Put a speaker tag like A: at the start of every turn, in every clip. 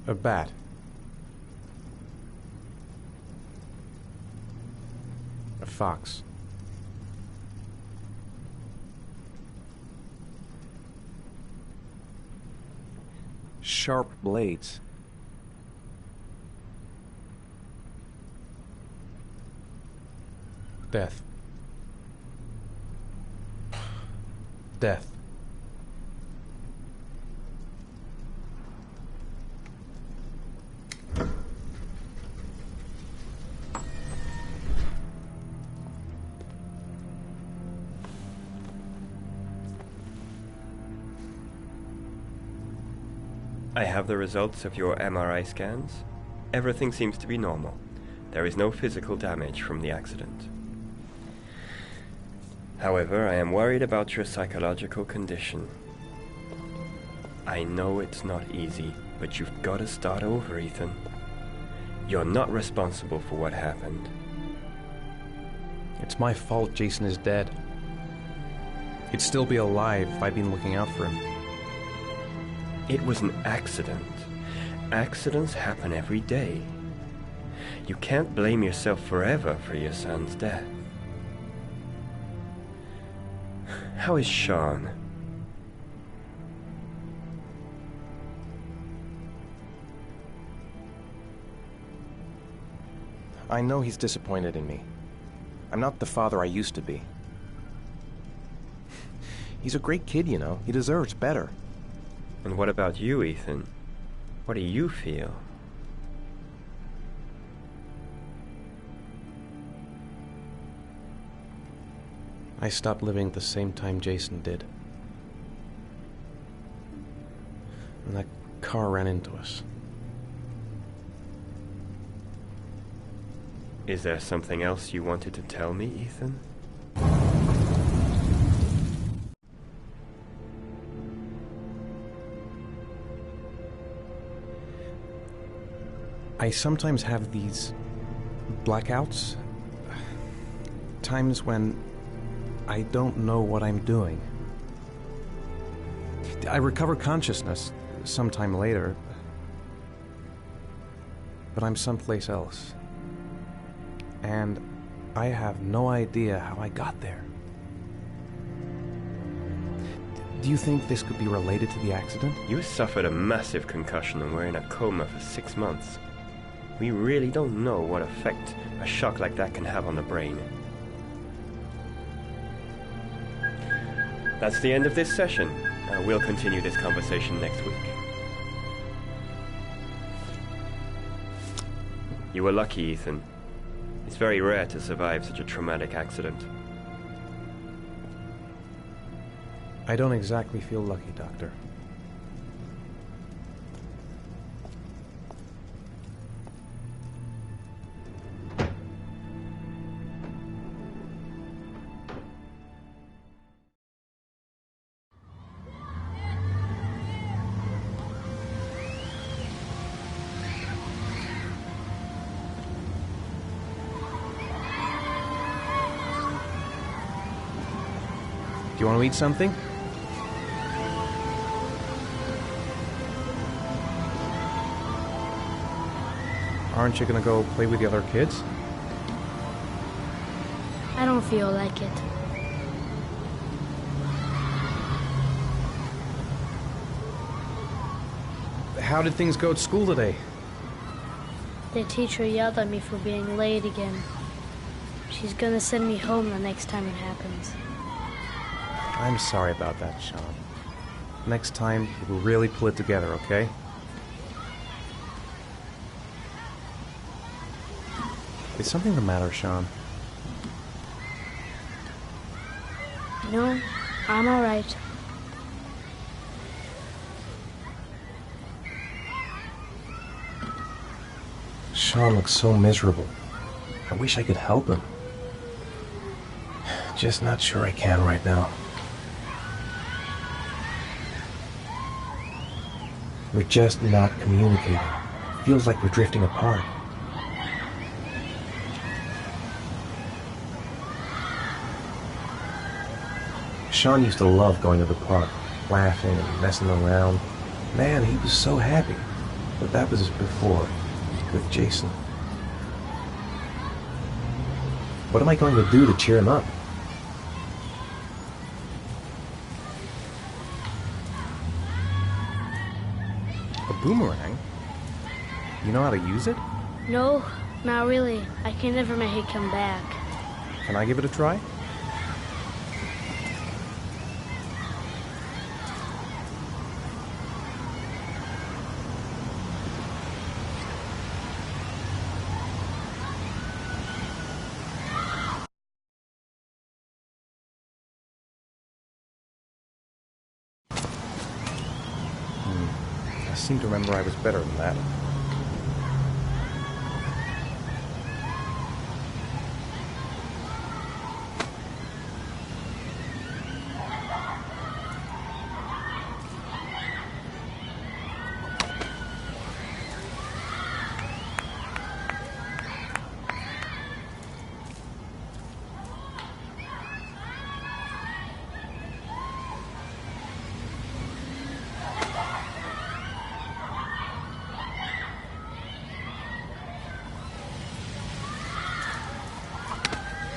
A: A bat. A fox. Sharp blades. Death. Death.
B: I have the results of your MRI scans. Everything seems to be normal. There is no physical damage from the accident. However, I am worried about your psychological condition. I know it's not easy, but you've got to start over, Ethan. You're not responsible for what happened.
A: It's my fault Jason is dead. He'd still be alive if I'd been looking out for him.
B: It was an accident. Accidents happen every day. You can't blame yourself forever for your son's death. How is Sean?
A: I know he's disappointed in me. I'm not the father I used to be. He's a great kid, you know. He deserves better.
B: And what about you, Ethan? What do you feel?
A: I stopped living at the same time Jason did. And that car ran into us.
B: Is there something else you wanted to tell me, Ethan?
A: I sometimes have these blackouts. Times when I don't know what I'm doing. I recover consciousness sometime later, but I'm someplace else. And I have no idea how I got there. Do you think this could be related to the accident?
B: You suffered a massive concussion and were in a coma for 6 months. We really don't know what effect a shock like that can have on the brain. That's the end of this session. We'll continue this conversation next week. You were lucky, Ethan. It's very rare to survive such a traumatic accident.
A: I don't exactly feel lucky, Doctor. Do you want to eat something? Aren't you gonna go play with the other kids?
C: I don't feel like it.
A: How did things go at school today?
C: The teacher yelled at me for being late again. She's gonna send me home the next time it happens.
A: I'm sorry about that, Sean. Next time, we'll really pull it together, okay? Is something the matter, Sean?
C: No, I'm all right.
A: Sean looks so miserable. I wish I could help him. Just not sure I can right now. We're just not communicating. Feels like we're drifting apart. Sean used to love going to the park, laughing and messing around. Man, he was so happy. But that was before, with Jason. What am I going to do to cheer him up? A boomerang? You know how to use it?
C: No, not really. I can never make it come back.
A: Can I give it a try? I seem to remember I was better than that.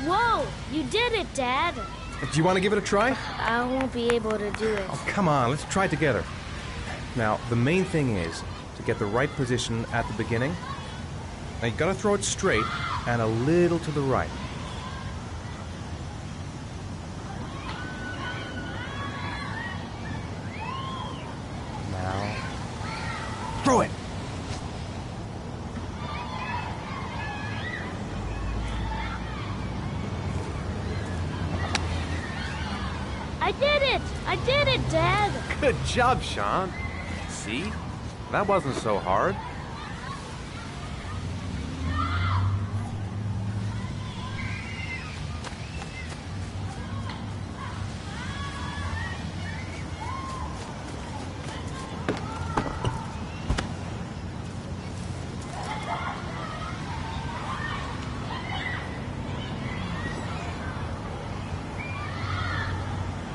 C: Whoa! You did it, Dad!
A: Do you want to give it a try?
C: I won't be able to do it.
A: Oh, come on, let's try it together. Now, the main thing is to get the right position at the beginning. Now, you gotta throw it straight and a little to the right. Now, throw it!
C: I did it! I did it, Dad!
A: Good job, Sean. See? That wasn't so hard.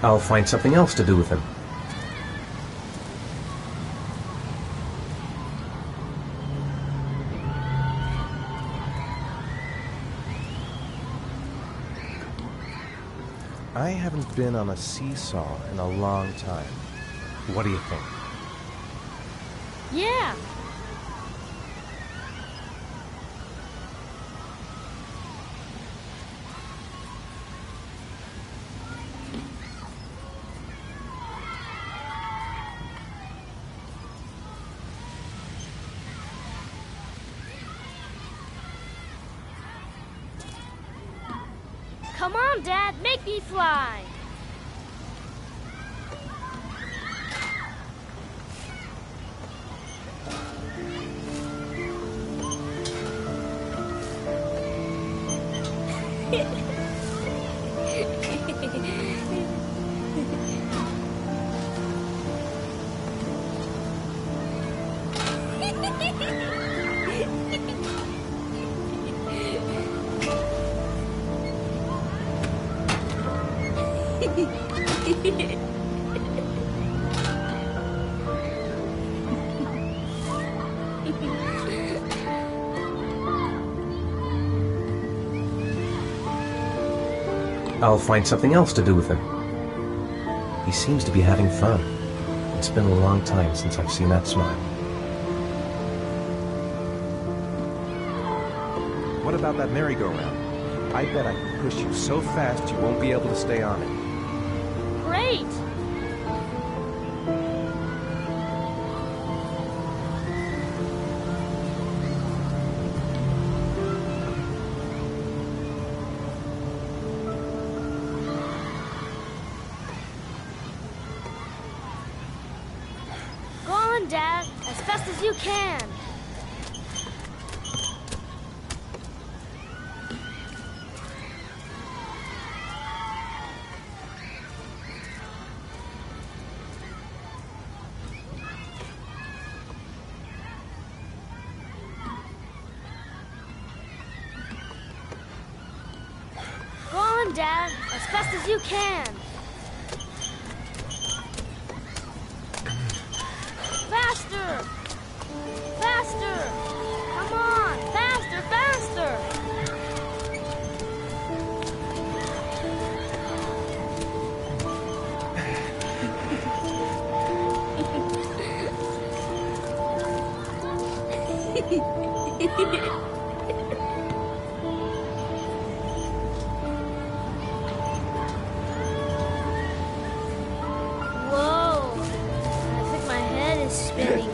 A: I'll find something else to do with him. I haven't been on a seesaw in a long time. What do you think?
C: Yeah! Come on, Dad, make me fly!
A: I'll find something else to do with him. He seems to be having fun. It's been a long time since I've seen that smile. What about that merry-go-round? I bet I can push you so fast you won't be able to stay on it.
C: Great! Go on, Dad, as fast as you can. Go on, Dad, as fast as you can. Faster! Faster! Come on! Faster, faster! Whoa! I think my head is spinning.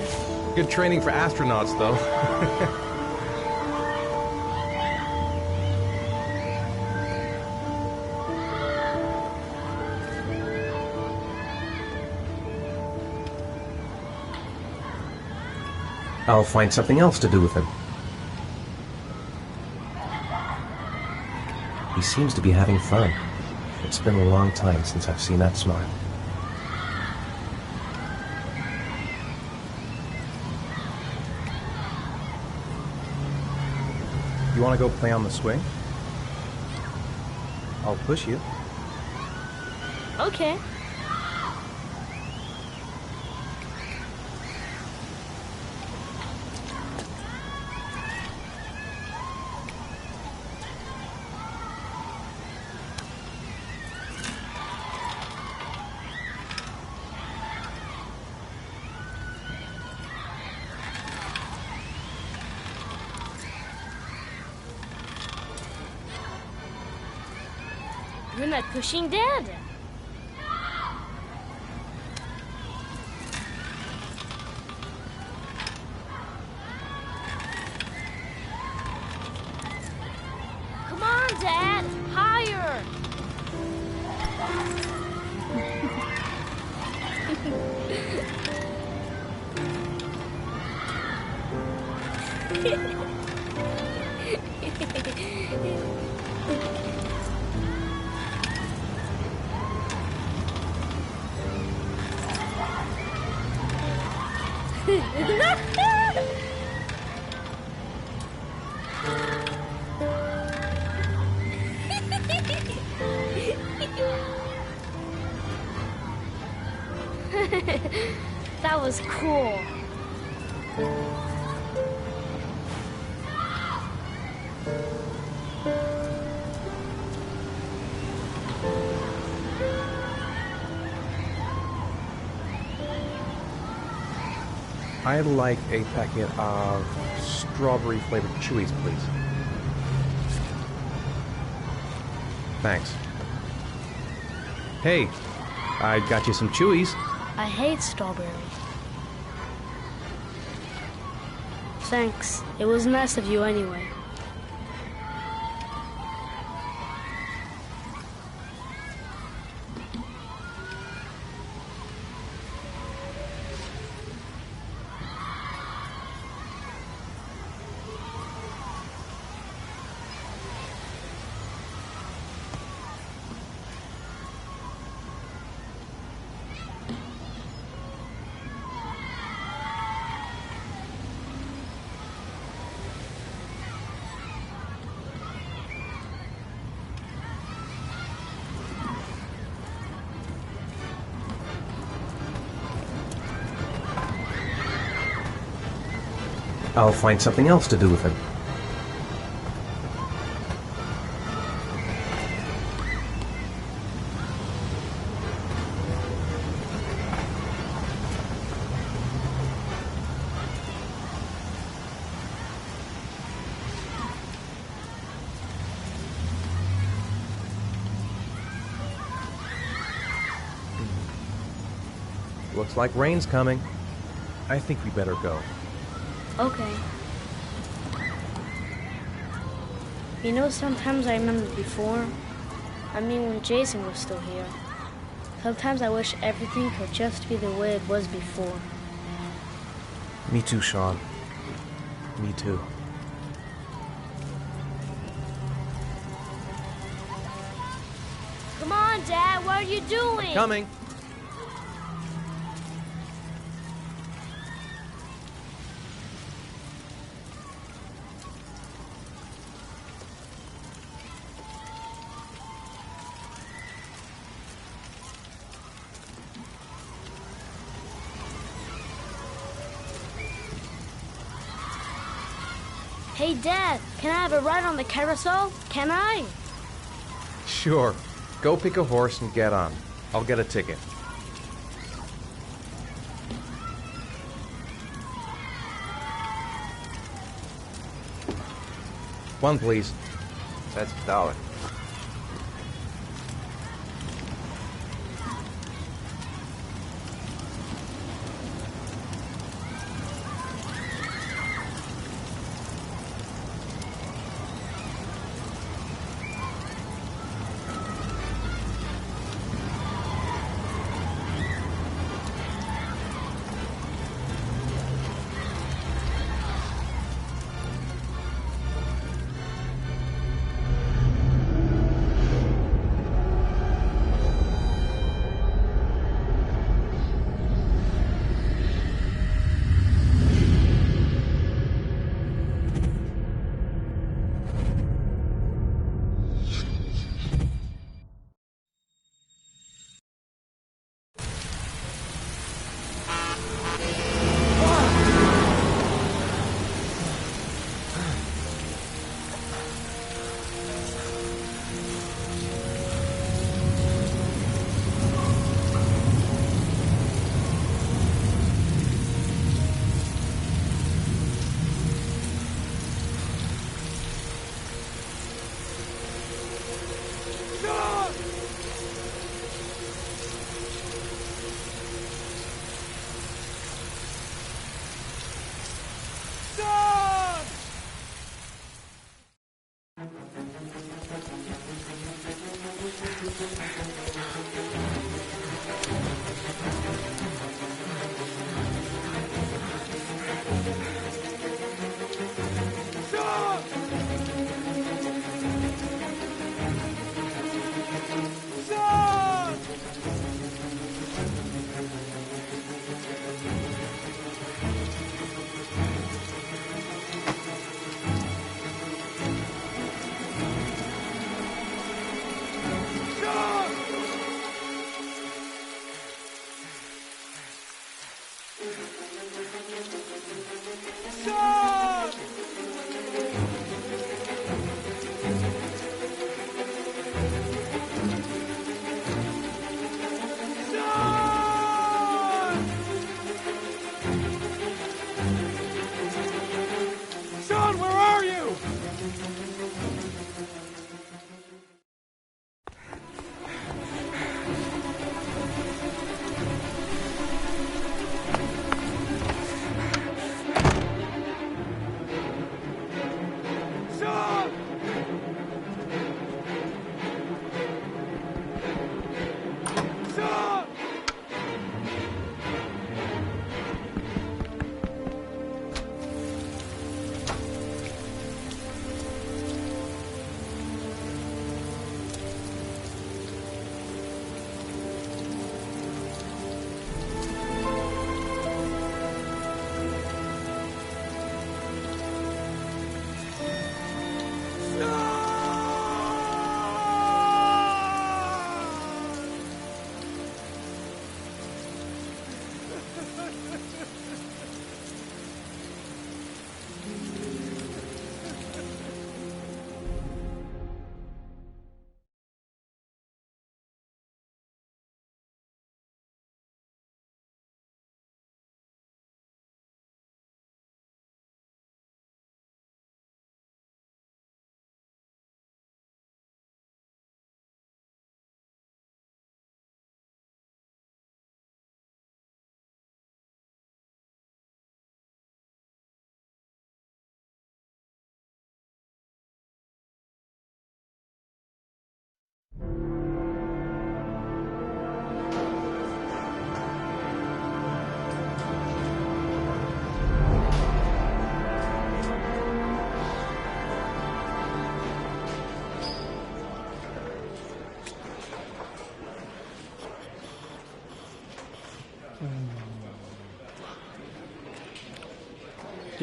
A: Good training for astronauts, though. I'll find something else to do with him. He seems to be having fun. It's been a long time since I've seen that smile. You want to go play on the swing? I'll push you.
C: Okay. You're not pushing Dad. Come on, Dad. Higher. That was cool.
A: I'd like a packet of strawberry-flavored chewies, please. Thanks. Hey, I got you some chewies.
C: I hate strawberries. Thanks. It was nice of you anyway.
A: I'll find something else to do with him. Looks like rain's coming. I think we better go.
C: Okay. You know, sometimes I remember before. I mean, when Jason was still here. Sometimes I wish everything could just be the way it was before.
A: Me too, Sean. Me too.
C: Come on, Dad, what are you doing?
A: Coming.
C: Hey, Dad, can I have a ride on the carousel? Can I?
A: Sure. Go pick a horse and get on. I'll get a ticket. One, please.
D: That's $1.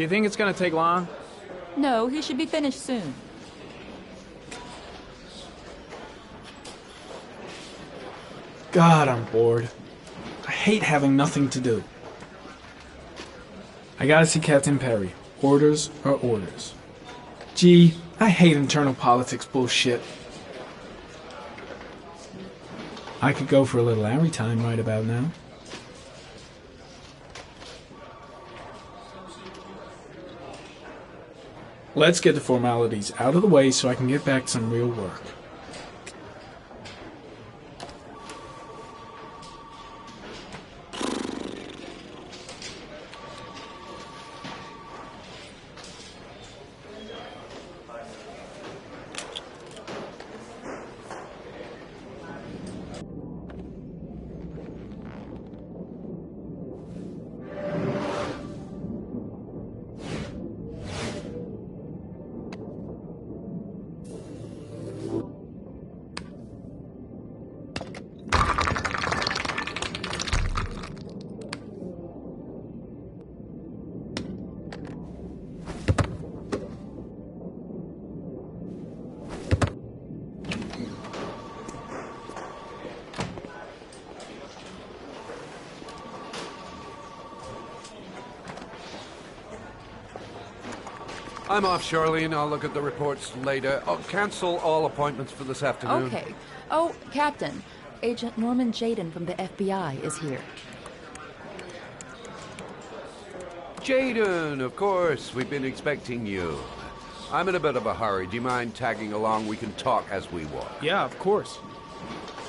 E: Do you think it's gonna take long?
F: No, he should be finished soon.
E: God, I'm bored. I hate having nothing to do. I gotta see Captain Perry. Orders are orders. Gee, I hate internal politics bullshit. I could go for a little Harry time right about now. Let's get the formalities out of the way so I can get back to some real work.
G: I'm off, Charlene. I'll look at the reports later. Oh, cancel all appointments for this afternoon.
F: Okay. Oh, Captain, Agent Norman Jaden from the FBI is here.
G: Jaden, of course. We've been expecting you. I'm in a bit of a hurry. Do you mind tagging along? We can talk as we walk.
E: Yeah, of course.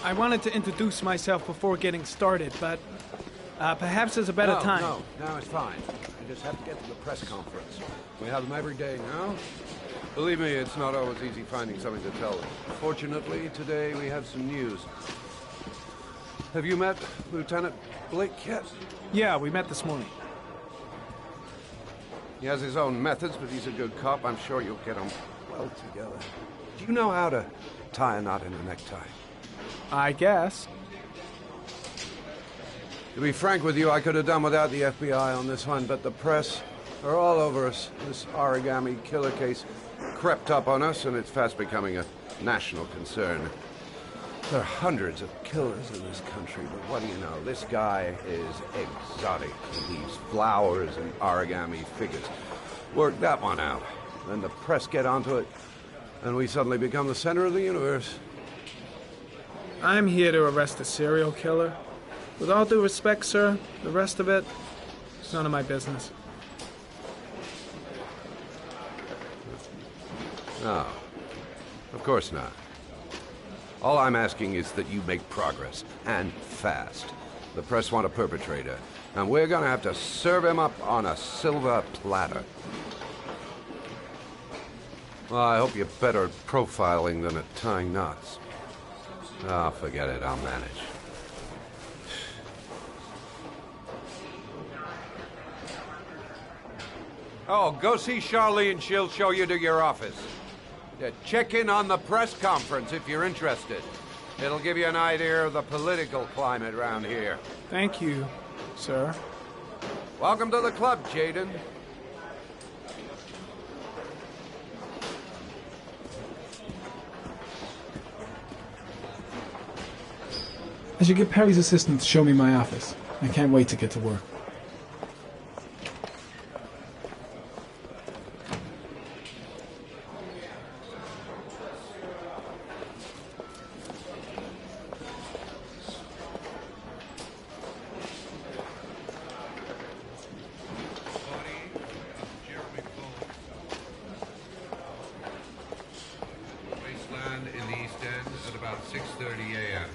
E: I wanted to introduce myself before getting started, but perhaps there's a better time.
G: No, it's fine. I just have to get to the press conference. We have them every day now. Believe me, it's not always easy finding something to tell them. Fortunately, today we have some news. Have you met Lieutenant Blake yet?
E: Yeah, we met this morning.
G: He has his own methods, but he's a good cop. I'm sure you'll get on well together. Do you know how to tie a knot in a necktie?
E: I guess.
G: To be frank with you, I could have done without the FBI on this one, but the press are all over us. This origami killer case crept up on us, and it's fast becoming a national concern. There are hundreds of killers in this country, but what do you know? This guy is exotic. He leaves flowers and origami figures. Work that one out. Then the press get onto it, and we suddenly become the center of the universe.
E: I'm here to arrest a serial killer. With all due respect, sir, the rest of it, it's none of my business.
G: No, of course not. All I'm asking is that you make progress, and fast. The press want a perpetrator, and we're gonna have to serve him up on a silver platter. Well, I hope you're better at profiling than at tying knots. Oh, forget it, I'll manage. Oh, go see Charlene, she'll show you to your office. Check in on the press conference if you're interested. It'll give you an idea of the political climate around here.
E: Thank you, sir.
G: Welcome to the club, Jaden.
E: I should get Perry's assistant to show me my office. I can't wait to get to work.
G: In the East End at about 6:30 a.m.,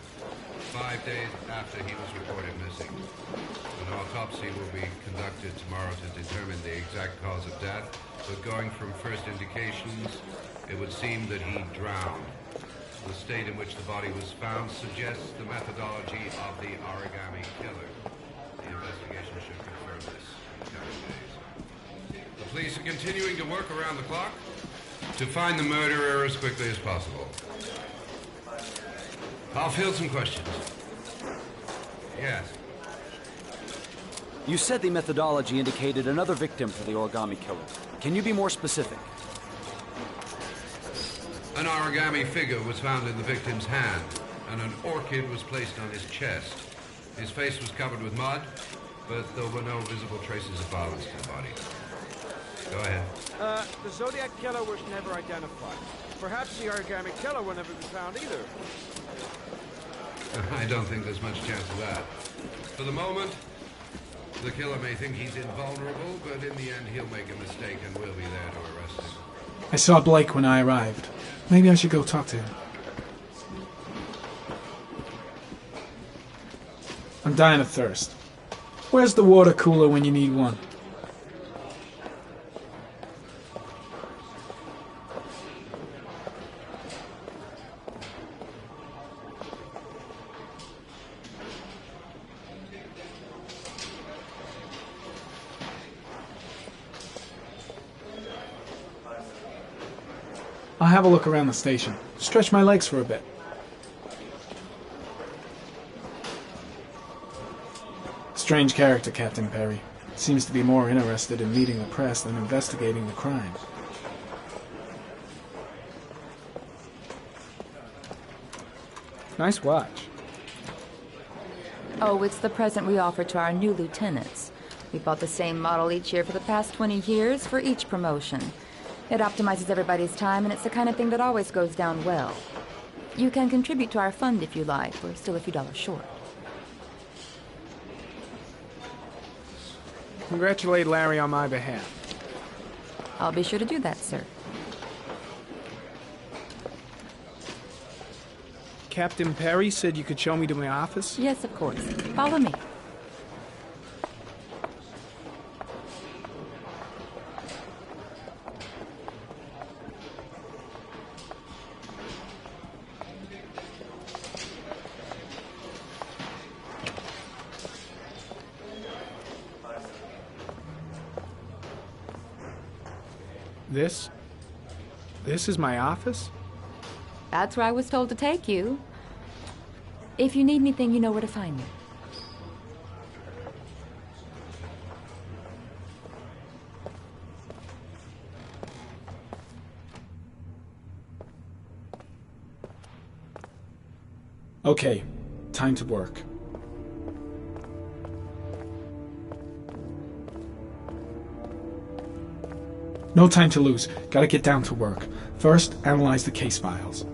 G: 5 days after he was reported missing. An autopsy will be conducted tomorrow to determine the exact cause of death, but going from first indications, it would seem that he drowned. The state in which the body was found suggests the methodology of the origami killer. The investigation should confirm this in the coming days. The police are continuing to work around the clock to find the murderer as quickly as possible. I'll field some questions. Yes.
H: You said the methodology indicated another victim for the origami killer. Can you be more specific?
G: An origami figure was found in the victim's hand, and an orchid was placed on his chest. His face was covered with mud, but there were no visible traces of violence to the body. Go ahead.
I: The Zodiac Killer was never identified. Perhaps the Origami Killer will never be found either.
G: I don't think there's much chance of that. For the moment, the killer may think he's invulnerable, but in the end he'll make a mistake and we'll be there to arrest him.
E: I saw Blake when I arrived. Maybe I should go talk to him. I'm dying of thirst. Where's the water cooler when you need one? I'll have a look around the station. Stretch my legs for a bit. Strange character, Captain Perry. Seems to be more interested in meeting the press than investigating the crime. Nice watch.
F: Oh, it's the present we offer to our new lieutenants. We bought the same model each year for the past 20 years for each promotion. It optimizes everybody's time, and it's the kind of thing that always goes down well. You can contribute to our fund if you like. We're still a few dollars short.
E: Congratulate Larry on my behalf.
F: I'll be sure to do that, sir.
E: Captain Perry said you could show me to my office?
F: Yes, of course. Follow me.
E: This is my office?
F: That's where I was told to take you. If you need anything, you know where to find me.
E: Okay, time to work. No time to lose. Gotta get down to work. First, analyze the case files.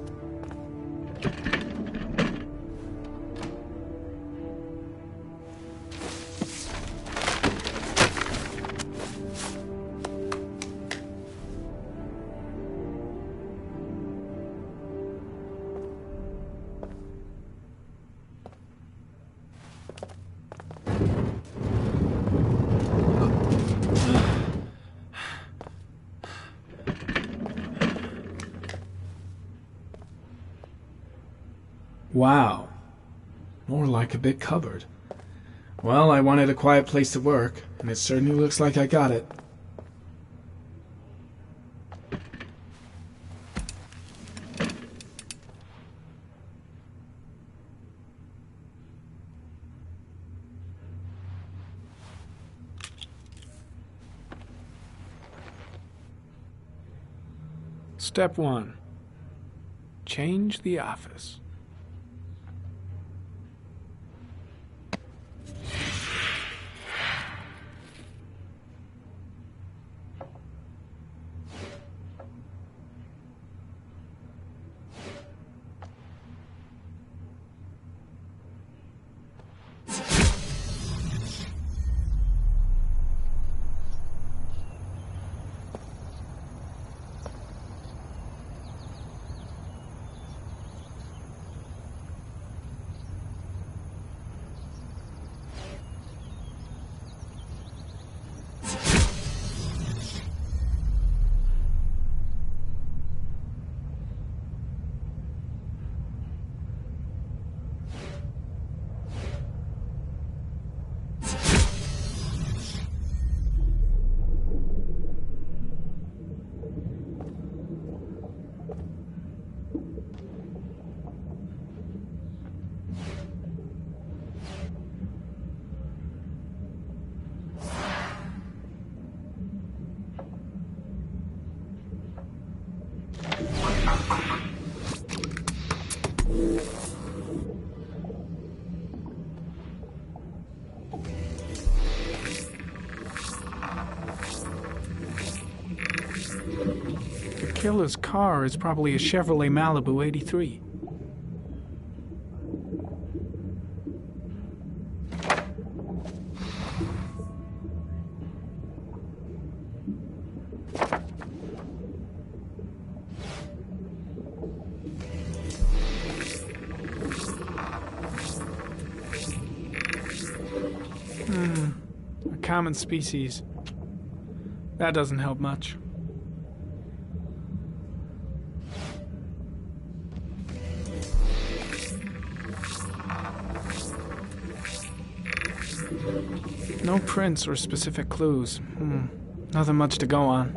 E: Wow. More like a big cupboard. Well, I wanted a quiet place to work, and it certainly looks like I got it. Step 1. Change the office. killer's car is probably a Chevrolet Malibu 83. A common species. That doesn't help much. No prints or specific clues. Nothing much to go on.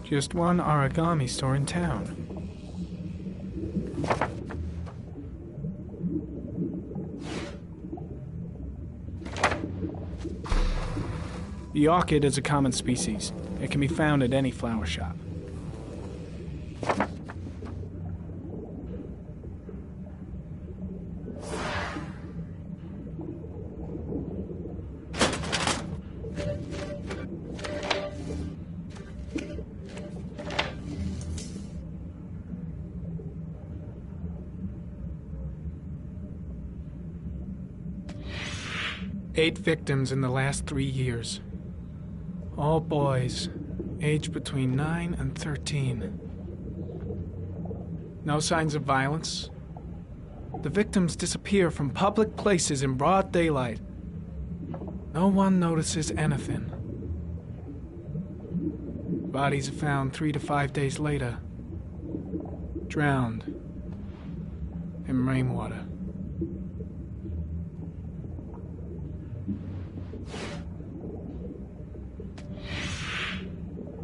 E: Just one origami store in town. The orchid is a common species. It can be found at any flower shop. Eight victims in the last 3 years. All boys, aged between 9 and 13. No signs of violence. The victims disappear from public places in broad daylight. No one notices anything. Bodies are found 3 to 5 days later, drowned in rainwater.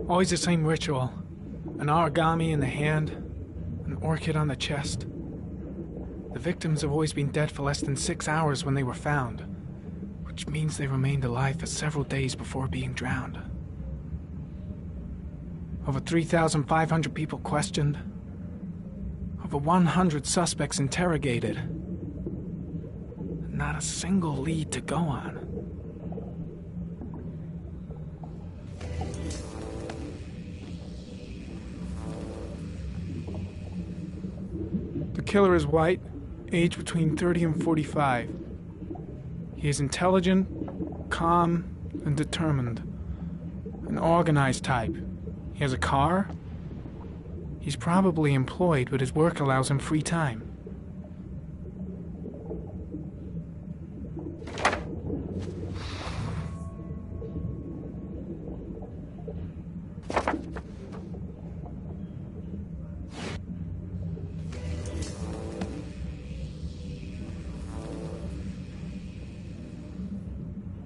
E: Always the same ritual. An origami in the hand, an orchid on the chest. The victims have always been dead for less than 6 hours when they were found, which means they remained alive for several days before being drowned. Over 3,500 people questioned. Over 100 suspects interrogated. Not a single lead to go on. The killer is white, aged between 30 and 45. He is intelligent, calm, and determined. An organized type. He has a car. He's probably employed, but his work allows him free time.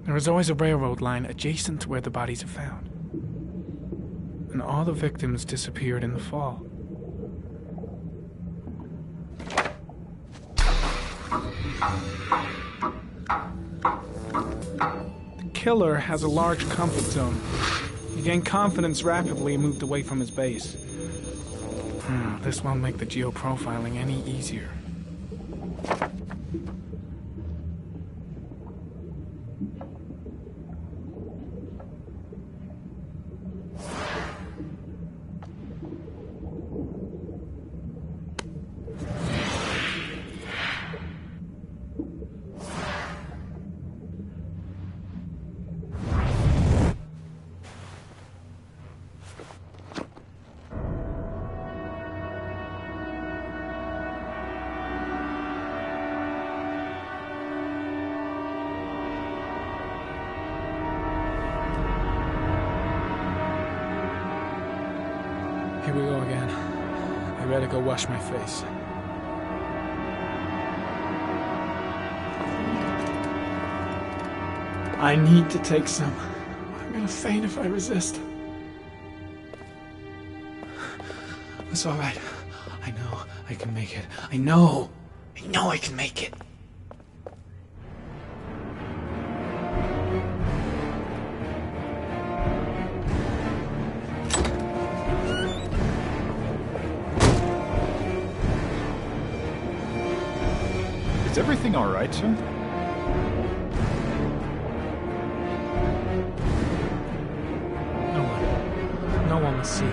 E: There is always a railroad line adjacent to where the bodies are found. And all the victims disappeared in the fall. The killer has a large comfort zone. He gained confidence rapidly and moved away from his base. This won't make the geoprofiling any easier. Here we go again. I better go wash my face. I need to take some. I'm gonna faint if I resist. It's all right. I know I can make it. I know I can make it.
J: Is everything all right, sir?
K: Let's see.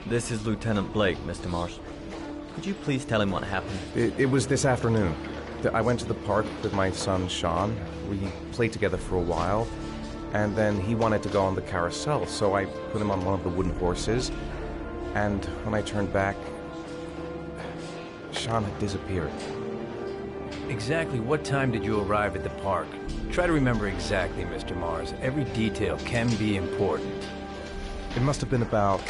L: This is Lieutenant Blake, Mr. Mars. Could you please tell him what happened?
A: It was this afternoon. I went to the park with my son, Sean. We played together for a while, and then he wanted to go on the carousel, so I put him on one of the wooden horses, and when I turned back, Sean had disappeared.
K: Exactly what time did you arrive at the park? Try to remember exactly, Mr. Mars. Every detail can be important.
A: It must have been about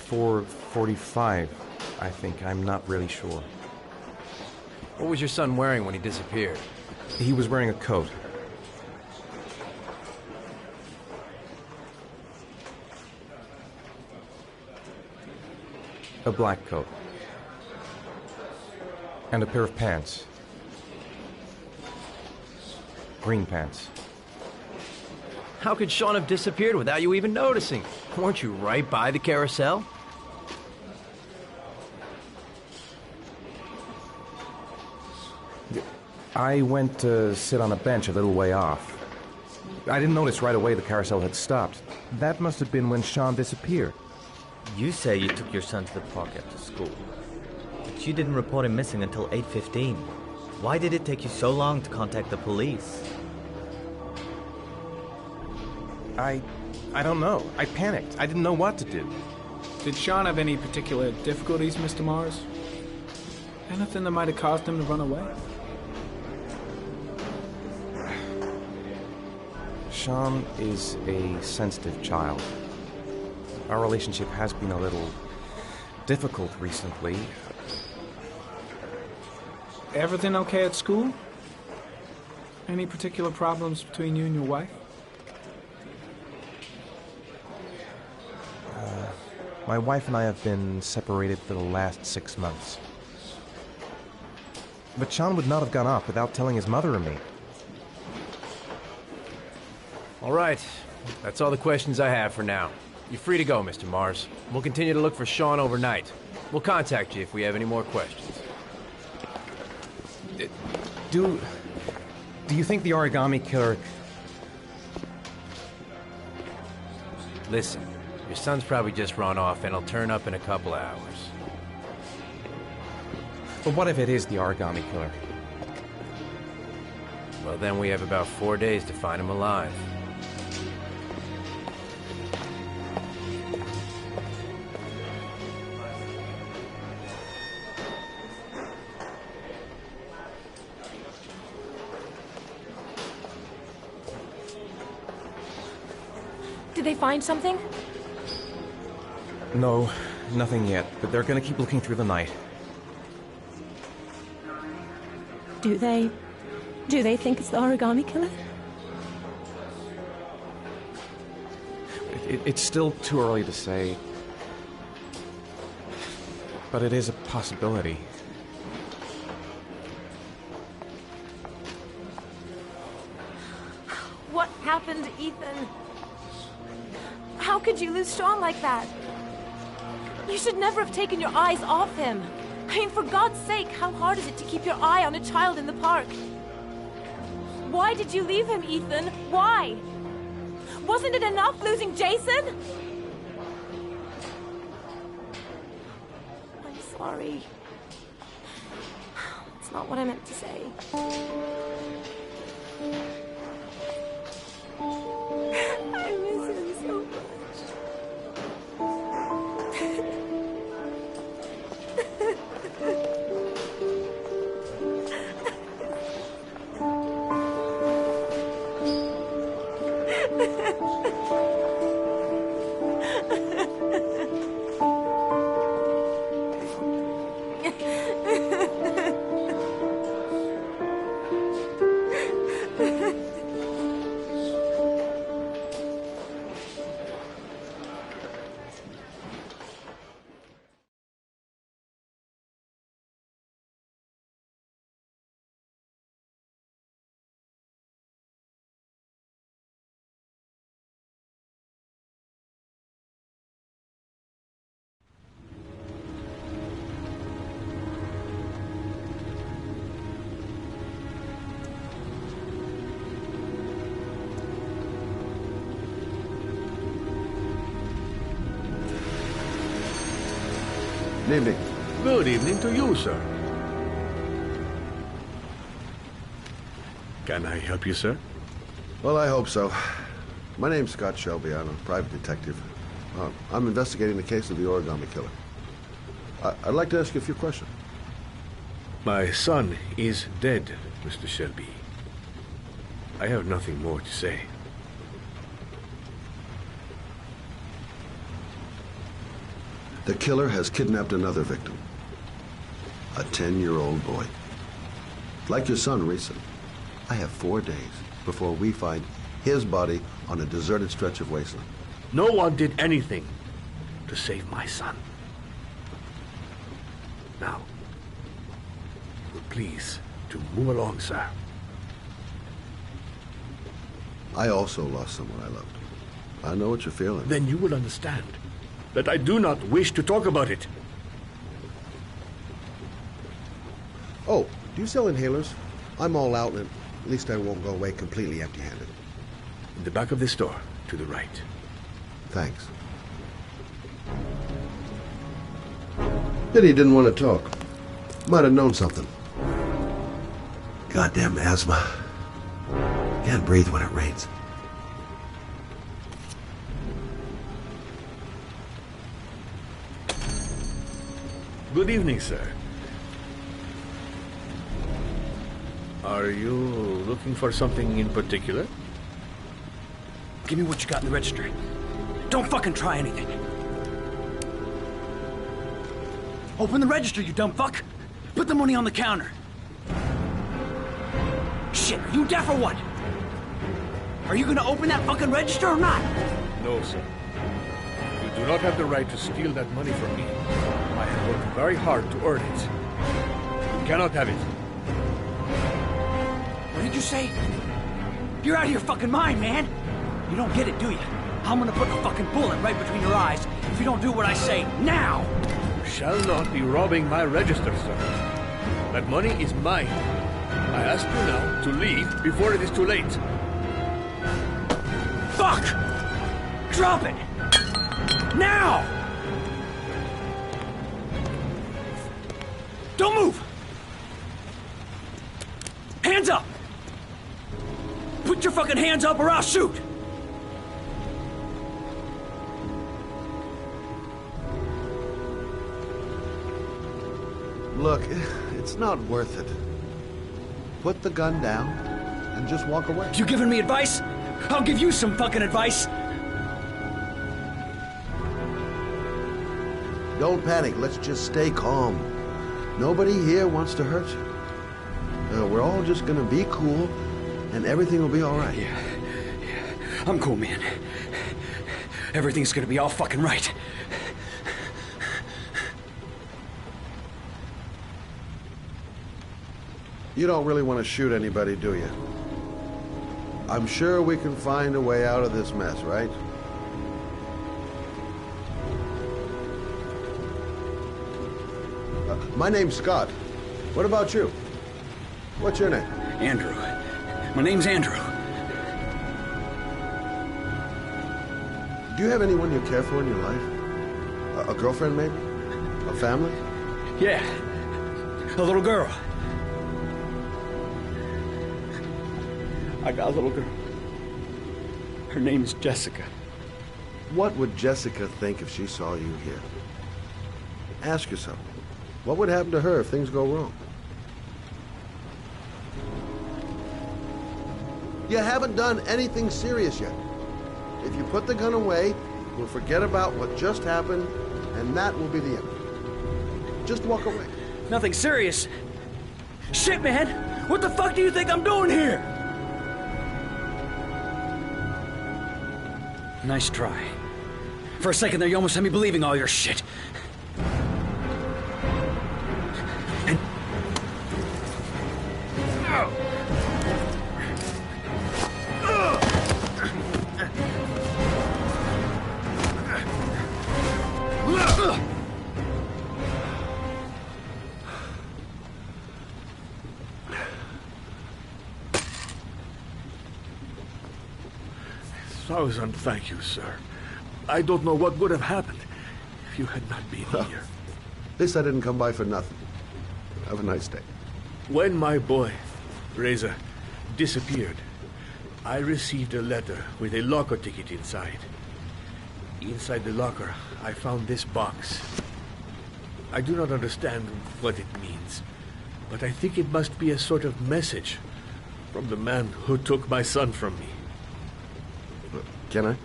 A: 4:45, I think. I'm not really sure.
K: What was your son wearing when he disappeared?
A: He was wearing a coat. A black coat. And a pair of pants. Green pants.
K: How could Sean have disappeared without you even noticing? Weren't you right by the carousel?
A: I went to sit on a bench a little way off. I didn't notice right away the carousel had stopped. That must have been when Sean disappeared.
L: You say you took your son to the park after school, but you didn't report him missing until 8:15. Why did it take you so long to contact the police?
A: I don't know. I panicked. I didn't know what to do.
E: Did Sean have any particular difficulties, Mr. Mars? Anything that might have caused him to run away?
A: Sean is a sensitive child. Our relationship has been a little difficult recently.
E: Everything okay at school? Any particular problems between you and your wife?
A: My wife and I have been separated for the last 6 months. But Sean would not have gone off without telling his mother or me.
K: All right. That's all the questions I have for now. You're free to go, Mr. Mars. We'll continue to look for Sean overnight. We'll contact you if we have any more questions.
A: Do you think the origami killer...
K: Listen, your son's probably just run off and he'll turn up in a couple of hours.
A: But what if it is the origami killer?
K: Well, then we have about 4 days to find him alive.
M: Did they find something?
A: No, nothing yet, but they're gonna keep looking through the night.
M: Do they think it's the origami killer?
A: It's still too early to say, but it is a possibility.
M: What happened, Ethan? How could you lose Sean like that? You should never have taken your eyes off him. I mean, for God's sake, how hard is it to keep your eye on a child in the park? Why did you leave him, Ethan? Why? Wasn't it enough losing Jason? sorry. It's not what I meant to say. I miss him so much.
N: Good evening.
O: Good evening to you, sir. Can I help you, sir?
N: Well, I hope so. My name's Scott Shelby. I'm a private detective. I'm investigating the case of the origami killer. I'd like to ask you a few questions.
O: My son is dead, Mr. Shelby. I have nothing more to say.
N: The killer has kidnapped another victim. A 10-year-old boy. Like your son, Reeson. I have 4 days before we find his body on a deserted stretch of wasteland.
O: No one did anything to save my son. Now, please, to move along, sir.
N: I also lost someone I loved. I know what you're feeling.
O: Then you will understand that I do not wish to talk about it.
N: Oh, do you sell inhalers? I'm all out, and at least I won't go away completely empty-handed.
O: In the back of this store, to the right.
N: Thanks. Pity he didn't want to talk. Might have known something. Goddamn asthma. Can't breathe when it rains.
O: Good evening, sir. Are you looking for something in particular?
H: Give me what you got in the register. Don't fucking try anything. Open the register, you dumb fuck. Put the money on the counter. Shit, are you deaf or what? Are you gonna open that fucking register or not?
O: No, sir. You do not have the right to steal that money from me. I have worked very hard to earn it. You cannot have it.
H: What did you say? You're out of your fucking mind, man. You don't get it, do you? I'm gonna put a fucking bullet right between your eyes if you don't do what I say now.
O: You shall not be robbing my register, sir. That money is mine. I ask you now to leave before it is too late.
H: Fuck! Drop it! Now! Don't move! Hands up! Put your fucking hands up or I'll shoot!
N: Look, it's not worth it. Put the gun down and just walk away.
H: You giving me advice? I'll give you some fucking advice.
N: Don't panic. Let's just stay calm. Nobody here wants to hurt you. We're all just gonna be cool, and everything will be all right.
H: Yeah. I'm cool, man. Everything's gonna be all fucking right.
N: You don't really want to shoot anybody, do you? I'm sure we can find a way out of this mess, right? My name's Scott. What about you? What's your name?
H: Andrew. My name's Andrew.
N: Do you have anyone you care for in your life? A girlfriend, maybe? A family?
H: Yeah. A little girl. I got a little girl. Her name's Jessica.
N: What would Jessica think if she saw you here? Ask yourself, what would happen to her if things go wrong? You haven't done anything serious yet. If you put the gun away, we'll forget about what just happened, and that will be the end. Just walk away.
H: Nothing serious. Shit, man! What the fuck do you think I'm doing here? Nice try. For a second there, you almost had me believing all your shit. And...
O: Thousand thank you, sir. I don't know what would have happened if you had not been here.
N: At least I didn't come by for nothing. Have a nice day.
O: When my boy, Reza, disappeared, I received a letter with a locker ticket inside. Inside the locker, I found this box. I do not understand what it means, but I think it must be a sort of message from the man who took my son from me.
N: Can I?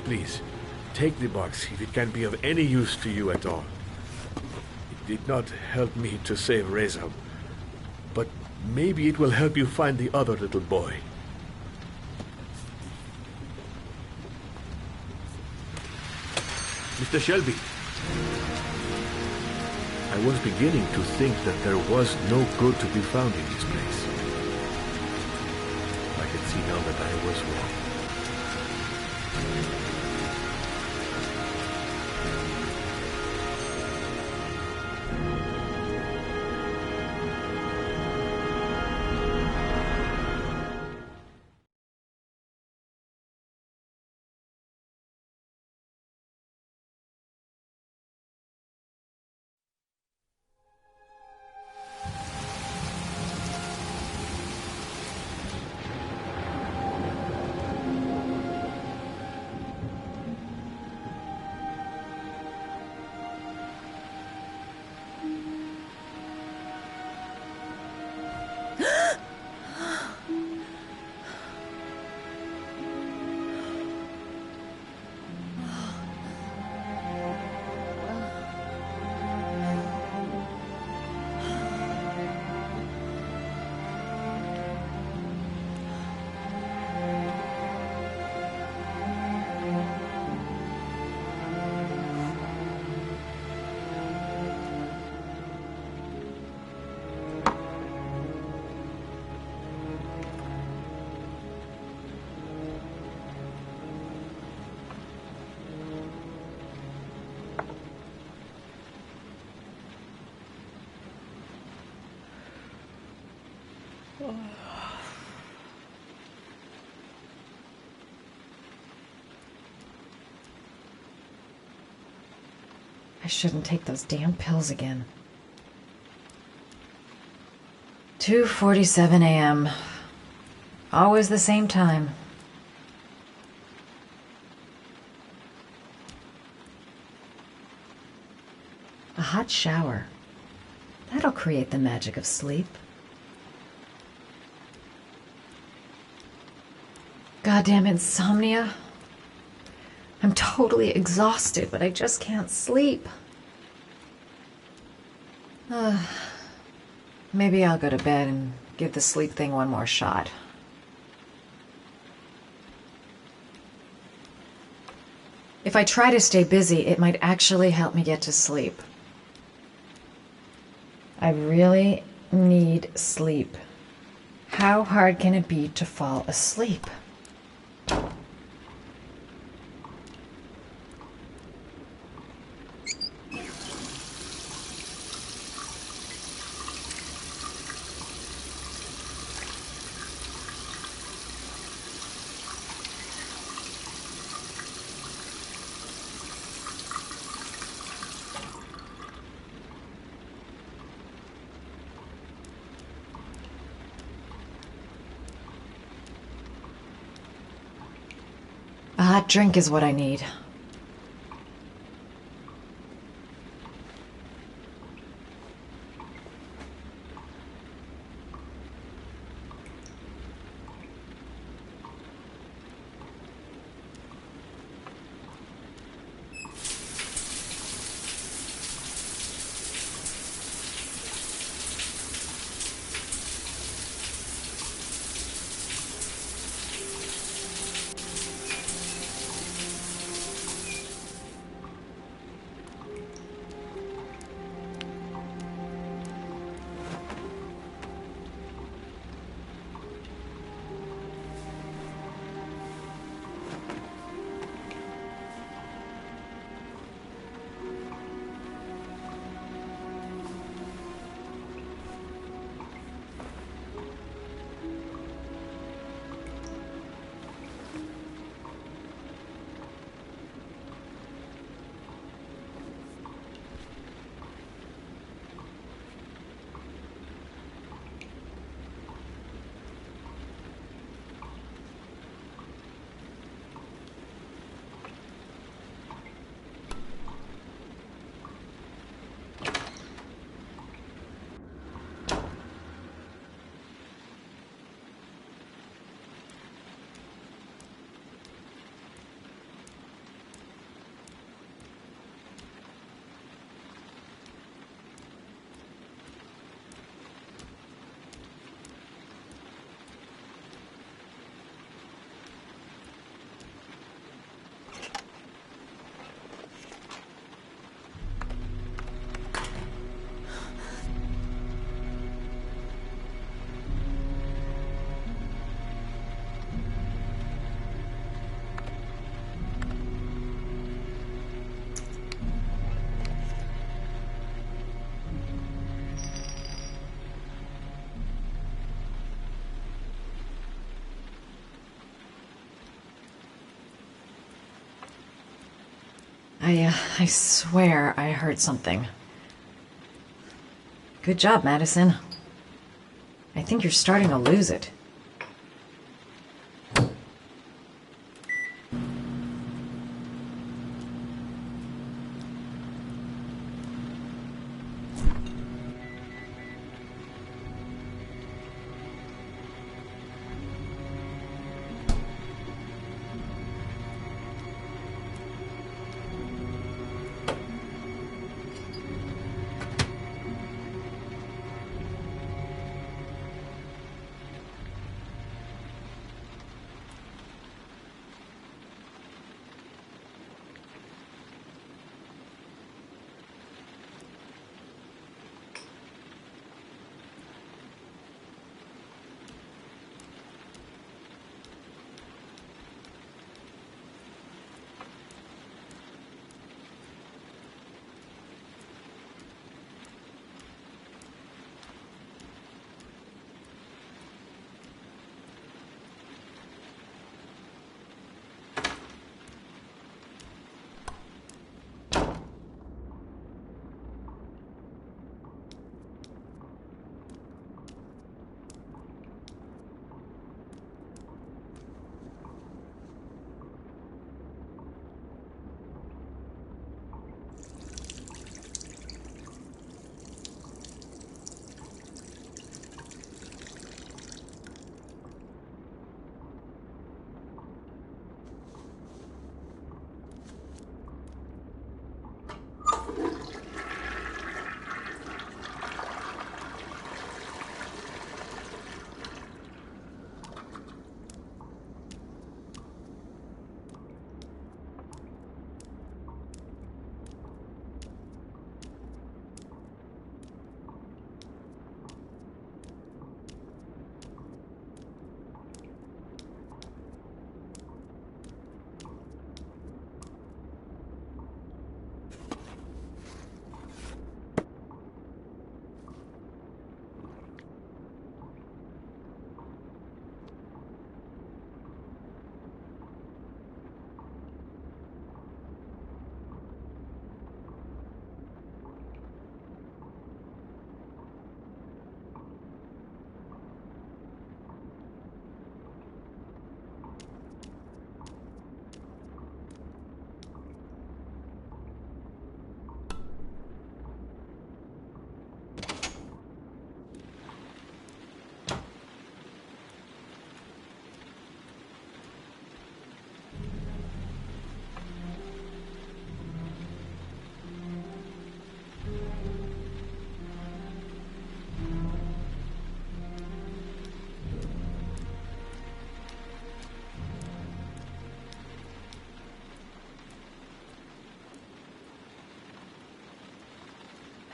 O: Please, take the box if it can be of any use to you at all. It did not help me to save Reza, but maybe it will help you find the other little boy. Mr. Shelby, I was beginning to think that there was no good to be found in this place. I can see now that I was wrong.
P: I shouldn't take those damn pills again. 2:47 a.m. Always the same time. A hot shower. That'll create the magic of sleep. Goddamn insomnia. I'm totally exhausted, but I just can't sleep. Maybe I'll go to bed and give the sleep thing one more shot. If I try to stay busy, it might actually help me get to sleep. I really need sleep. How hard can it be to fall asleep? hot drink is what I need. I swear I heard something. Good job, Madison. I think you're starting to lose it.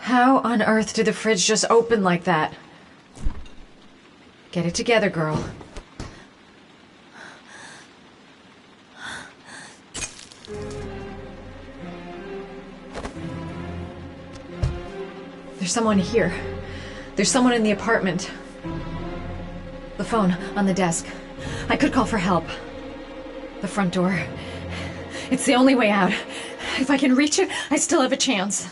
P: How on earth did the fridge just open like that? Get it together, girl. There's someone here. There's someone in the apartment. The phone on the desk. I could call for help. The front door. It's the only way out. If I can reach it, I still have a chance.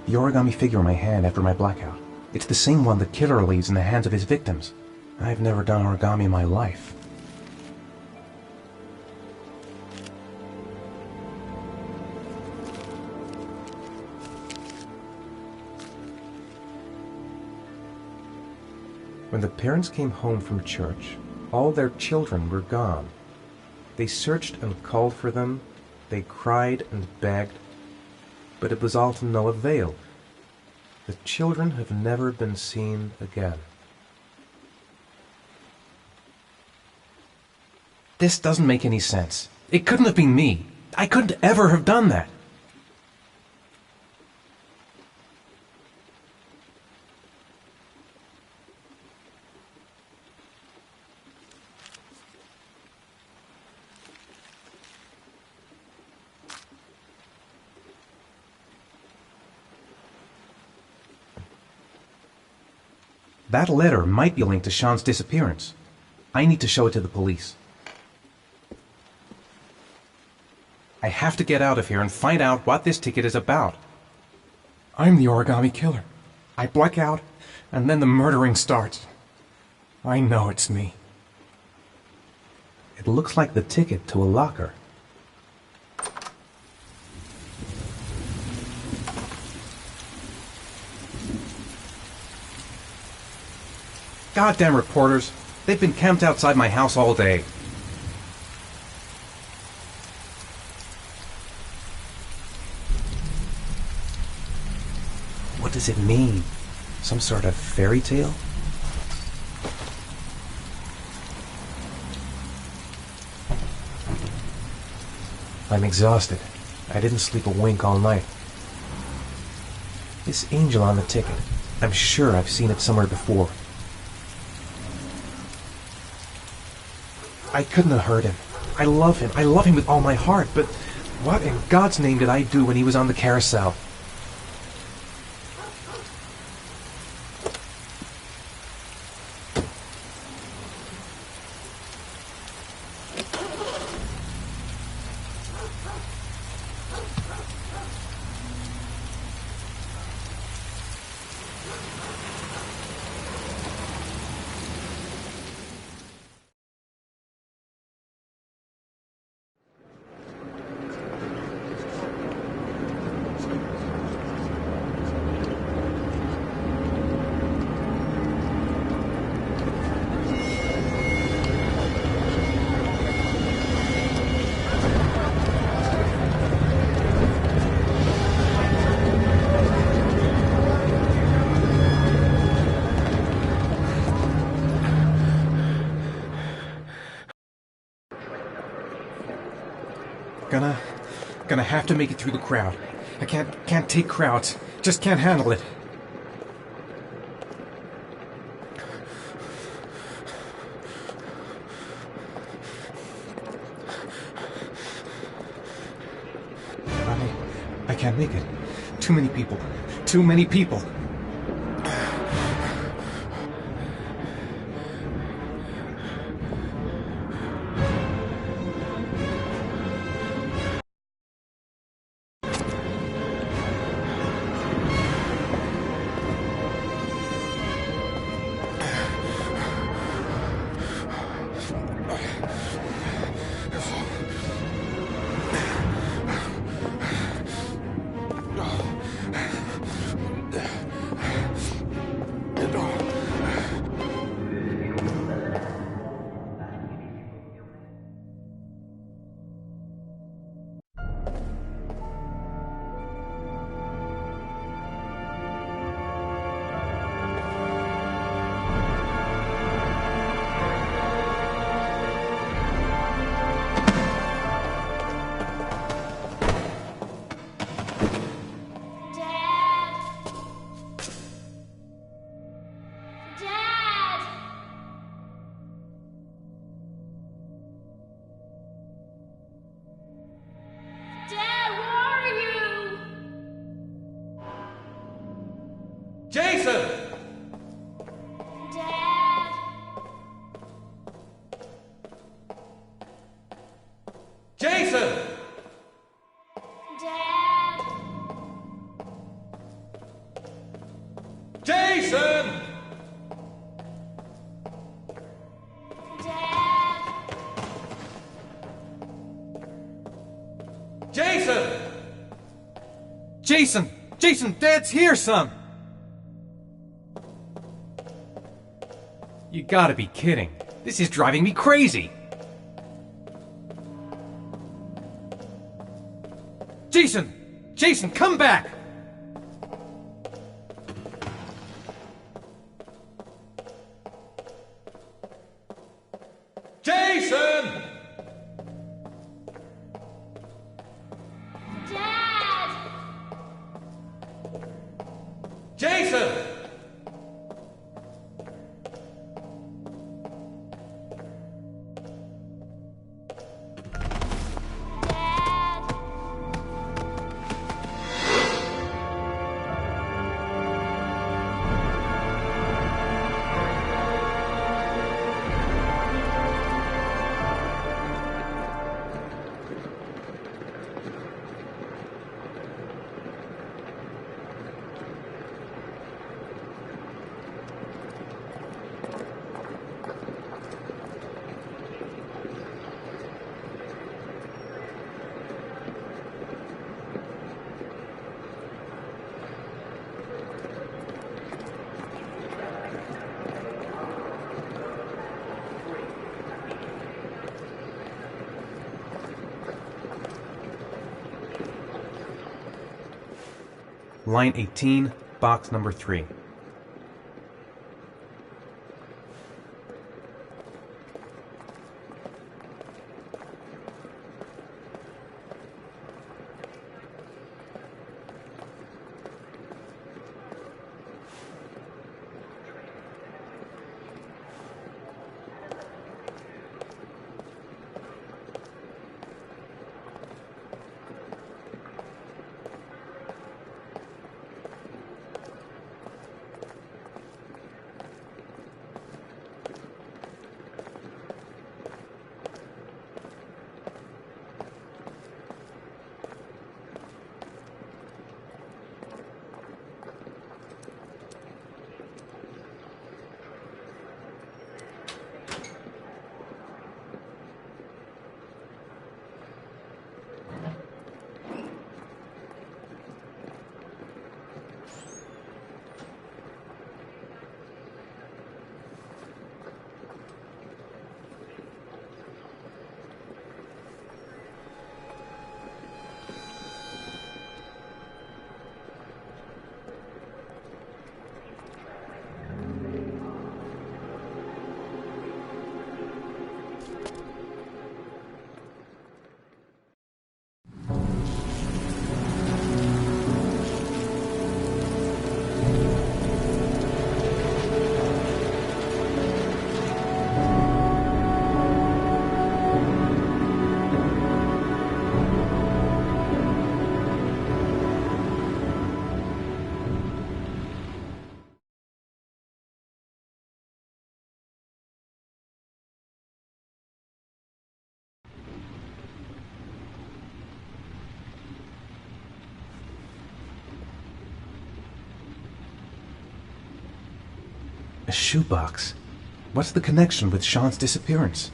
A: The origami figure in my hand after my blackout. It's the same one the killer leaves in the hands of his victims. I've never done origami in my life. When the parents came home from church, all their children were gone. They searched and called for them, they cried and begged, but it was all to no avail. The children have never been seen again. This doesn't make any sense. It couldn't have been me. I couldn't ever have done that. That letter might be linked to Sean's disappearance. I need to show it to the police. I have to get out of here and find out what this ticket is about. I'm the origami killer. I black out, and then the murdering starts. I know it's me. It looks like the ticket to a locker. Goddamn reporters. They've been camped outside my house all day. What does it mean? Some sort of fairy tale? I'm exhausted. I didn't sleep a wink all night. This angel on the ticket. I'm sure I've seen it somewhere before. I couldn't have hurt him. I love him. I love him with all my heart, but what in God's name did I do when he was on the carousel? Gonna have to make it through the crowd. I can't take crowds. Just can't handle it. I can't make it. Too many people. Too many people. Jason!
Q: Dad!
A: Jason!
Q: Dad!
A: Jason!
Q: Dad!
A: Jason! Jason! Jason, Dad's here, son! You gotta be kidding. This is driving me crazy. Jason! Jason, come back! Jason! Line 18, box number 3. A shoebox. What's the connection with Sean's disappearance?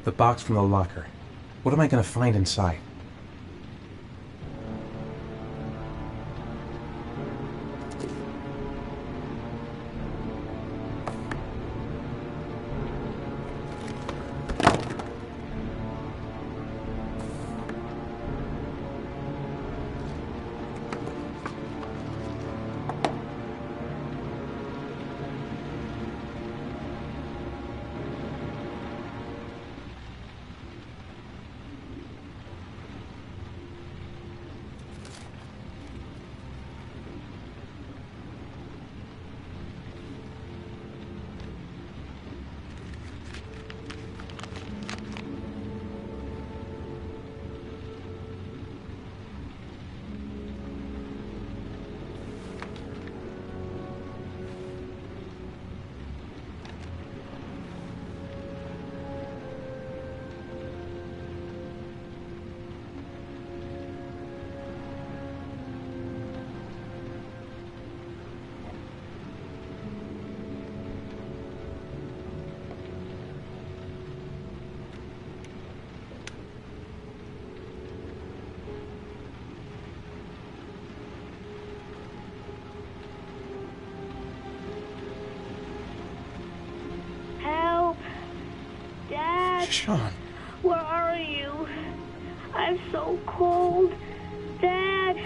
A: The box from the locker. What am I going to find inside?
Q: Sean.
C: Where are you? I'm so cold. Dad!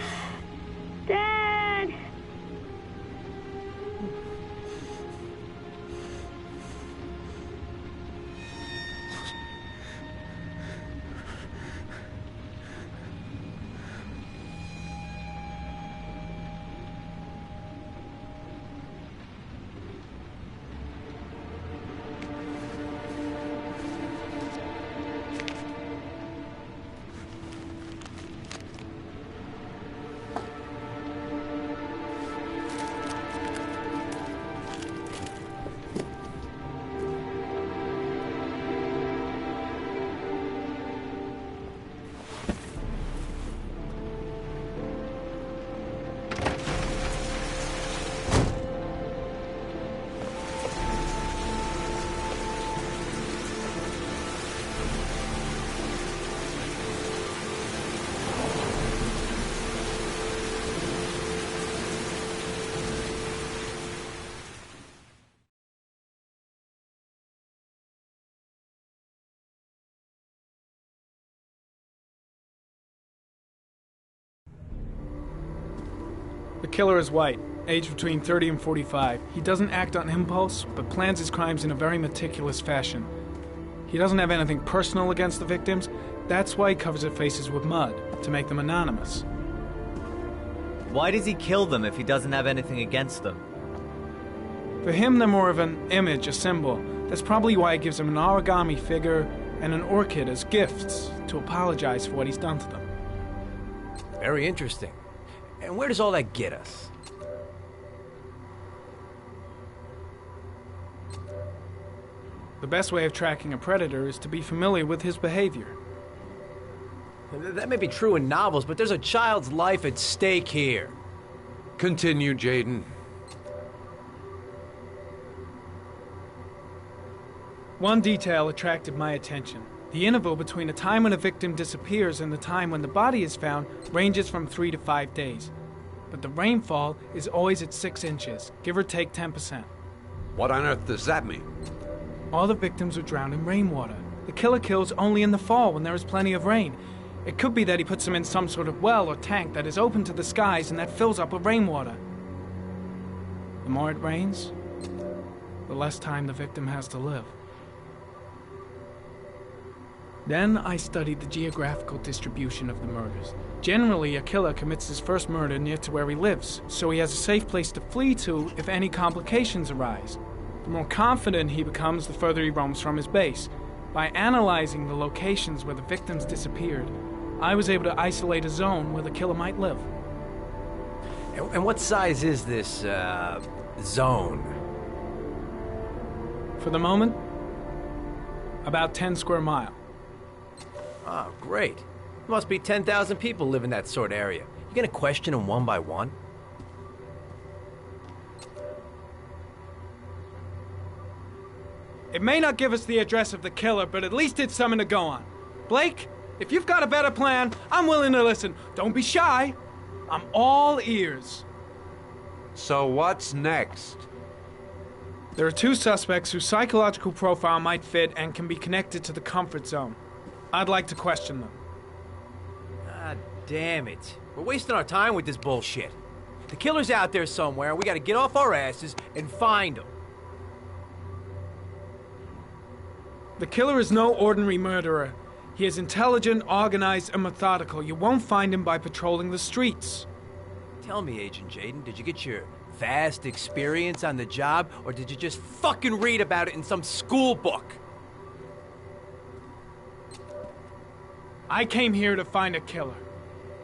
C: Dad!
E: killer is white, aged between 30 and 45. He doesn't act on impulse, but plans his crimes in a very meticulous fashion. He doesn't have anything personal against the victims. That's why he covers their faces with mud, to make them anonymous.
L: Why does he kill them if he doesn't have anything against them?
E: For him, they're more of an image, a symbol. That's probably why he gives them an origami figure and an orchid as gifts to apologize for what he's done to them.
K: Very interesting. And where does all that get us?
E: The best way of tracking a predator is to be familiar with his behavior.
K: That may be true in novels, but there's a child's life at stake here.
G: Continue, Jaden.
E: One detail attracted my attention. The interval between the time when a victim disappears and the time when the body is found ranges from 3 to 5 days. But the rainfall is always at 6 inches, give or take 10%.
G: What on earth does that mean?
E: All the victims were drowned in rainwater. The killer kills only in the fall when there is plenty of rain. It could be that he puts them in some sort of well or tank that is open to the skies and that fills up with rainwater. The more it rains, the less time the victim has to live. Then I studied the geographical distribution of the murders. Generally, a killer commits his first murder near to where he lives, so he has a safe place to flee to if any complications arise. The more confident he becomes, the further he roams from his base. By analyzing the locations where the victims disappeared, I was able to isolate a zone where the killer might live.
K: And what size is this, zone?
E: For the moment, about 10 square miles.
K: Oh, great. Must be 10,000 people live in that sort of area. You gonna question them one by one?
E: It may not give us the address of the killer, but at least it's something to go on. Blake, if you've got a better plan, I'm willing to listen. Don't be shy. I'm all ears.
G: So what's next?
E: There are 2 suspects whose psychological profile might fit and can be connected to the comfort zone. I'd like to question them.
K: Ah, damn it. We're wasting our time with this bullshit. The killer's out there somewhere, and we gotta get off our asses and find him.
E: The killer is no ordinary murderer. He is intelligent, organized, and methodical. You won't find him by patrolling the streets.
K: Tell me, Agent Jaden, did you get your vast experience on the job, or did you just fucking read about it in some school book?
E: I came here to find a killer.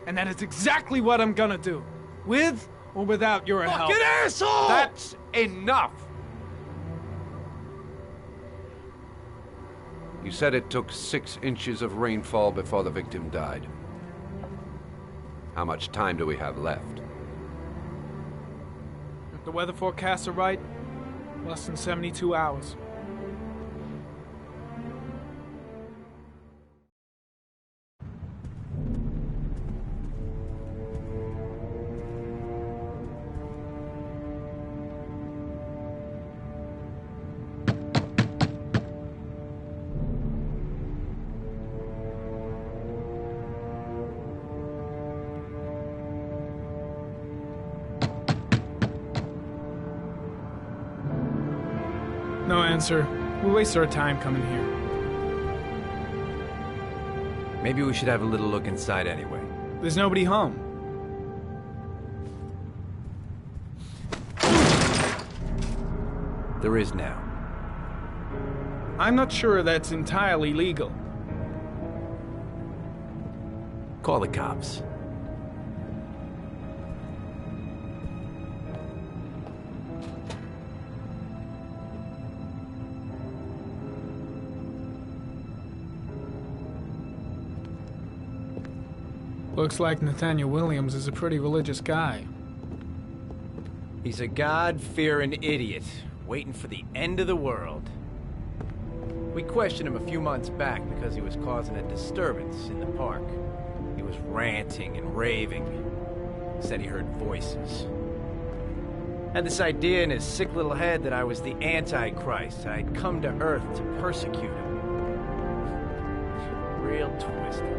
E: And that is exactly what I'm gonna do. With or without your help.
G: Fucking asshole! That's enough! You said it took 6 inches of rainfall before the victim died. How much time do we have left?
E: If the weather forecasts are right, less than 72 hours. No answer. We wasted our time coming here.
K: Maybe we should have a little look inside anyway.
E: There's nobody home.
K: There is now.
E: I'm not sure that's entirely legal.
K: Call the cops.
E: Looks like Nathaniel Williams is a pretty religious guy.
K: He's a God-fearing idiot, waiting for the end of the world. We questioned him a few months back because he was causing a disturbance in the park. He was ranting and raving. Said he heard voices. Had this idea in his sick little head that I was the Antichrist. I'd come to Earth to persecute him. Real twisted.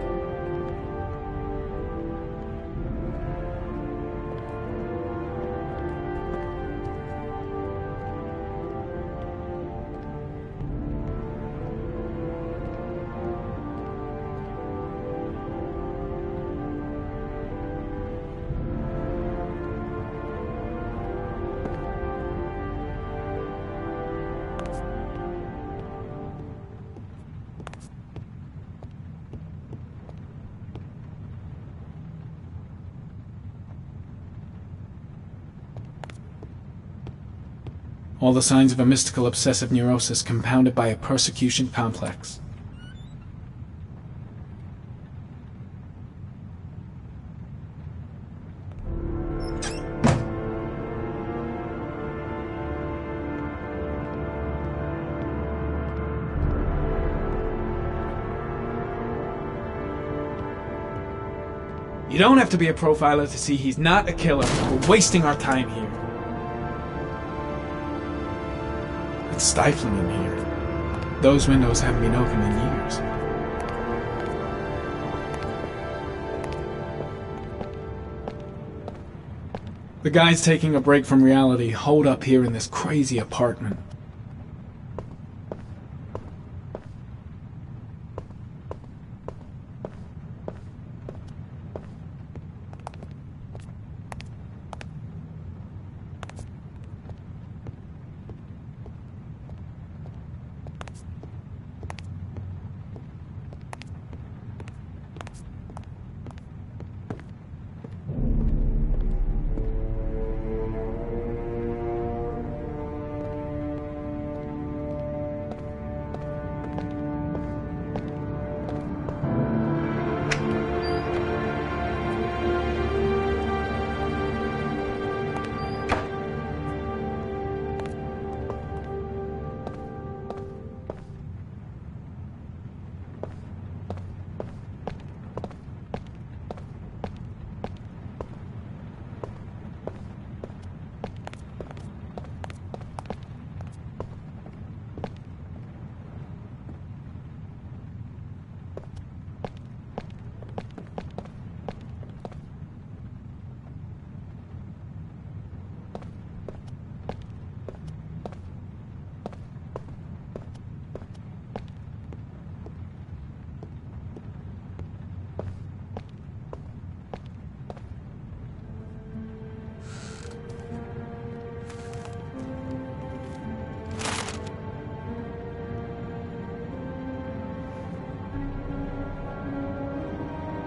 E: All the signs of a mystical obsessive neurosis compounded by a persecution complex. You don't have to be a profiler to see he's not a killer. We're wasting our time here. It's stifling in here. Those windows haven't been open in years. The guys taking a break from reality holed up here in this crazy apartment.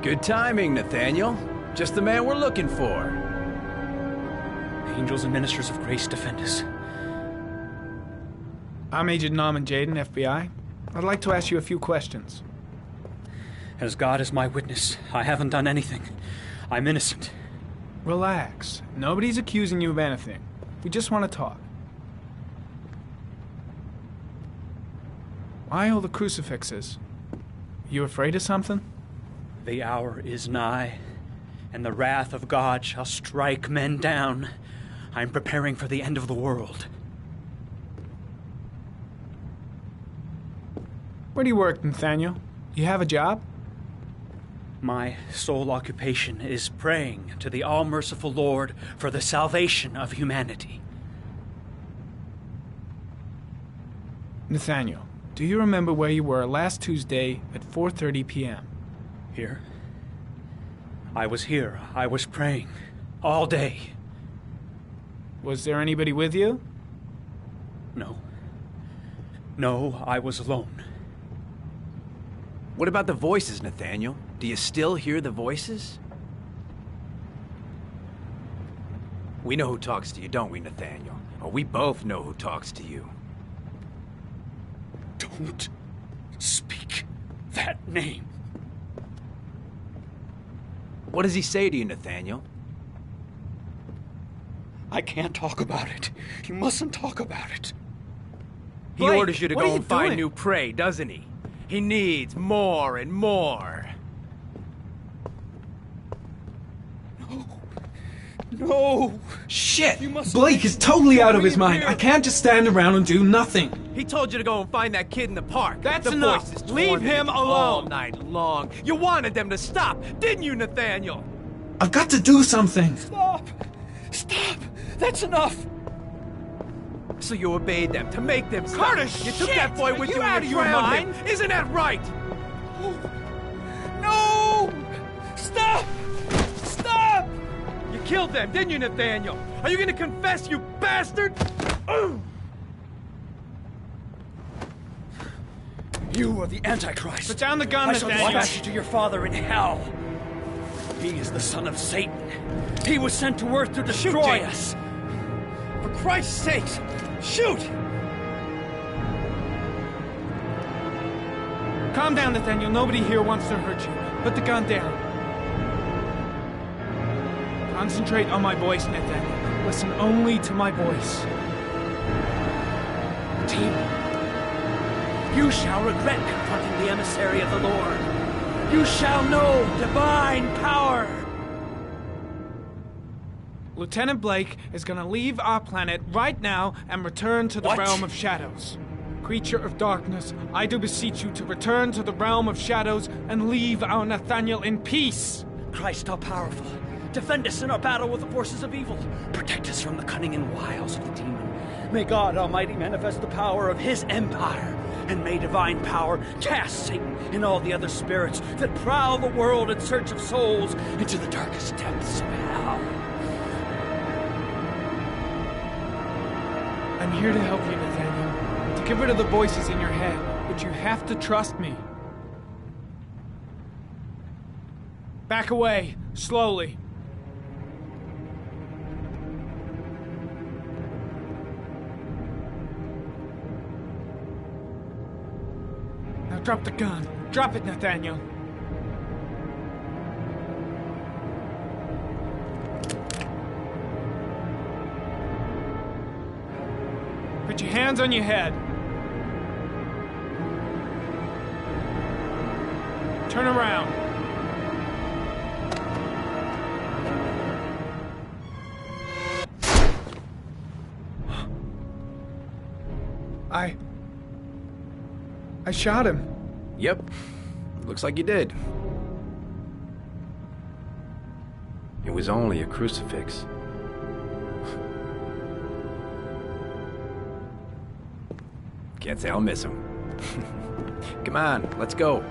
K: Good timing, Nathaniel. Just the man we're looking for.
H: Angels and ministers of grace defend us.
E: I'm Agent Norman Jaden, FBI. I'd like to ask you a few questions.
H: As God is my witness, I haven't done anything. I'm innocent.
E: Relax. Nobody's accusing you of anything. We just want to talk. Why all the crucifixes? You afraid of something?
H: The hour is nigh, and the wrath of God shall strike men down. I'm preparing for the end of the world.
E: Where do you work, Nathaniel? You have a job?
H: My sole occupation is praying to the all-merciful Lord for the salvation of humanity.
E: Nathaniel, do you remember where you were last Tuesday at 4:30 p.m.?
H: Here? I was here. I was praying. All day.
E: Was there anybody with you?
H: No. No, I was alone.
K: What about the voices, Nathaniel? Do you still hear the voices? We know who talks to you, don't we, Nathaniel? Or we both know who talks to you.
H: Don't speak that name.
K: What does he say to you, Nathaniel?
H: I can't talk about it. You mustn't talk about it.
K: He orders you to go and find new prey, doesn't he? He needs more and more.
H: No!
E: Shit! Blake is totally out of his mind. I can't just stand around and do nothing.
K: He told you to go and find that kid in the park.
E: That's
K: the
E: enough.
K: Voices
E: Leave him alone.
K: all night long. You wanted them to stop, didn't you, Nathaniel?
E: I've got to do something.
H: Stop! Stop! That's enough!
K: So you obeyed them to make them stop.
H: Curtis,
K: you took
H: shit!
K: that boy with
H: Are
K: you
H: you out
K: and
H: of
K: you
H: your
K: drowned him.
H: mind?
K: Isn't that right?
H: No! Stop! Stop!
K: You killed them, didn't you, Nathaniel? Are you gonna confess, you bastard?
H: You are the Antichrist.
E: Put down the gun,
H: I shall
E: Nathaniel.
H: dispatch you to your father in hell. He is the son of Satan. He was sent to Earth to destroy us. For Christ's sakes! Shoot!
E: Calm down, Nathaniel. Nobody here wants to hurt you. Put the gun down. Concentrate on my voice, Nathaniel. Listen only to my voice.
H: Team, you shall regret confronting the emissary of the Lord. You shall know divine power.
E: Lieutenant Blake is gonna leave our planet right now and return to the realm of shadows. Creature of darkness, I do beseech you to return to the realm of shadows and leave our Nathaniel in peace.
H: Christ all powerful, defend us in our battle with the forces of evil. Protect us from the cunning and wiles of the demon. May God Almighty manifest the power of His empire, and may divine power cast Satan and all the other spirits that prowl the world in search of souls into the darkest depths of hell.
E: I'm here to help you, Nathaniel. To get rid of the voices in your head, but you have to trust me. Back away, slowly. Now drop the gun. Drop it, Nathaniel. Put your hands on your head. Turn around. I shot him.
K: Yep. Looks like you did. It was only a crucifix. Can't say I'll miss him. Come on, let's go.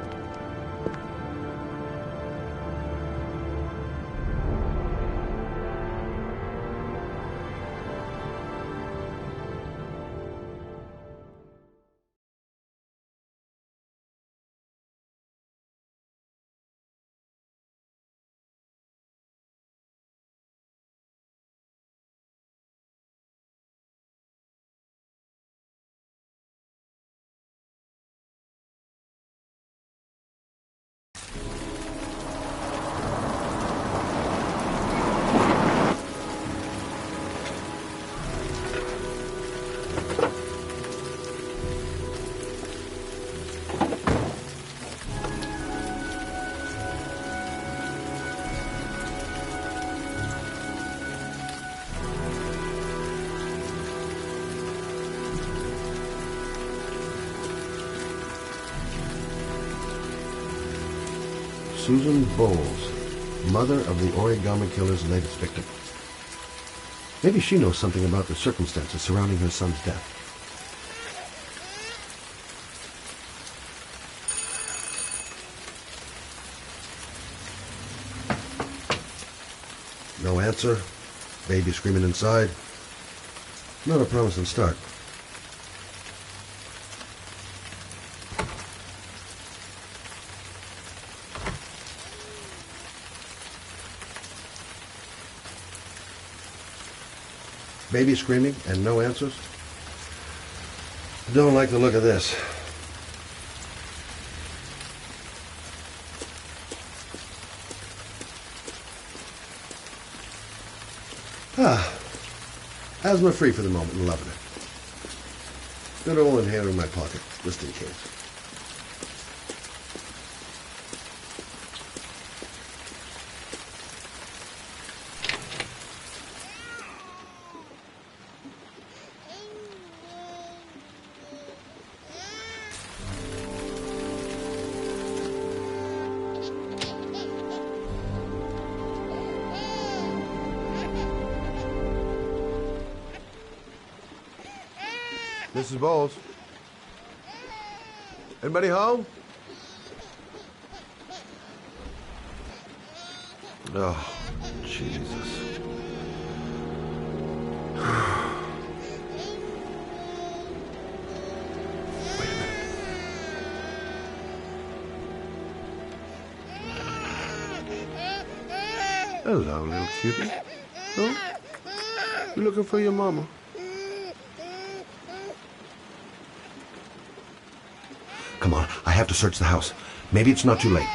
N: Susan Bowles, mother of the origami killer's latest victim. Maybe she knows something about the circumstances surrounding her son's death. No answer. Baby screaming inside. Not a promising start. Baby screaming and no answers? Don't like the look of this. Asthma free for the moment and loving it. Good old inhaler in my pocket, just in case. Mrs. Bowles? Anybody home? Oh, Jesus. Hello, little cutie. Oh? You looking for your mama? Come on, I have to search the house. Maybe it's not too late.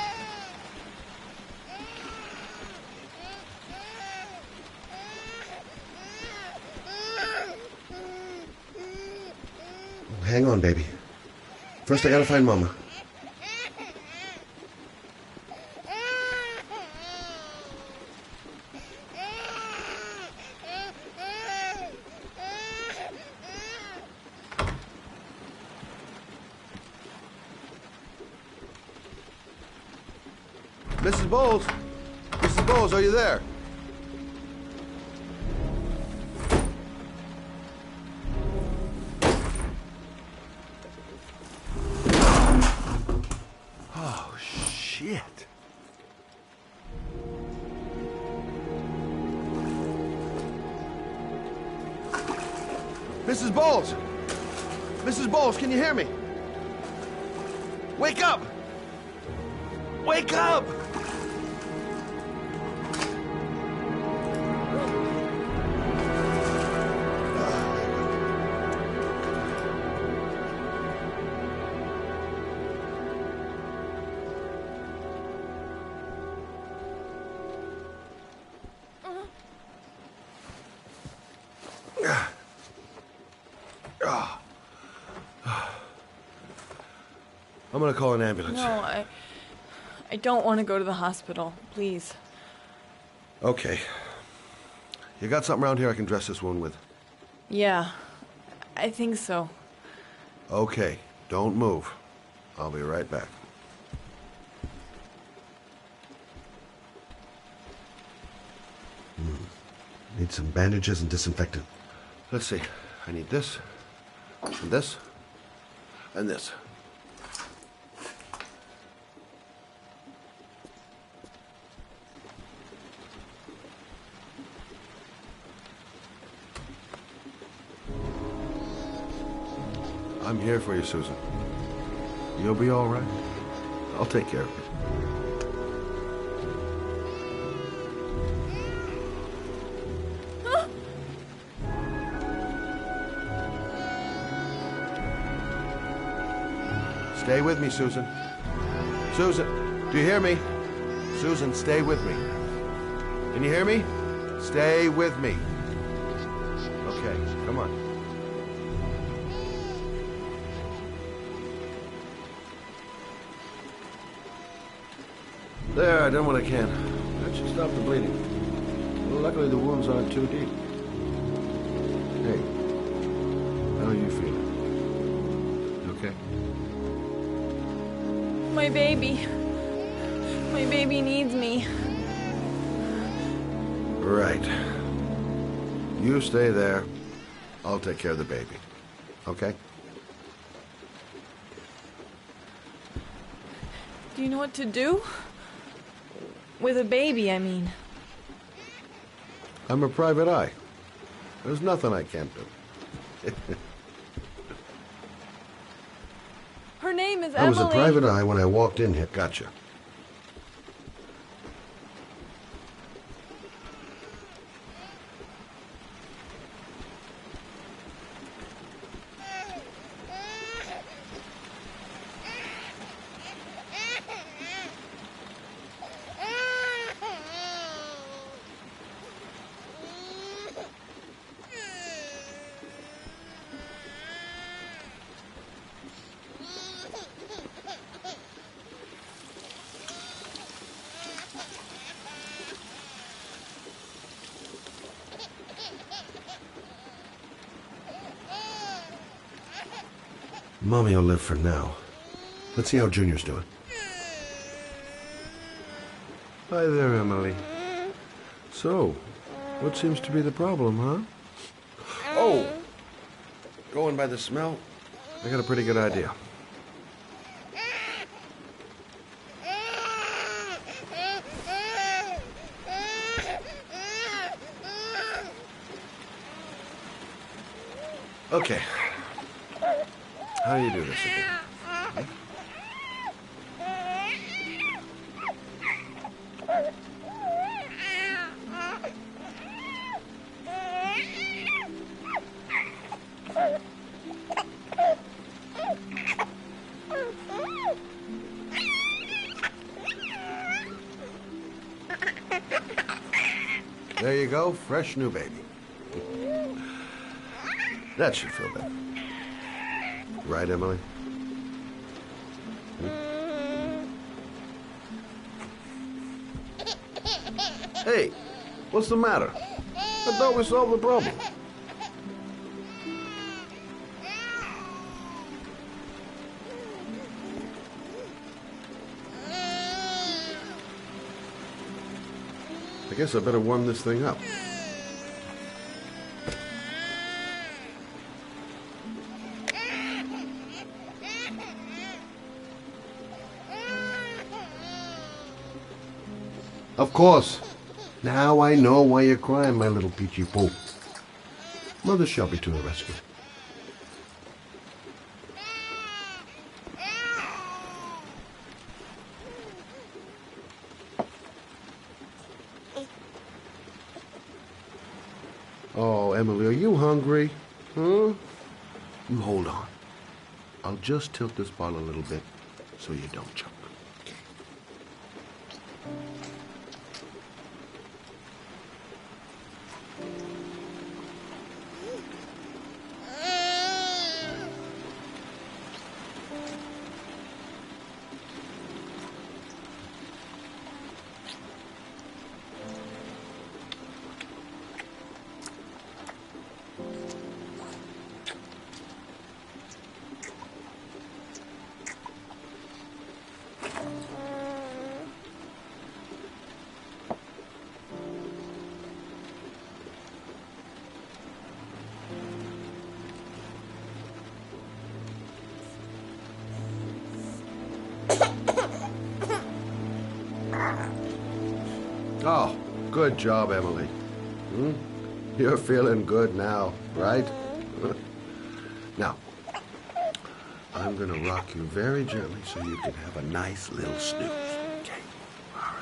N: Hang on, baby. First, I gotta find Mama. Mrs. Bowles? Mrs. Bowles, are you there? Oh, shit. Mrs. Bowles! Mrs. Bowles, can you hear me? Wake up! Wake up! I'm gonna call an ambulance.
Q: No, I don't want to go to the hospital. Please.
N: Okay. You got something around here I can dress this wound with?
Q: Yeah, I think so.
N: Okay, don't move. I'll be right back. Need some bandages and disinfectant. Let's see. I need this, and this, and this. I'm here for you, Susan. You'll be all right. I'll take care of you. Stay with me, Susan. Susan, do you hear me? Susan, stay with me. Can you hear me? Stay with me. Okay, come on. There, I done what I can. That should stop the bleeding. Well, luckily the wounds aren't too deep. Hey, how are you feeling? You okay?
Q: My baby. My baby needs me.
N: Right. You stay there. I'll take care of the baby. Okay?
Q: Do you know what to do? With a baby, I mean.
N: I'm a private eye. There's nothing I can't do.
Q: Her name is
N: I
Q: Emily.
N: was a private eye when I walked in here. Gotcha. Mommy will live for now. Let's see how Junior's doing. Hi there, Emily. So, what seems to be the problem, huh? Oh! Going by the smell, I got a pretty good idea. Okay. How do you do this again? There you go, fresh new baby. That should feel better. Right, Emily? Hey, what's the matter? I thought we solved the problem. I guess I better warm this thing up. Of course. Now I know why you're crying, my little peachy poo. Mother shall be to the rescue. Oh, Emily, are you hungry? Huh? Hold on. I'll just tilt this bottle a little bit so you don't choke. Oh, good job, Emily. Hmm? You're feeling good now, right? Now, I'm gonna rock you very gently so you can have a nice little snooze. Okay, all right.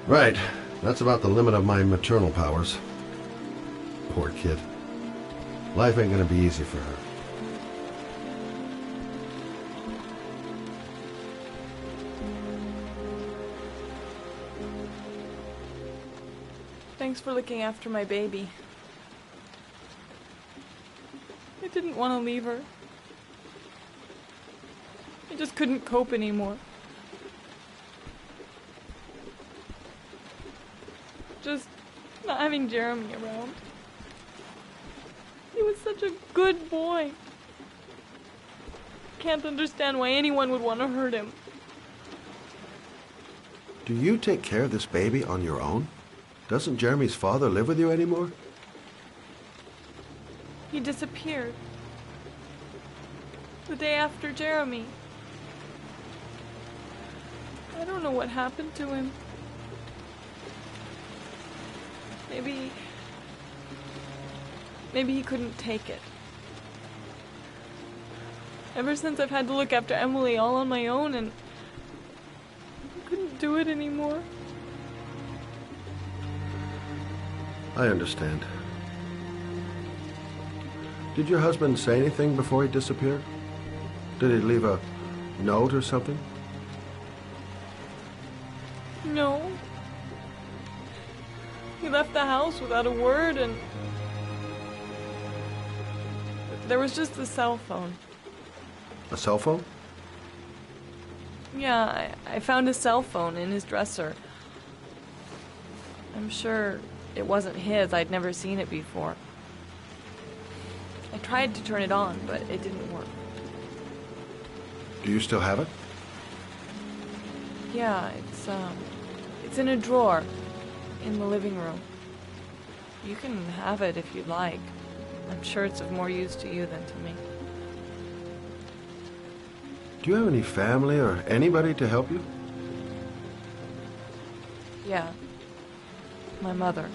N: Right. That's about the limit of my maternal powers. Poor kid. Life ain't gonna be easy for her.
Q: Thanks for looking after my baby. I didn't want to leave her. I just couldn't cope anymore. Just not having Jeremy around. He was such a good boy. Can't understand why anyone would want to hurt him.
N: Do you take care of this baby on your own? Doesn't Jeremy's father live with you anymore?
Q: He disappeared. The day after Jeremy. I don't know what happened to him. Maybe he couldn't take it. Ever since I've had to look after Emily all on my own, and I couldn't do it anymore.
N: I understand. Did your husband say anything before he disappeared? Did he leave a note or something?
Q: No. He left the house without a word, and there was just a cell phone.
N: A cell phone?
Q: Yeah, I found a cell phone in his dresser. I'm sure it wasn't his. I'd never seen it before. I tried to turn it on, but it didn't work.
N: Do you still have it?
Q: Yeah, it's in a drawer in the living room. You can have it if you'd like. I'm sure it's of more use to you than to me.
N: Do you have any family or anybody to help you?
Q: Yeah. My mother.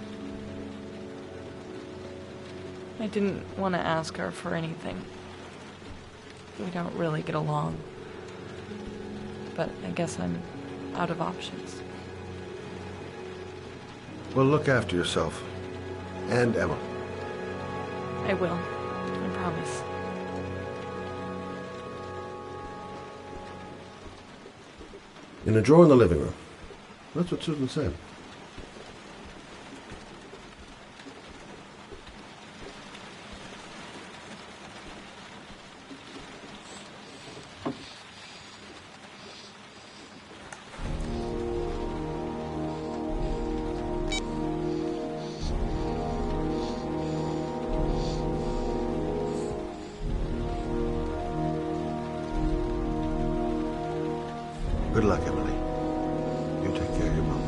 Q: I didn't want to ask her for anything. We don't really get along. But I guess I'm out of options.
N: Well, look after yourself. And Emma.
Q: I will. I promise.
N: In a drawer in the living room. That's what Susan said. Good luck, Emily. You take care of your mama.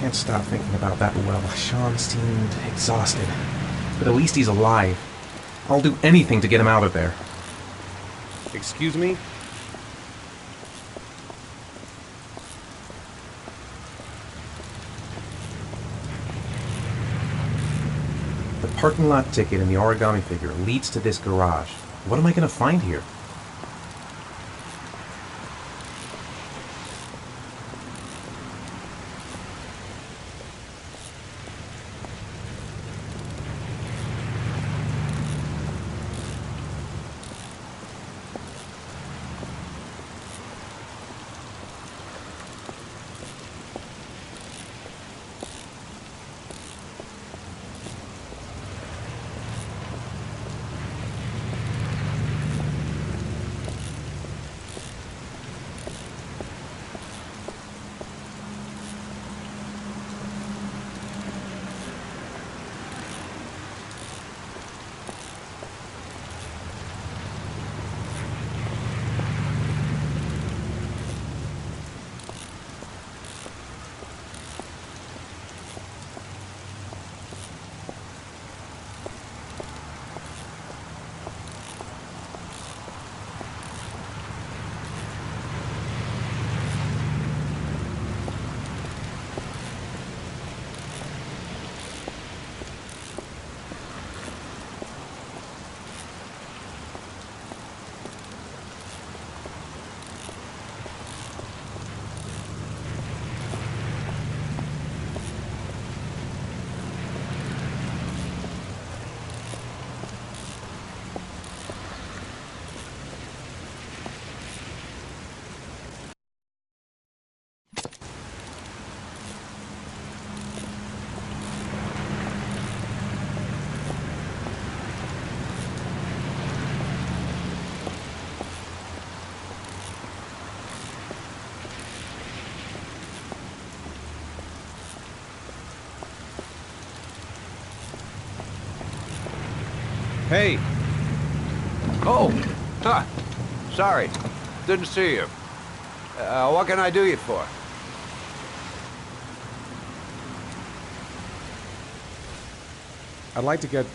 A: Can't stop thinking about that well. Sean seemed exhausted. But at least he's alive. I'll do anything to get him out of there. Excuse me? The parking lot ticket and the origami figure leads to this garage. What am I going to find here? Hey!
G: Oh! Huh. Sorry. Didn't see you. What can I do you for?
A: I'd like to get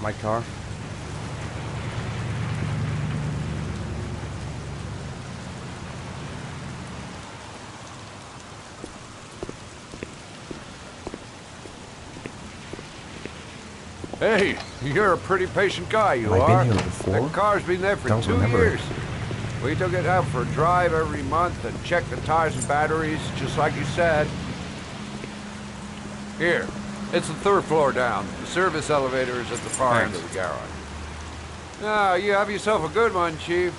A: my car.
G: Hey, you're a pretty patient guy, you
A: Have I
G: are.
A: been here before?
G: That car's been there for
A: Don't
G: 2
A: remember
G: years. We took it out for a drive every month and checked the tires and batteries, just like you said. Here, it's the 3rd floor down. The service elevator is at the far end of the garage. Now, you have yourself a good one, Chief.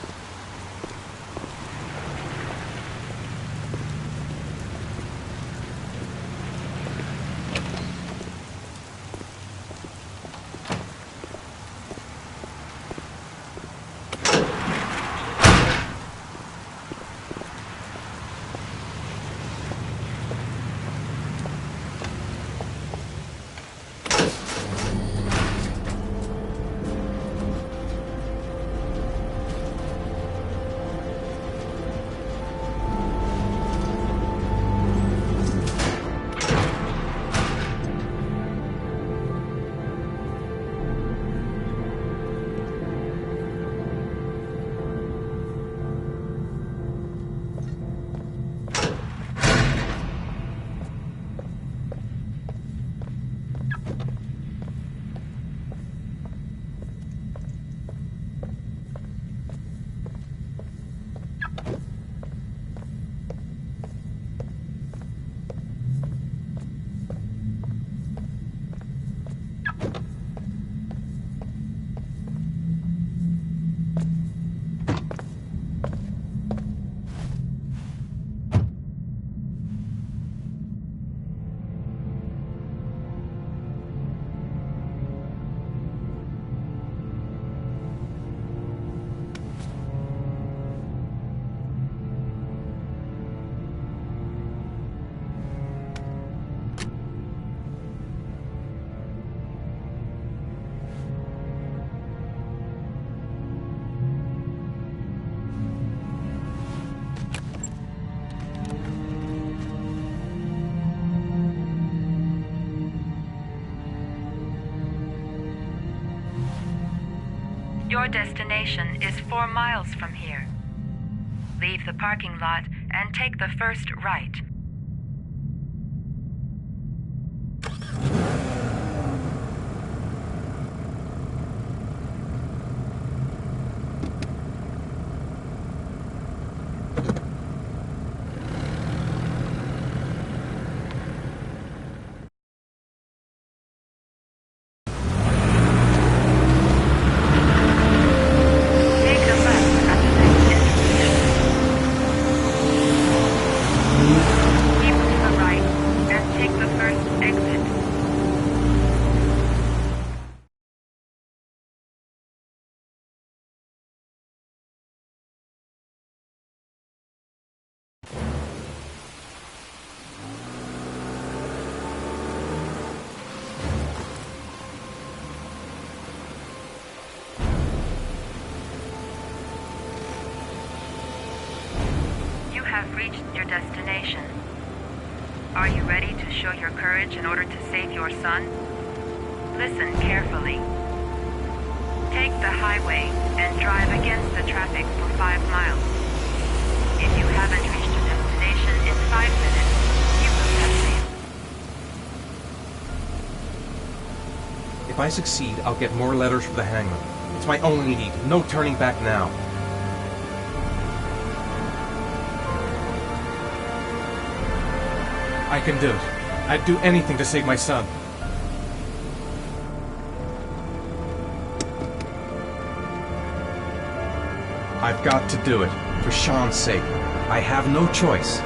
F: Your destination is 4 miles from here. Leave the parking lot and take the first right. Have reached your destination. Are you ready to show your courage in order to save your son? Listen carefully. Take the highway and drive against the traffic for 5 miles. If you haven't reached your destination in 5 minutes, you will have failed.
A: If I succeed, I'll get more letters for the hangman. It's my only need. No turning back now. I can do it. I'd do anything to save my son. I've got to do it. For Sean's sake. I have no choice.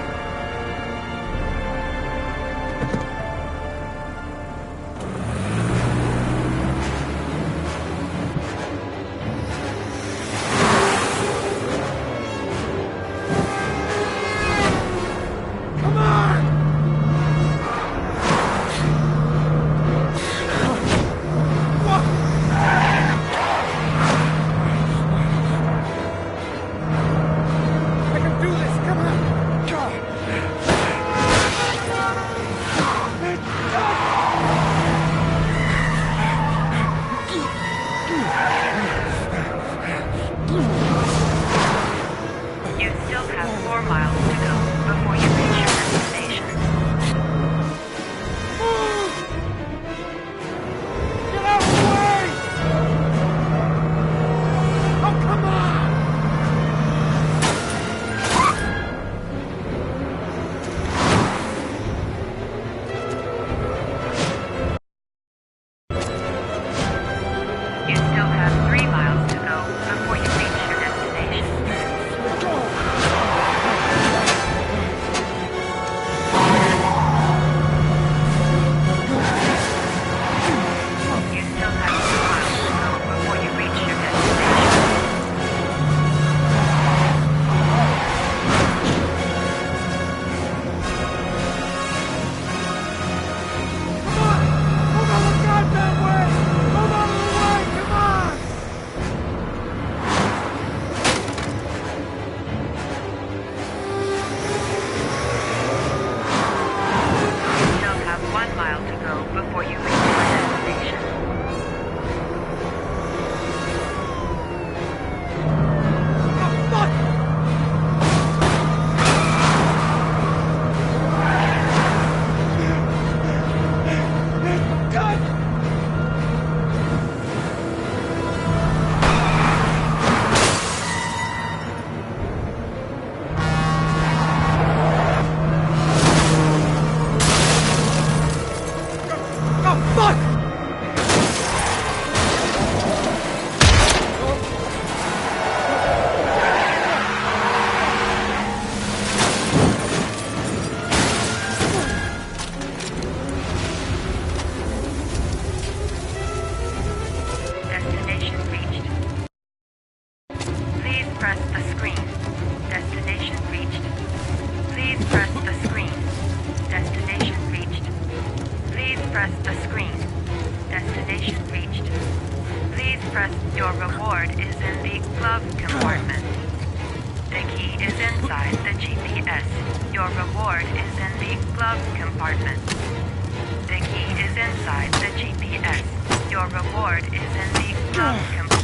F: Please press the screen. Destination reached. Please press the screen. Destination reached. Please press. Your reward is in the glove compartment. The key is inside the GPS. Your reward is in the glove compartment. The key is inside the GPS. Your reward is in the glove compartment.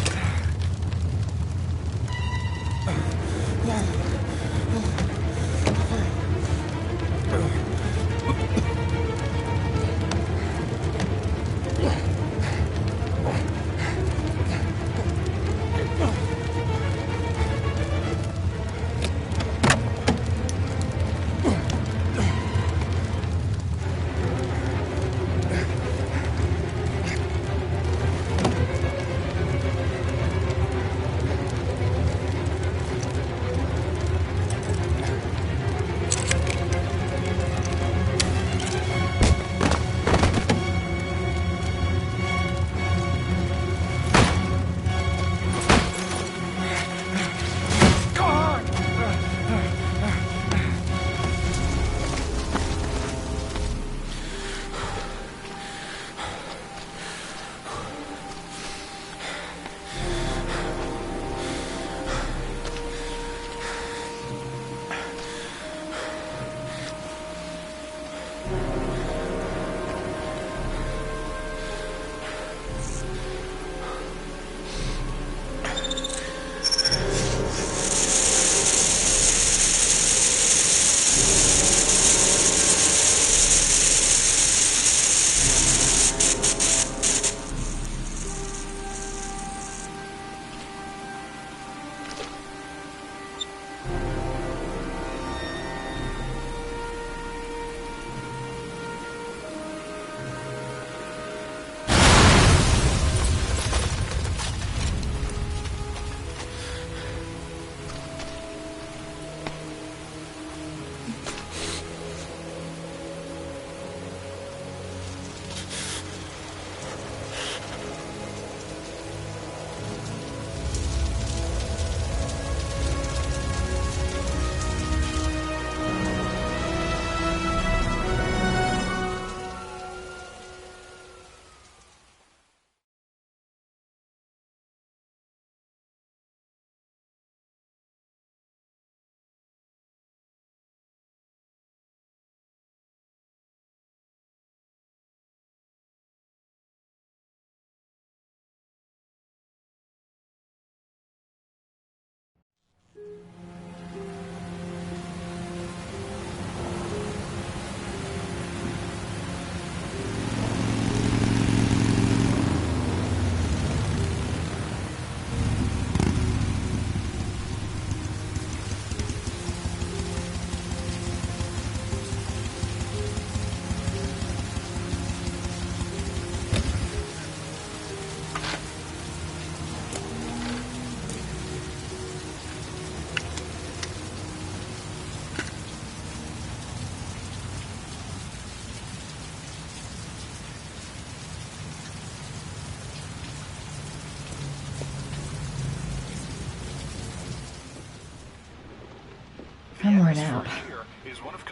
P: I'm worn out.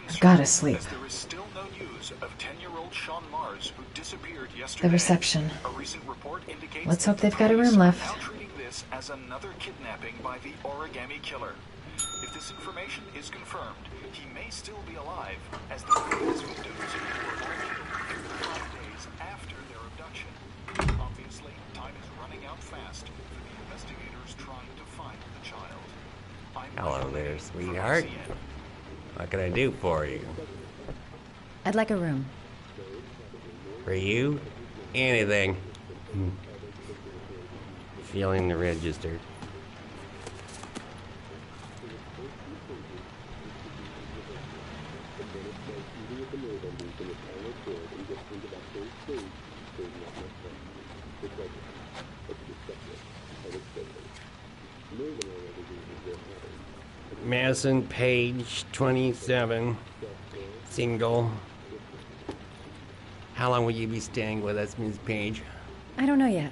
P: I've gotta sleep. The reception. Let's hope they've got a room left.
J: This as another kidnapping by the origami killer. If this information is confirmed, he may still be alive, as the previous victims were all killed 5 days after their abduction. Obviously, time is running out fast for the investigators trying to find the child.
B: Hello there, sweetheart. What can I do for you?
F: I'd like a room.
B: For you? Anything. Feeling the register. Madison, page 27, single. How long will you be staying with us, Ms. Page?
F: I don't know yet.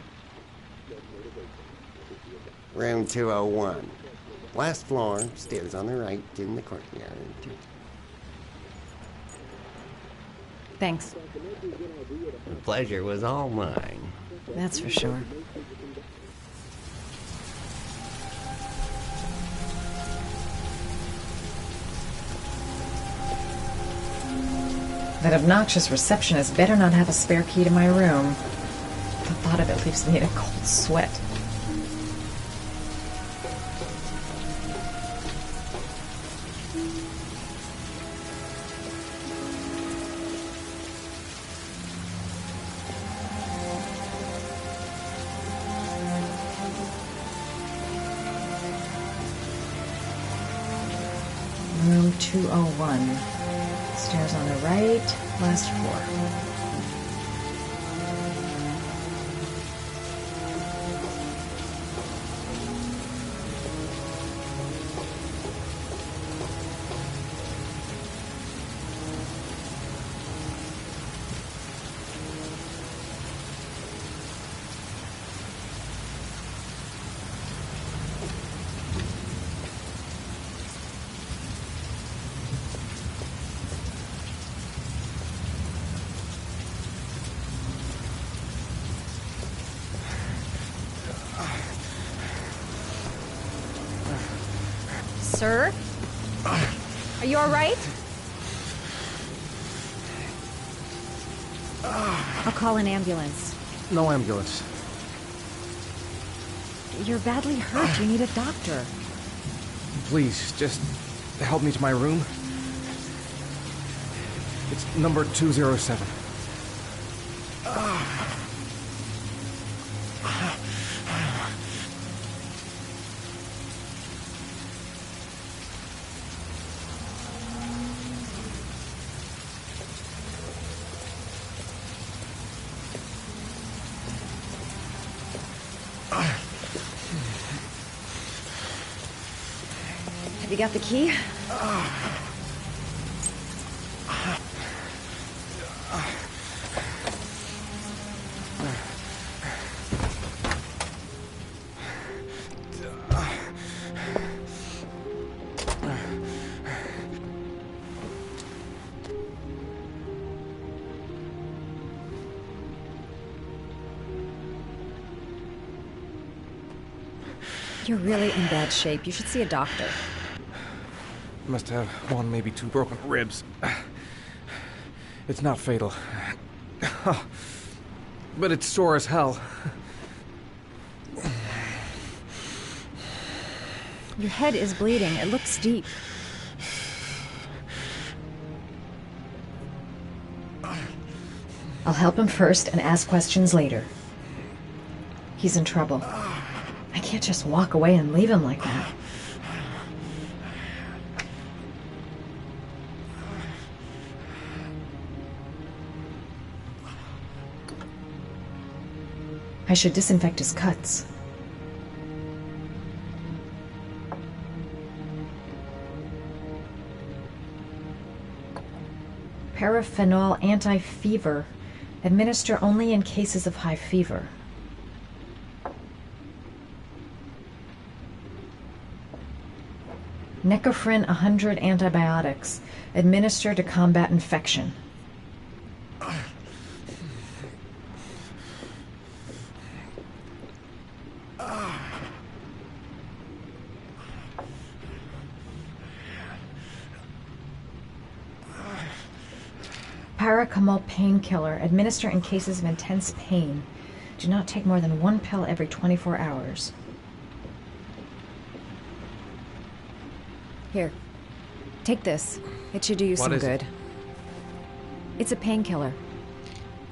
R: Room 201. Last floor, stairs on the right, in the courtyard.
P: Thanks.
R: The pleasure was all mine.
P: That's for sure. That obnoxious receptionist better not have a spare key to my room. The thought of it leaves me in a cold sweat. Room 201. Stairs on the right, last floor. Sir? Are you all right? I'll call an ambulance.
A: No ambulance.
P: You're badly hurt. You need a doctor.
A: Please, just help me to my room. It's number 207.
P: Have you got the key? You're really in bad shape. You should see a doctor.
A: Must have one, maybe two broken ribs. It's not fatal. But it's sore as hell.
P: Your head is bleeding. It looks deep. I'll help him first and ask questions later. He's in trouble. I can't just walk away and leave him like that. I should disinfect his cuts. Paraphenol anti-fever. Administer only in cases of high fever. Necophren 100 antibiotics. Administer to combat infection. Paracetamol painkiller. Administer in cases of intense pain. Do not take more than one pill every 24 hours. Here. Take this. It should do you some good. It's a painkiller.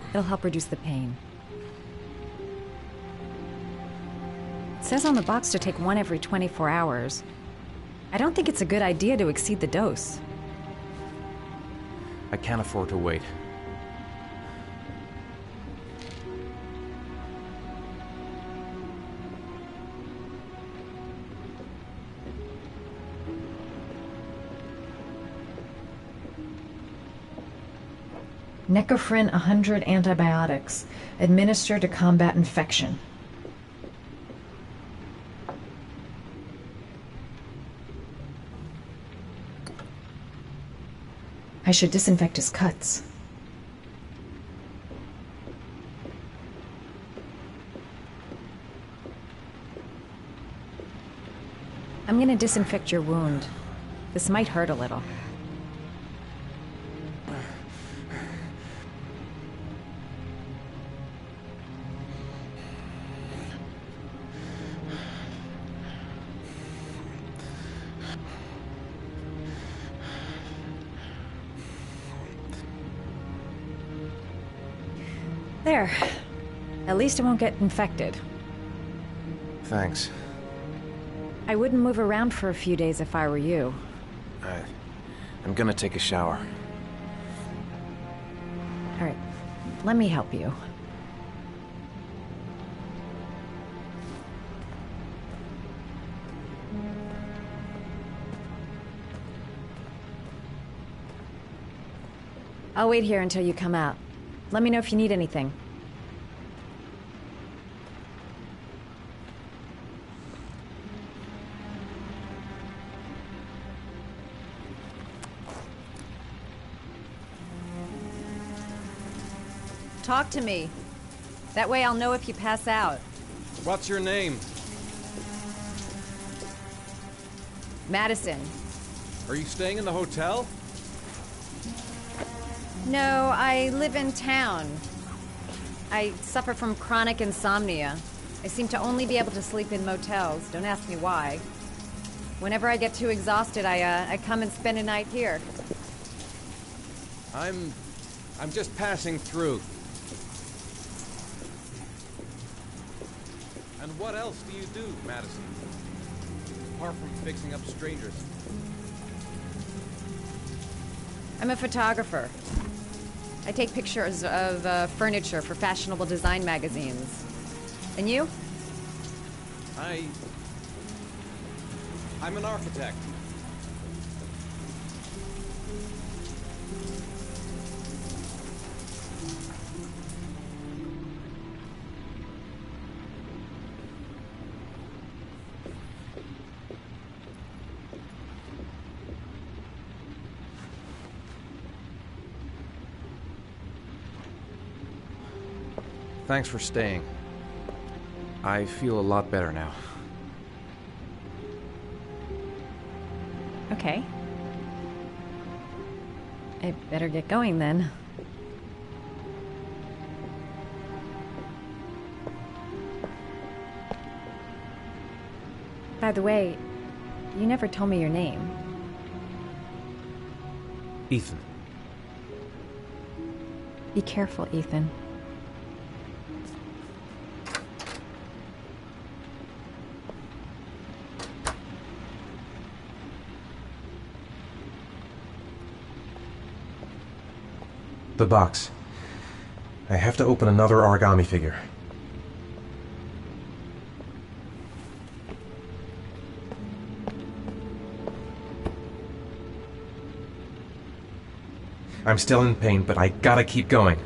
P: It'll help reduce the pain. It says on the box to take one every 24 hours. I don't think it's a good idea to exceed the dose.
A: I can't afford to wait.
P: Necophren 100 antibiotics. Administer to combat infection. I should disinfect his cuts. I'm gonna disinfect your wound. This might hurt a little. There. At least it won't get infected.
A: Thanks.
P: I wouldn't move around for a few days if I were you.
A: I'm gonna take a shower.
P: All right, let me help you. I'll wait here until you come out. Let me know if you need anything. Talk to me. That way I'll know if you pass out.
S: What's your name?
P: Madison.
S: Are you staying in the hotel?
P: No, I live in town. I suffer from chronic insomnia. I seem to only be able to sleep in motels. Don't ask me why. Whenever I get too exhausted, I come and spend a night here.
S: I'm just passing through. And what else do you do, Madison? Apart from fixing up strangers.
P: I'm a photographer. I take pictures of furniture for fashionable design magazines. And you?
S: I'm an architect.
A: Thanks for staying. I feel a lot better now.
P: Okay. I better get going then. By the way, you never told me your name.
A: Ethan.
P: Be careful, Ethan.
A: The box. I have to open another origami figure. I'm still in pain, but I gotta keep going.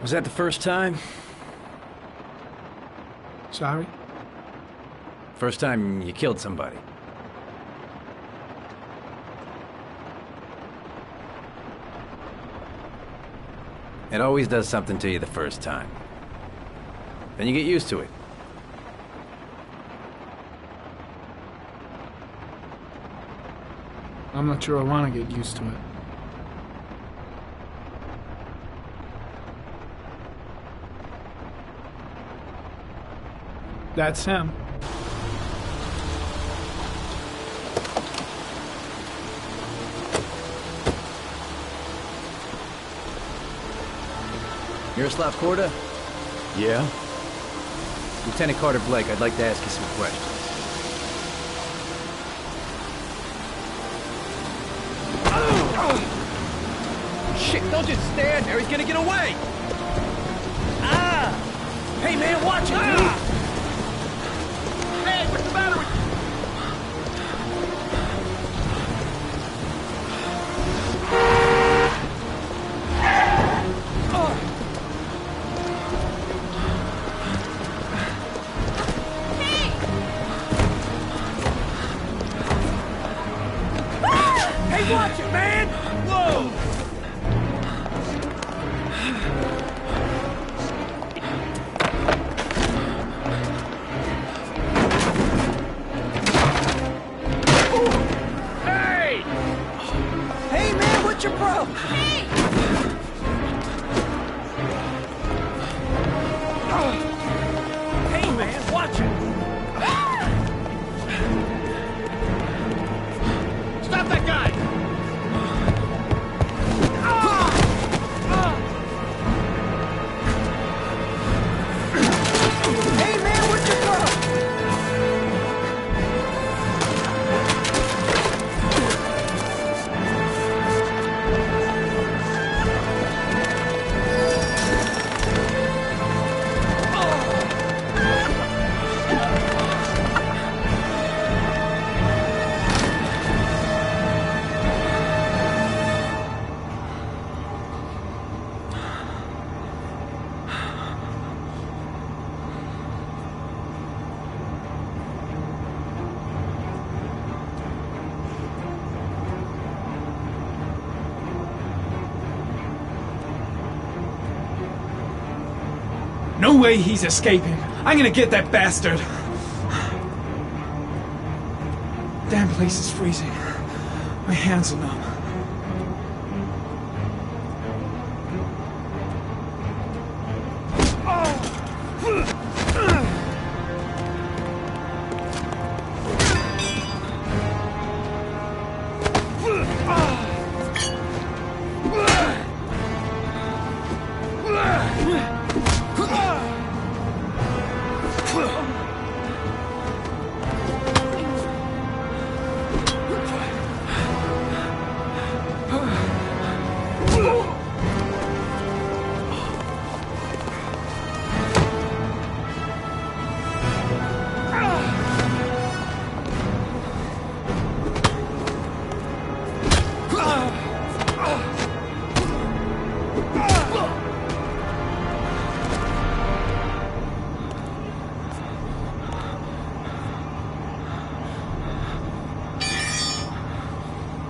H: Was that the first time?
E: Sorry?
K: First time you killed somebody. It always does something to you the first time. Then you get used to it.
E: I'm not sure I want to get used to it. That's him.
K: Miroslav Korda?
O: Yeah?
K: Lieutenant Carter Blake, I'd like to ask you some questions.
H: Shit, don't just stand there. He's gonna get away. Ah! Hey, man, watch it, dude. Hey, what's the matter with you? Hey, watch it, man! Whoa! Hey! Hey, man, what's your problem? Hey! Hey, man, watch it! Stop that guy! Hey, man, what's your problem?
E: No way he's escaping. I'm gonna get that bastard. Damn place is freezing. My hands are numb.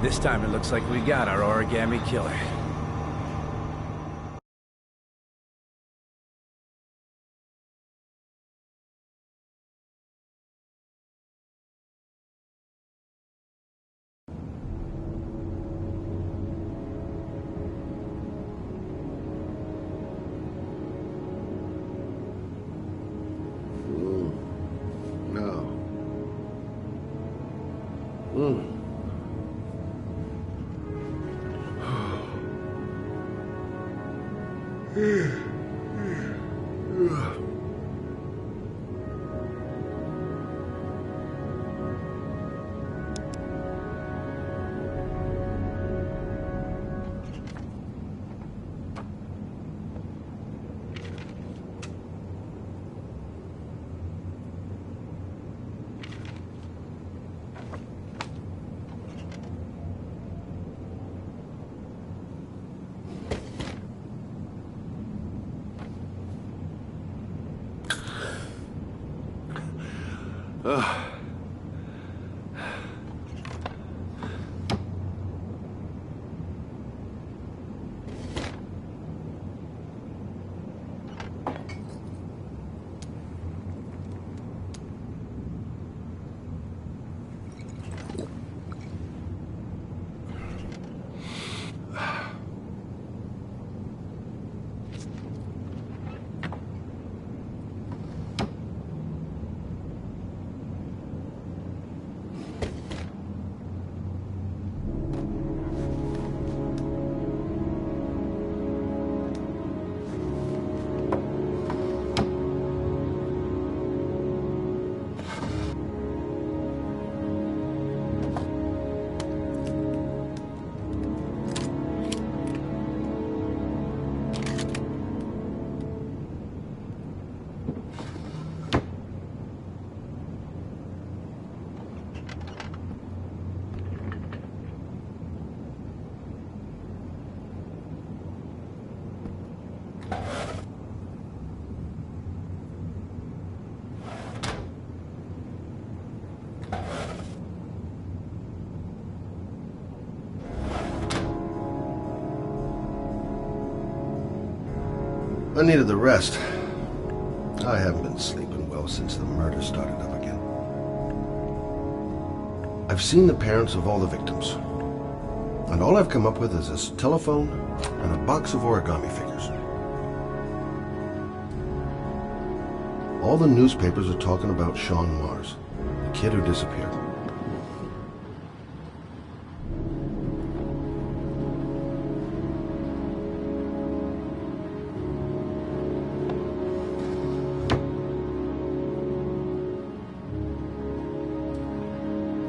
K: This time it looks like we got our origami killer.
N: No. I needed the rest. I haven't been sleeping well since the murder started up again. I've seen the parents of all the victims. And all I've come up with is this telephone and a box of origami figures. All the newspapers are talking about Sean Mars, the kid who disappeared.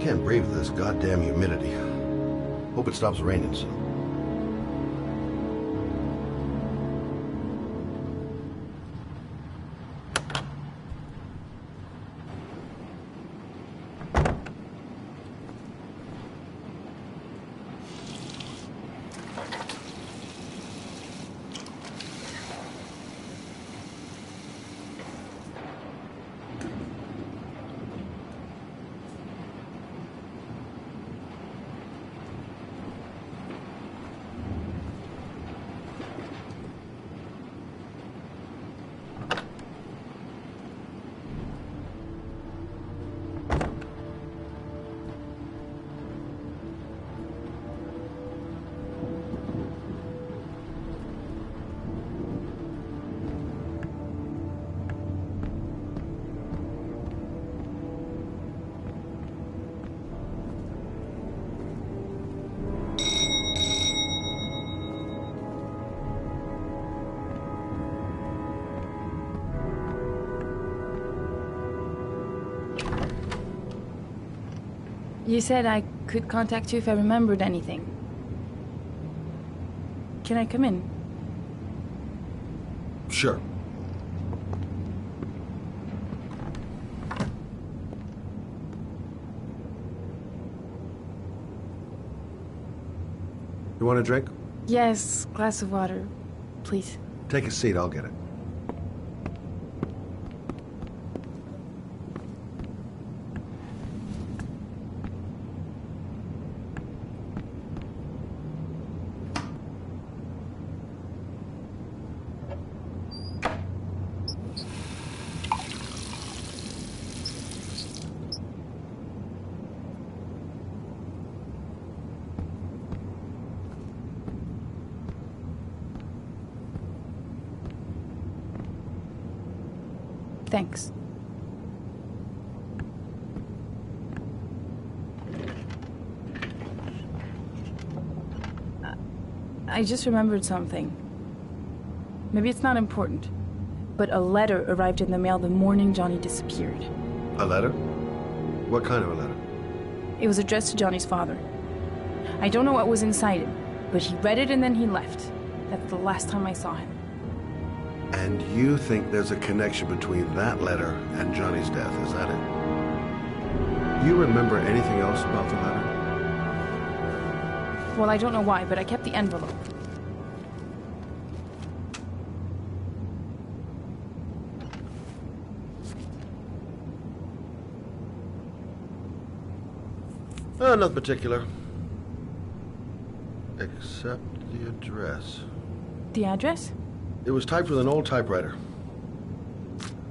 N: Can't breathe with this goddamn humidity. Hope it stops raining soon.
Q: You said I could contact you if I remembered anything. Can I come in?
N: Sure. You want a drink?
Q: Yes, glass of water, please.
N: Take a seat, I'll get it.
Q: Thanks. I just remembered something. Maybe it's not important, but a letter arrived in the mail the morning Johnny disappeared.
N: A letter? What kind of a letter?
Q: It was addressed to Johnny's father. I don't know what was inside it, but he read it and then he left. That's the last time I saw him.
N: And you think there's a connection between that letter and Johnny's death, is that it? You remember anything else about the letter?
Q: Well, I don't know why, but I kept the envelope.
N: Nothing particular. Except the address.
Q: The address?
N: It was typed with an old typewriter.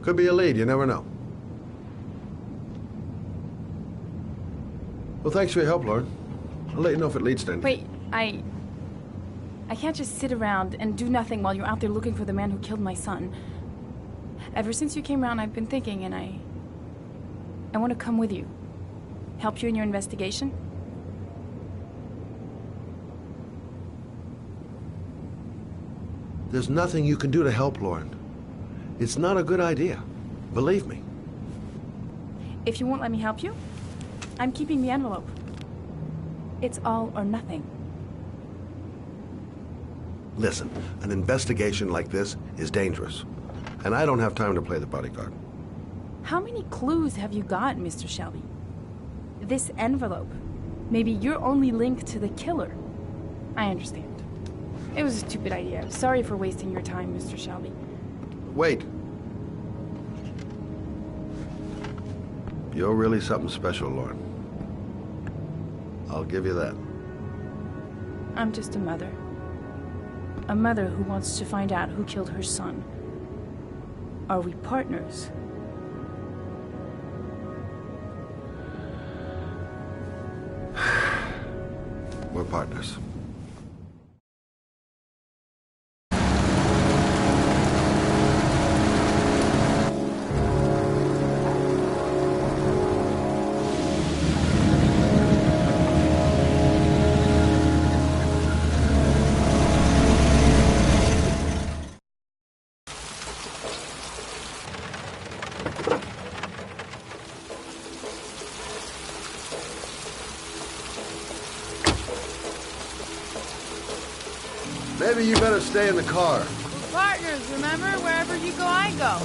N: Could be a lead, you never know. Well, thanks for your help, Lauren. I'll let you know if it leads to anything.
Q: Wait, I can't just sit around and do nothing while you're out there looking for the man who killed my son. Ever since you came around, I've been thinking, and I want to come with you. Help you in your investigation?
N: There's nothing you can do to help, Lauren. It's not a good idea. Believe me.
Q: If you won't let me help you, I'm keeping the envelope. It's all or nothing.
N: Listen, an investigation like this is dangerous. And I don't have time to play the bodyguard.
Q: How many clues have you got, Mr. Shelby? This envelope. Maybe your only link to the killer. I understand. It was a stupid idea. Sorry for wasting your time, Mr. Shelby.
N: Wait. You're really something special, Lauren. I'll give you that.
Q: I'm just a mother. a mother who wants to find out who killed her son. Are we partners?
N: We're partners. Maybe you better stay in the car.
T: We're partners, remember? Wherever you go, I go.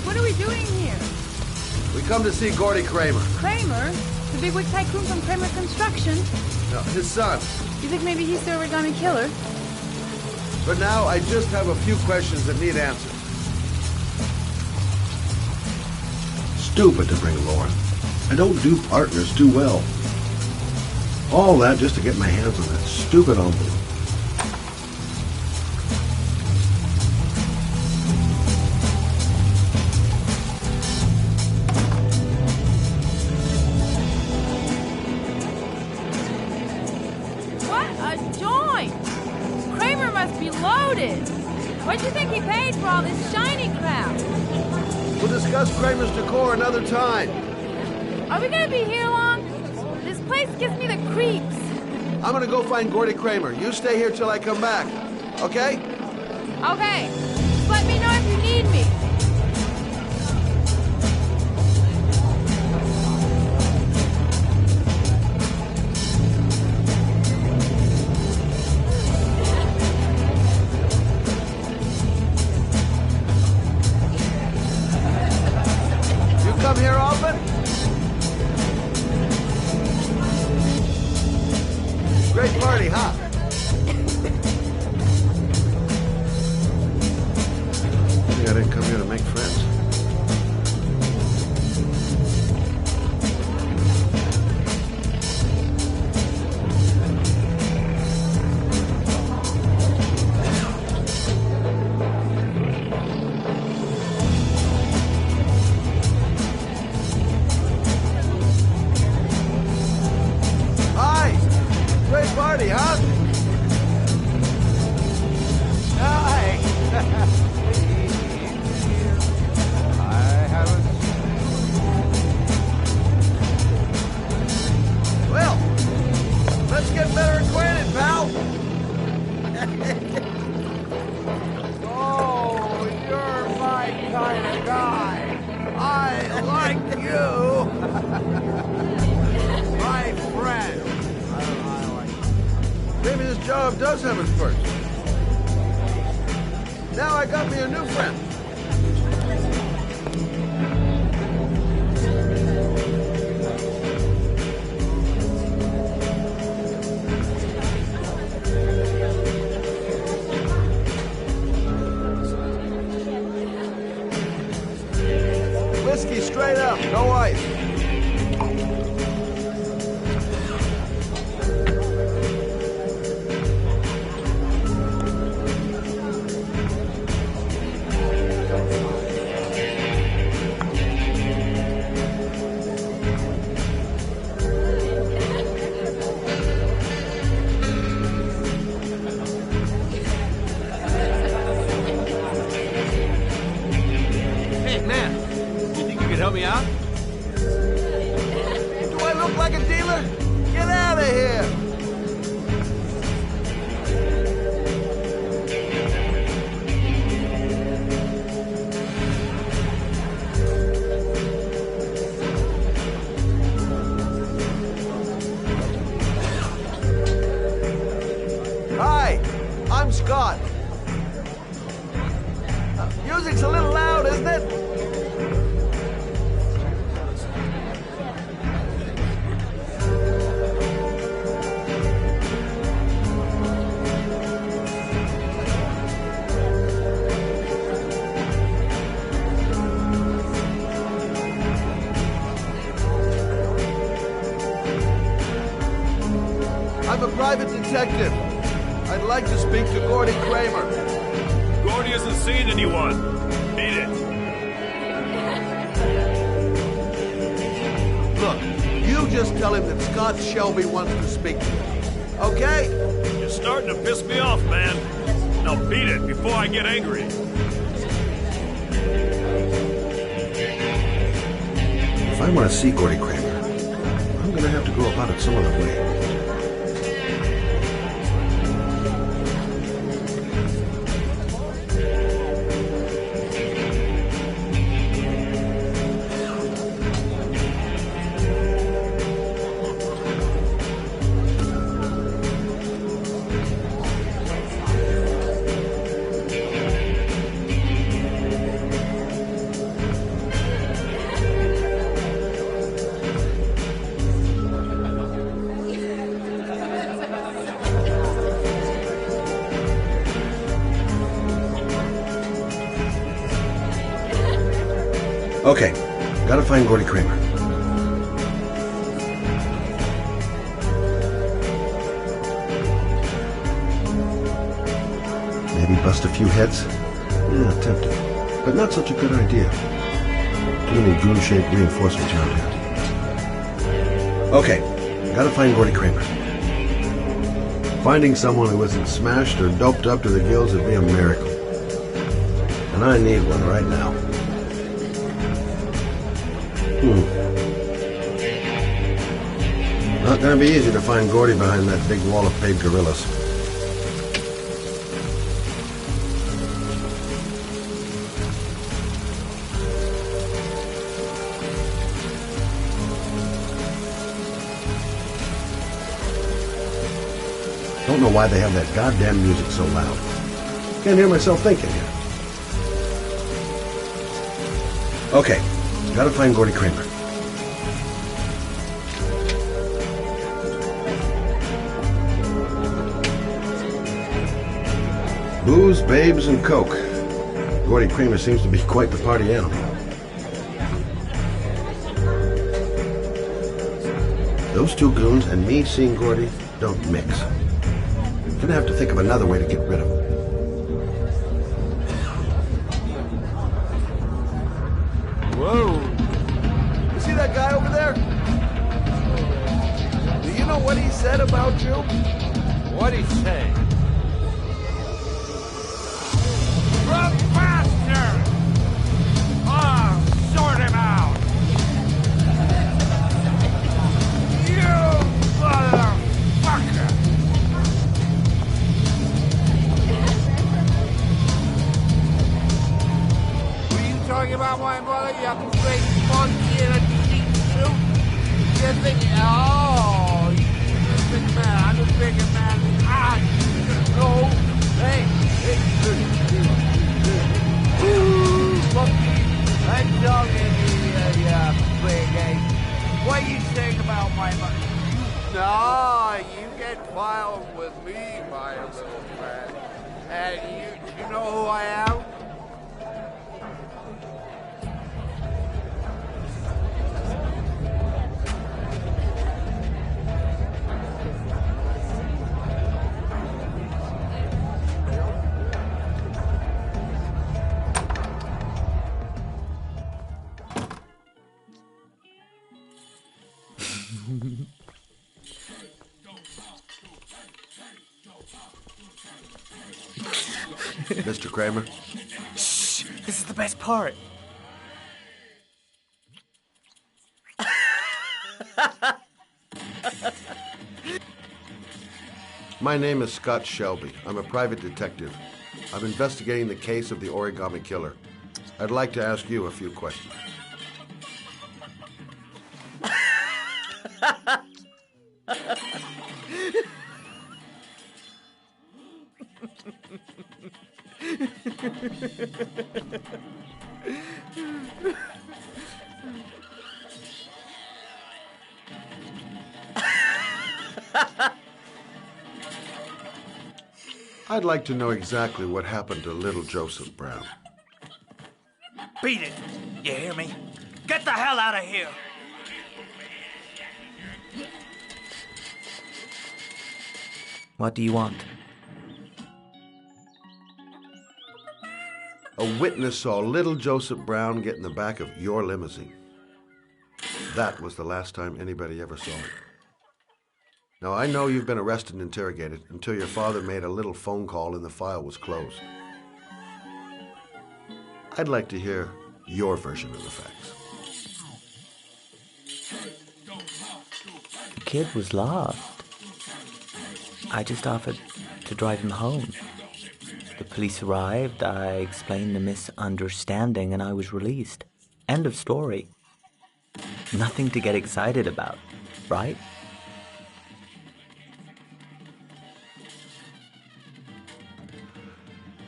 T: What are we doing here?
N: We come to see Gordy Kramer.
T: Kramer? The bigwig tycoon from Kramer Construction?
N: No, his son.
T: You think maybe he's the origami killer?
N: For now, I just have a few questions that need answers. Stupid to bring Lauren. I don't do partners too well. All that just to get my hands on that stupid envelope.
T: What a joint! Kramer must be loaded. What do you think he paid for all this shiny crap?
N: We'll discuss Kramer's decor another time.
T: Are we gonna be here long? This place gives me the creeps.
N: I'm gonna go find Gordy Kramer. You stay here till I come back. Okay?
T: Okay. Just let me know if you need me.
N: You come here often? Great party, huh? Maybe I didn't come here to make friends. Hi! Great party, huh? Hi! I haven't... Well, let's get better acquainted, pal! Oh, you're my kind of guy! I like you! My friend! Maybe this job does have its perks. Now I got me a new friend. Whiskey straight up, no ice.
O: Hey, man. You think you could help me out?
N: Do I look like a dealer? Get out of here! Hi, I'm Scott. Music's a little loud, isn't it? detective. I'd like to speak to Gordy Kramer.
U: Gordy hasn't seen anyone. Beat it.
N: Look, you just tell him that Scott Shelby wants to speak to him. Okay?
U: You're starting to piss me off, man. Now beat it before I get angry.
N: If I want to see Gordy Kramer, I'm going to have to go about it some other way. Okay, gotta find Gordy Kramer. Maybe bust a few heads? Yeah, tempting. But not such a good idea. Too many goon-shaped reinforcements around here. Okay, gotta find Gordy Kramer. Finding someone who isn't smashed or doped up to the gills would be a miracle. And I need one right now. Not gonna be easy to find Gordy behind that big wall of paved gorillas. Don't know why they have that goddamn music so loud. Can't hear myself thinking here. Okay, gotta find Gordy Kramer. Booze, babes, and coke. Gordy Kramer seems to be quite the party animal. Those two goons and me seeing Gordy don't mix. Gonna have to think of another way to get rid of him. Whoa! You see that guy over there? Do you know what he said about you?
I: What'd he say?
V: Drunk bastard! Ah, sort him out! You motherfucker! Were you talking about my mother, you great monkey in a cheap suit? You're thinking, oh, you're a big man, I'm a bigger man. Ah, no, hey, monkey, that dog in you big ape. What are you saying about my mother? No, you get filed with me, my little friend. And you know who I am?
N: Mr. Kramer?
H: Shh! This is the best part.
N: My name is Scott Shelby. I'm a private detective. I'm investigating the case of the Origami Killer. I'd like to ask you a few questions. I'd like to know exactly what happened to little Joseph Brown.
H: Beat it! You hear me? Get the hell out of here!
L: What do you want?
N: A witness saw little Joseph Brown get in the back of your limousine. That was the last time anybody ever saw it. Now, I know you've been arrested and interrogated until your father made a little phone call and the file was closed. I'd like to hear your version of the facts.
L: The kid was lost. I just offered to drive him home. The police arrived, I explained the misunderstanding, and I was released. End of story. Nothing to get excited about, right?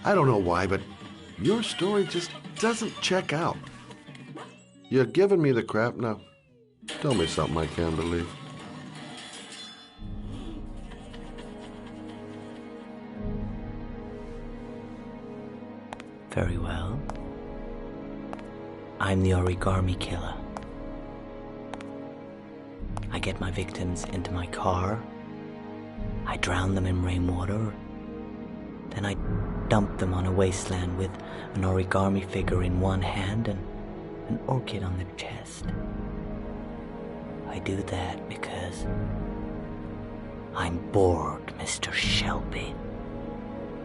N: I don't know why, but your story just doesn't check out. You're giving me the crap now. Tell me something I can't believe.
L: Very well. I'm the origami killer. I get my victims into my car. I drown them in rainwater. Then I dump them on a wasteland with an origami figure in one hand and an orchid on their chest. I do that because I'm bored, Mr. Shelby.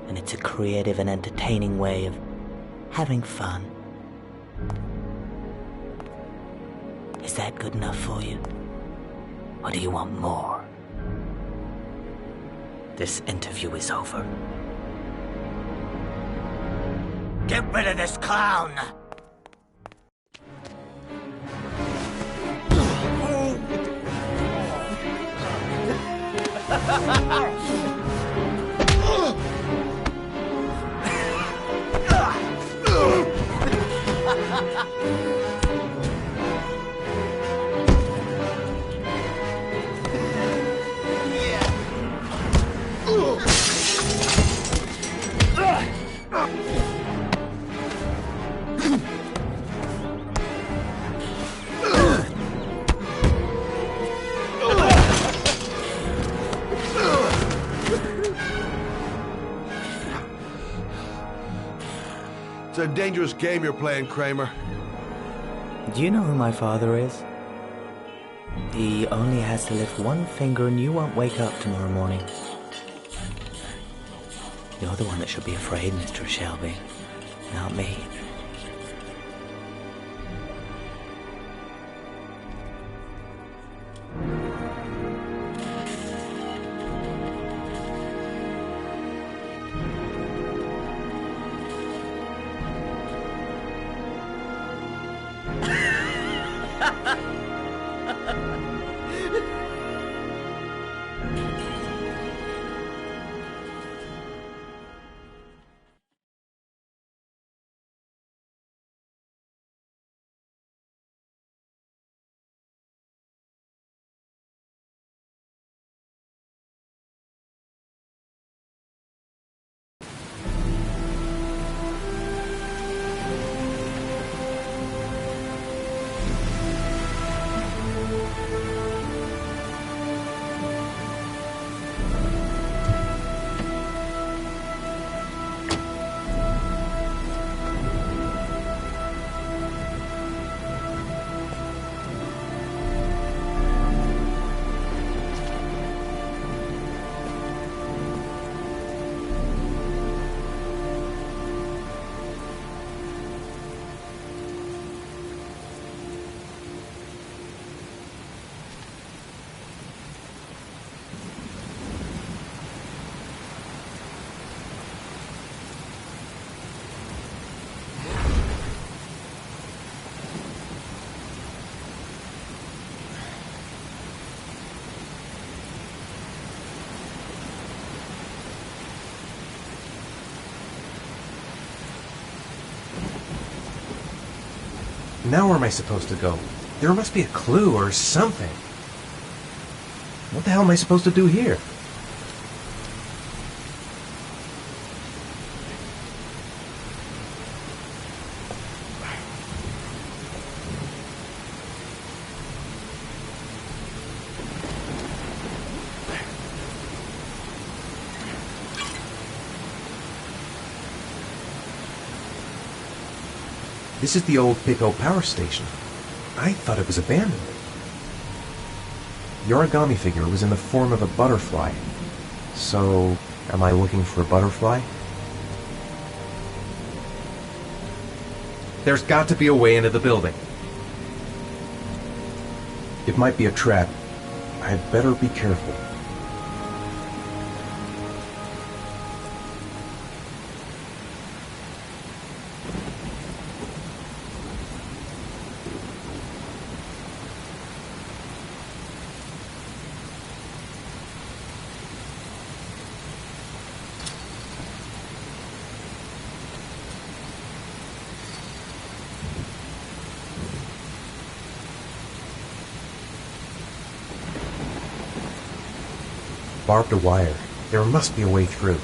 L: And it's a creative and entertaining way of having fun. Is that good enough for you? Or do you want more? This interview is over. Get rid of this clown!
N: It's a dangerous game you're playing, Kramer.
L: Do you know who my father is? He only has to lift one finger and you won't wake up tomorrow morning. You're the one that should be afraid, Mr. Shelby, not me.
A: Now where am I supposed to go? There must be a clue or something. What the hell am I supposed to do here? This is the old Pico power station. I thought it was abandoned. The origami figure was in the form of a butterfly. So, am I looking for a butterfly? There's got to be a way into the building. It might be a trap. I'd better be careful. Barbed wire. There must be a way through.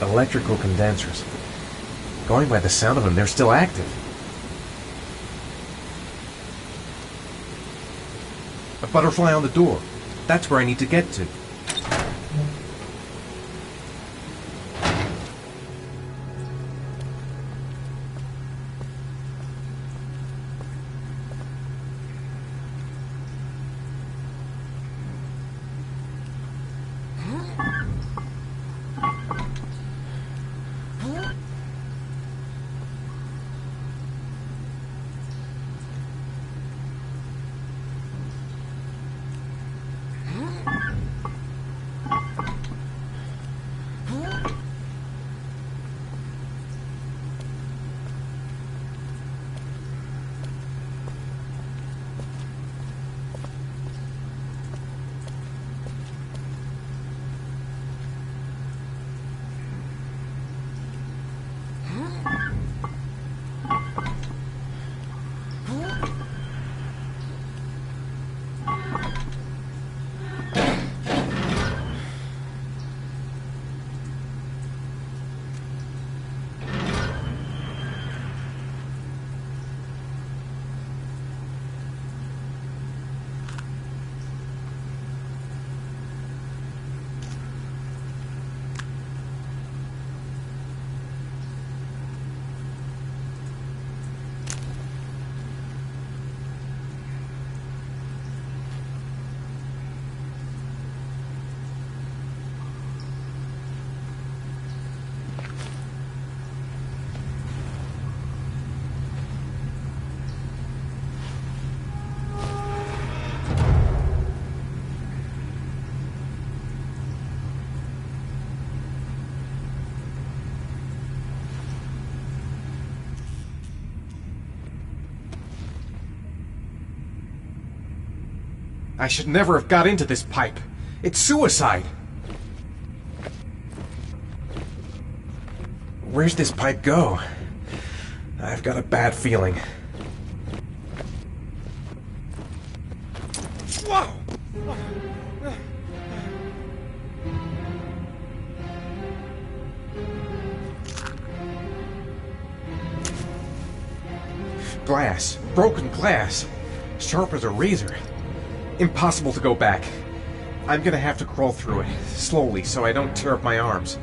A: Electrical condensers. Going by the sound of them, they're still active. A butterfly on the door. That's where I need to get to. I should never have got into this pipe. It's suicide. Where's this pipe go? I've got a bad feeling. Whoa! Glass. Broken glass. Sharp as a razor. Impossible to go back. I'm gonna have to crawl through it, slowly, so I don't tear up my arms.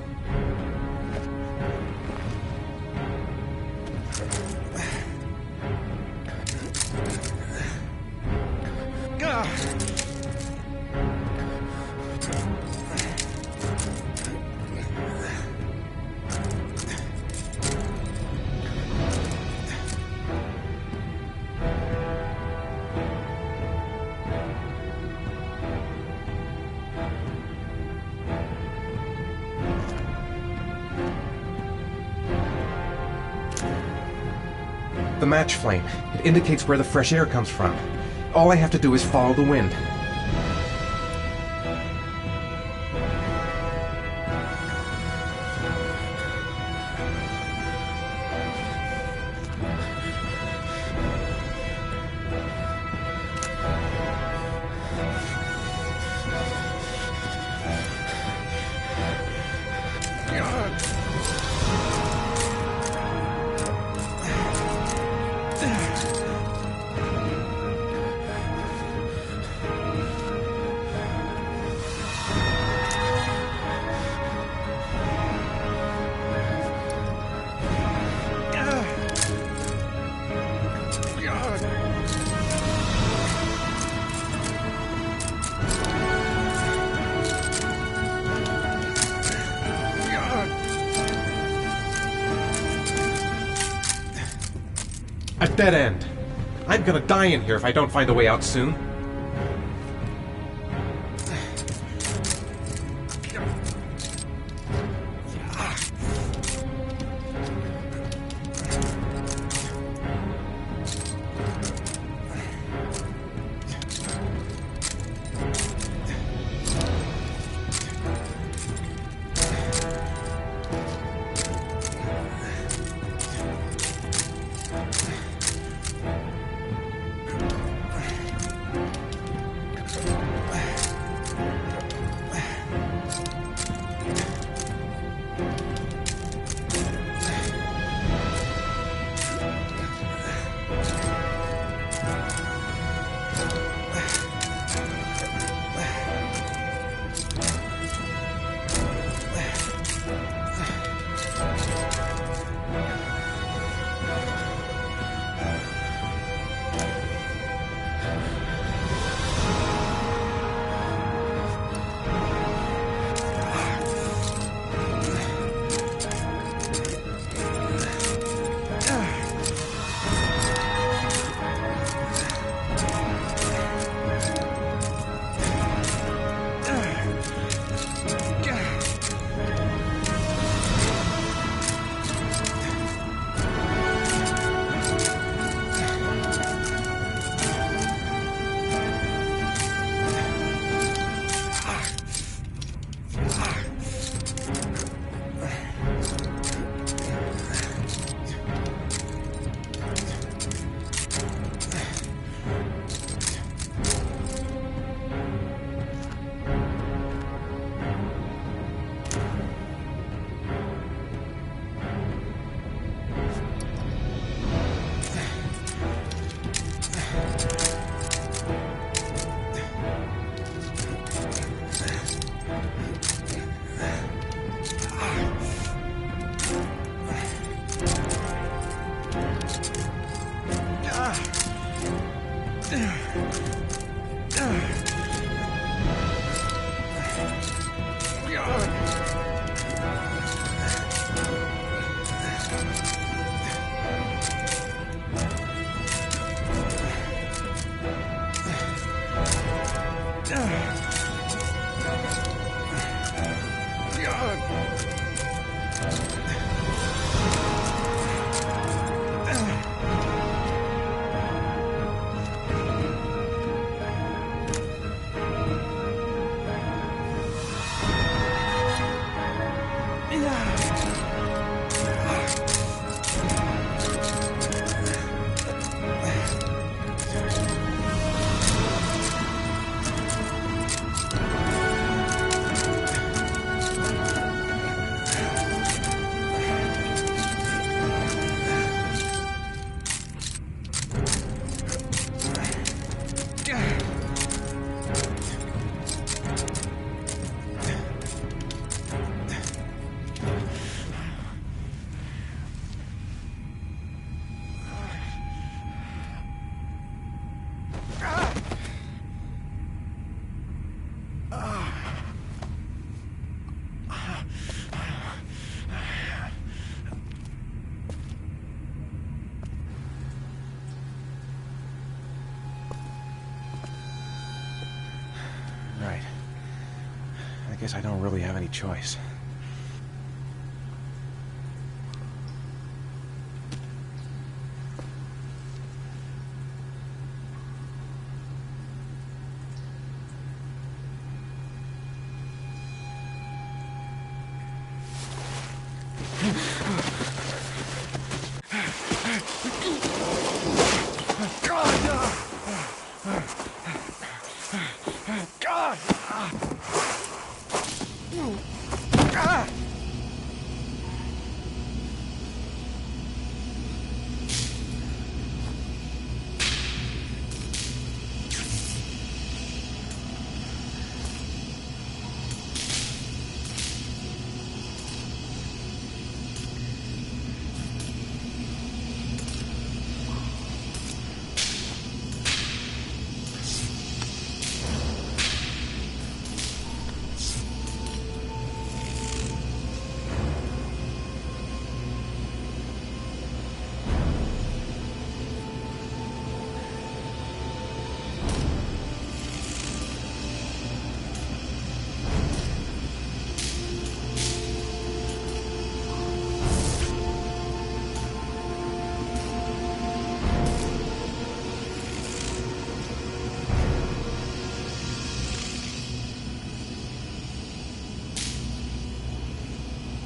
A: The match flame. It indicates where the fresh air comes from. All I have to do is follow the wind. A dead end. I'm gonna die in here if I don't find a way out soon. Right. I guess I don't really have any choice.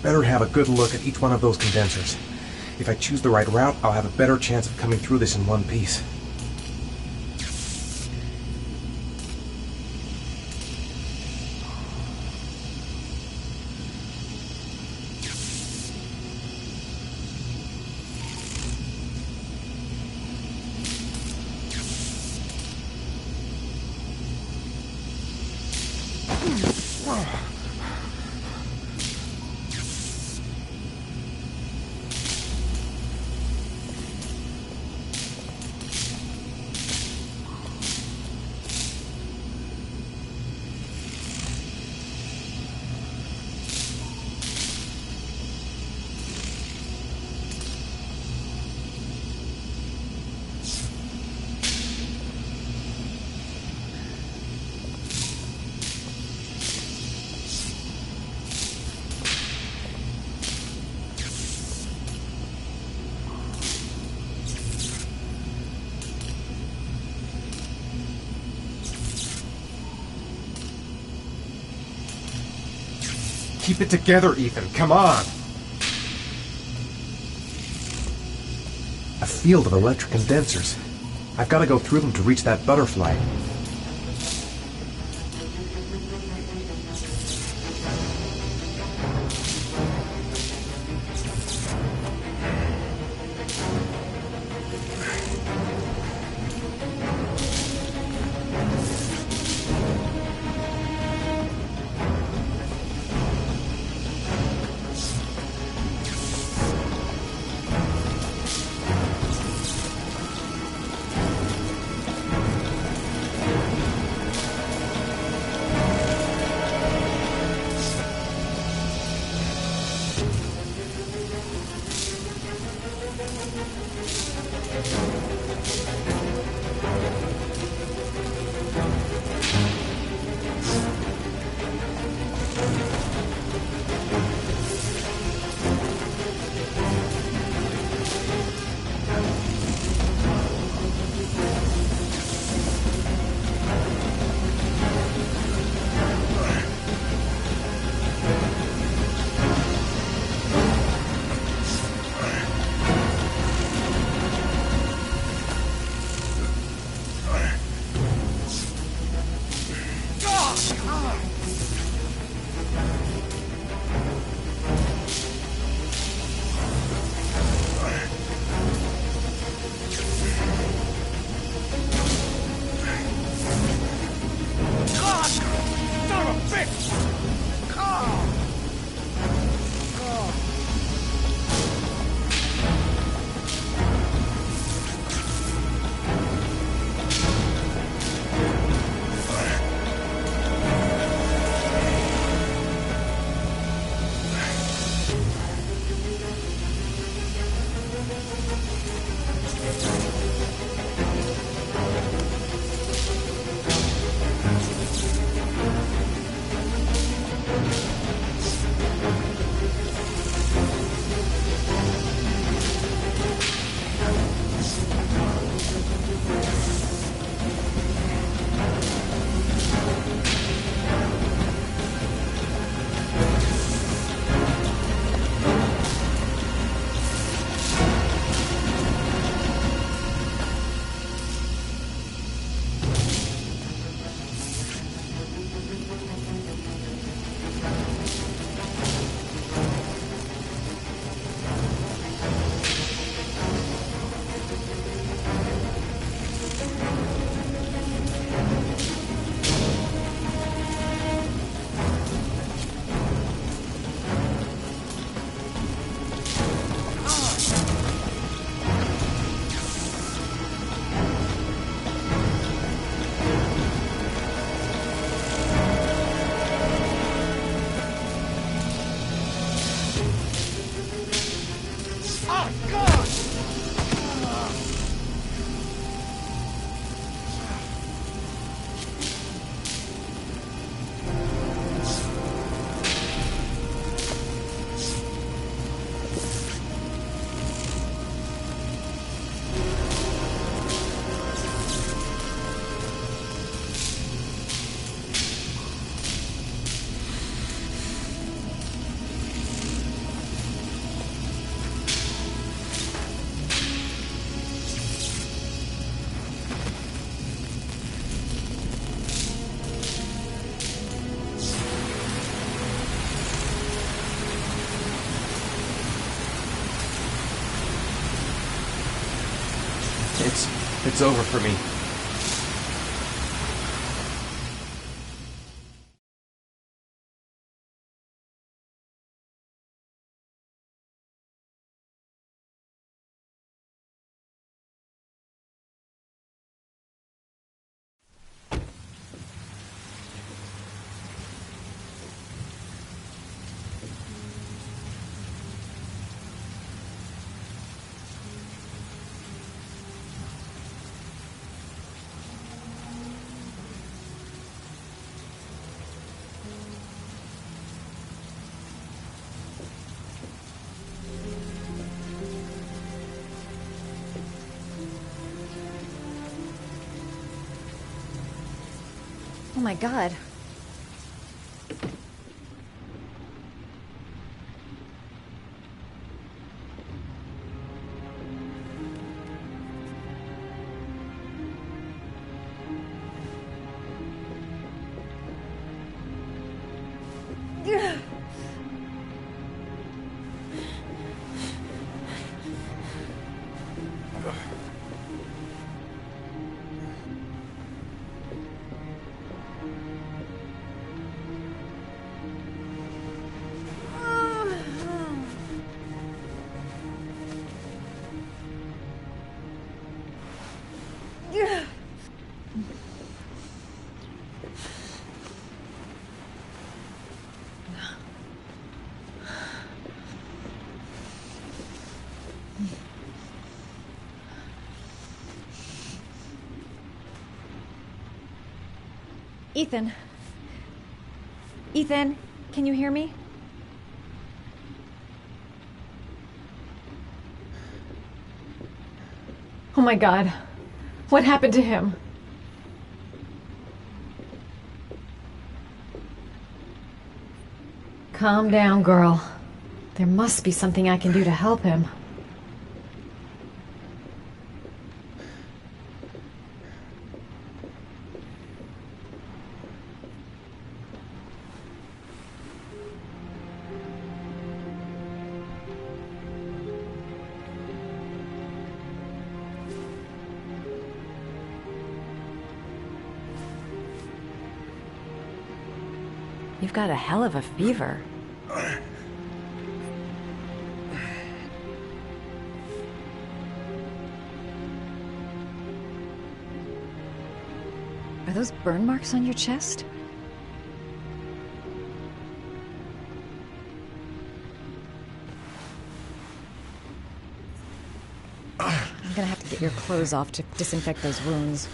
A: better have a good look at each one of those condensers. If I choose the right route, I'll have a better chance of coming through this in one piece. Keep it together, Ethan. Come on! A field of electric condensers. I've got to go through them to reach that butterfly. It's over for me.
P: Oh my god. Ethan. Ethan, can you hear me? Oh my god. What happened to him? Calm down, girl. There must be something I can do to help him. You've got a hell of a fever. Are those burn marks on your chest? I'm gonna have to get your clothes off to disinfect those wounds.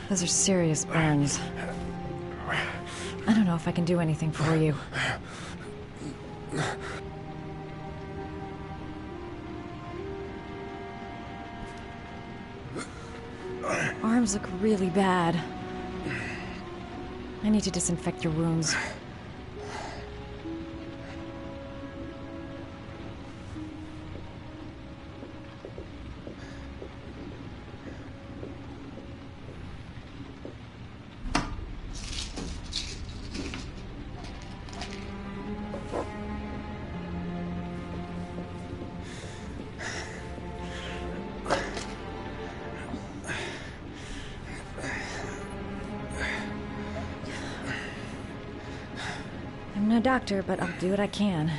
P: Those are serious burns. I don't know if I can do anything for you. Arms look really bad. I need to disinfect your wounds. I'm no doctor, but I'll do what I can.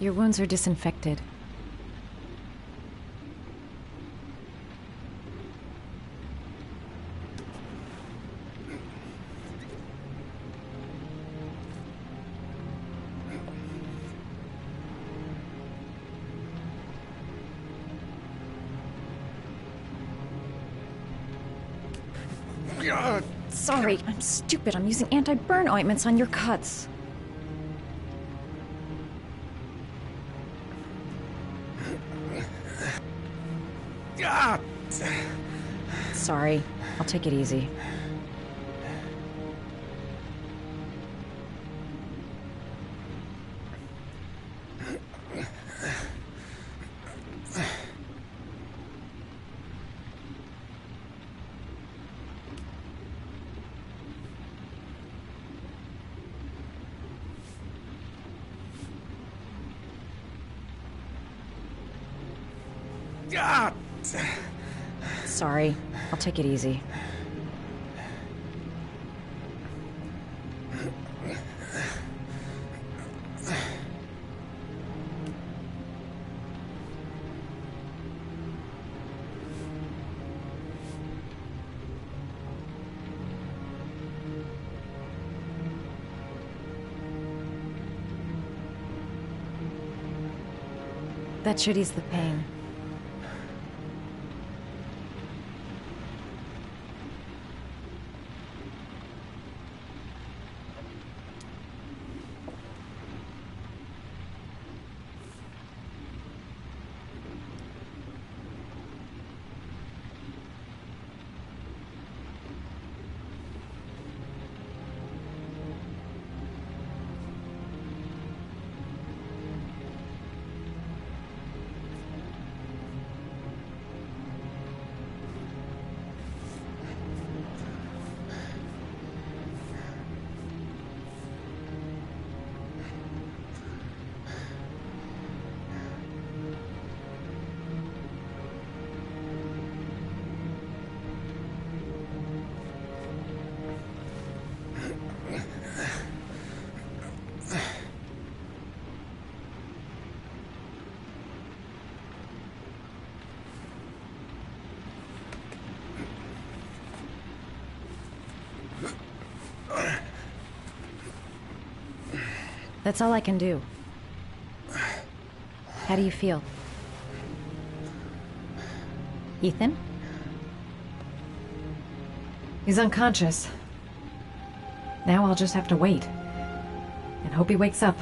P: Your wounds are disinfected. Sorry, I'm stupid. I'm using anti-burn ointments on your cuts. Sorry, I'll take it easy. Sorry, I'll take it easy. That should ease the pain. That's all I can do. How do you feel? Ethan? He's unconscious. Now I'll just have to wait. And hope he wakes up.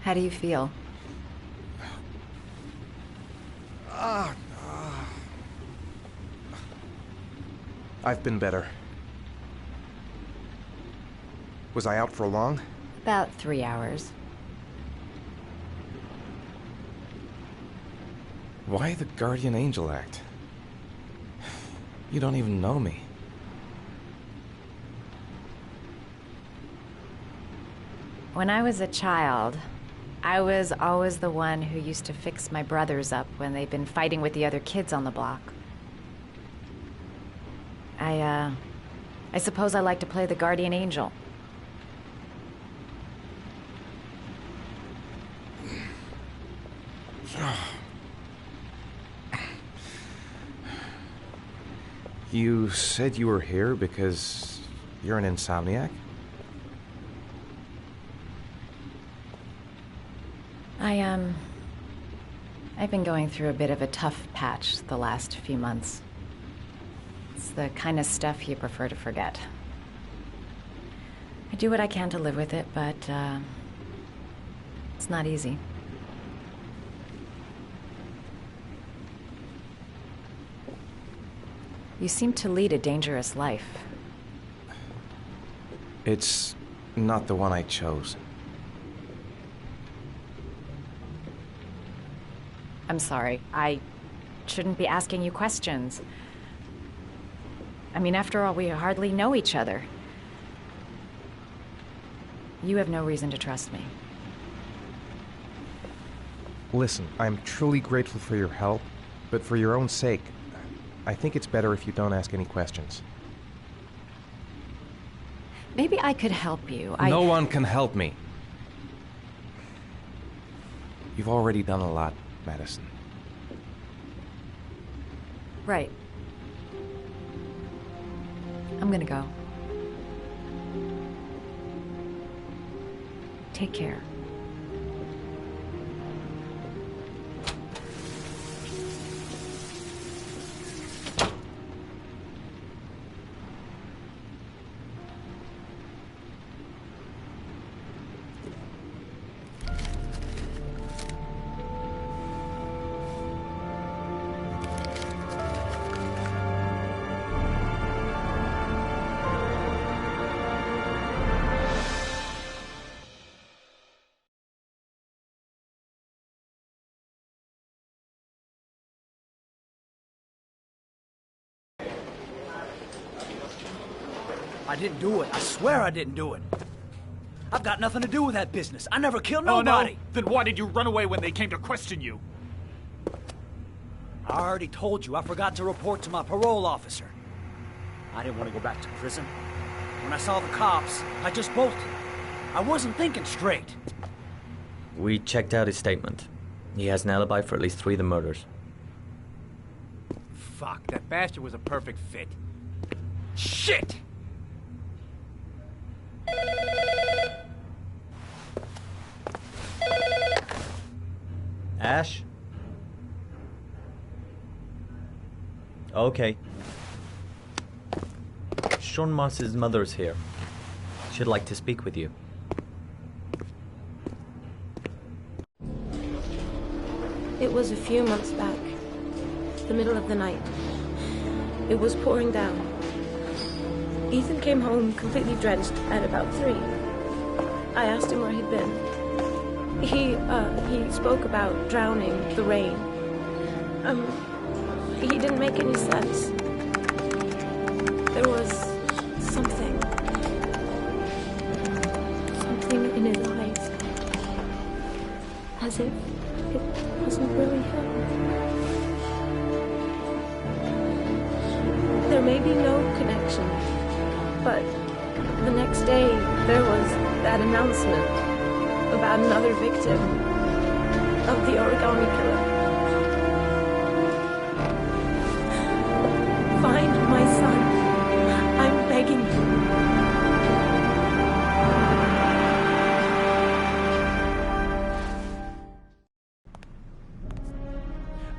F: How do you feel?
A: I've been better. Was I out for long?
F: About 3 hours.
A: Why the guardian angel act? You don't even know me.
F: When I was a child, I was always the one who used to fix my brothers up when they'd been fighting with the other kids on the block. I suppose I like to play the guardian angel.
A: You said you were here because you're an insomniac?
F: I've been going through a bit of a tough patch the last few months. It's the kind of stuff you prefer to forget. I do what I can to live with it, but, it's not easy. You seem to lead a dangerous life.
A: It's not the one I chose.
F: I'm sorry. I shouldn't be asking you questions. I mean, after all, we hardly know each other. You have no reason to trust me.
A: Listen, I'm truly grateful for your help, but for your own sake, I think it's better if you don't ask any questions.
F: Maybe I could help you.
A: No one can help me. You've already done a lot, Madison.
F: Right. I'm gonna go. Take care.
H: I didn't do it. I swear I didn't do it. I've got nothing to do with that business. I never killed nobody.
D: Oh, no? Then why did you run away when they came to question you?
H: I already told you I forgot to report to my parole officer. I didn't want to go back to prison. When I saw the cops, I just bolted. I wasn't thinking straight.
M: We checked out his statement. He has an alibi for at least 3 of the murders.
K: Fuck, that bastard was a perfect fit.
H: Shit!
M: Ash? Okay. Sean Moss's mother's here. She'd like to speak with you.
W: It was a few months back. The middle of the night. It was pouring down. Ethan came home completely drenched at about 3. I asked him where he'd been. He spoke about drowning, the rain. He didn't make any sense. There was something in his eyes. as if it wasn't really him. There may be no connection, but the next day there was that announcement about another victim of the origami killer. Find my son. I'm begging you.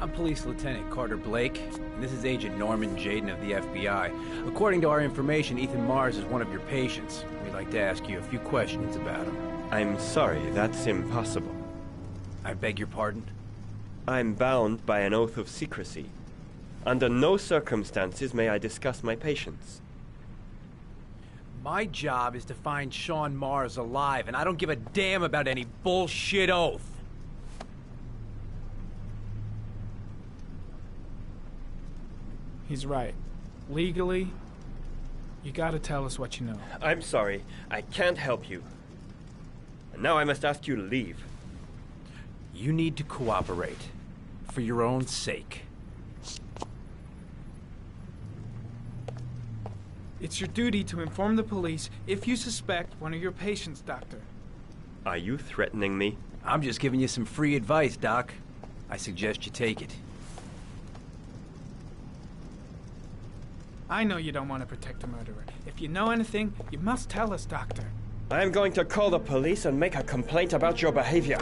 K: I'm Police Lieutenant Carter Blake, and this is Agent Norman Jaden of the FBI. According to our information, Ethan Mars is one of your patients. We'd like to ask you a few questions about him.
B: I'm sorry, that's impossible.
K: I beg your pardon?
B: I'm bound by an oath of secrecy. Under no circumstances may I discuss my patients.
K: My job is to find Sean Mars alive, and I don't give a damn about any bullshit oath.
E: He's right. Legally, you gotta tell us what you know.
B: I'm sorry, I can't help you. And now I must ask you to leave.
K: You need to cooperate. For your own sake.
E: It's your duty to inform the police if you suspect one of your patients, Doctor.
B: Are you threatening me?
K: I'm just giving you some free advice, Doc. I suggest you take it.
E: I know you don't want to protect a murderer. If you know anything, you must tell us, Doctor.
B: I am going to call the police and make a complaint about your behavior.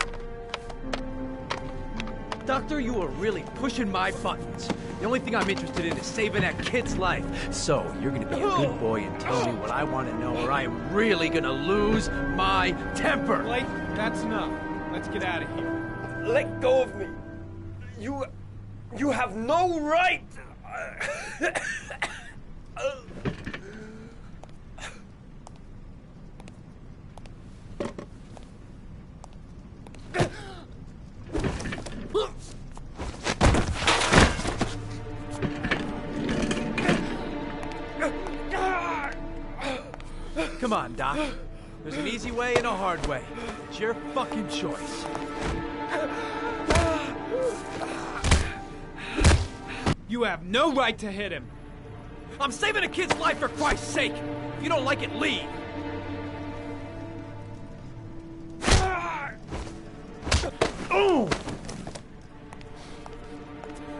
K: Doctor, you are really pushing my buttons. The only thing I'm interested in is saving that kid's life. So, you're gonna be a good boy and tell me what I want to know, or I am really gonna lose my temper.
E: Blake, that's enough. Let's get out of here.
B: Let go of me. You have no right.
K: Come on, Doc. There's an easy way and a hard way. It's your fucking choice.
E: You have no right to hit him.
K: I'm saving a kid's life for Christ's sake. If you don't like it, leave. Oh!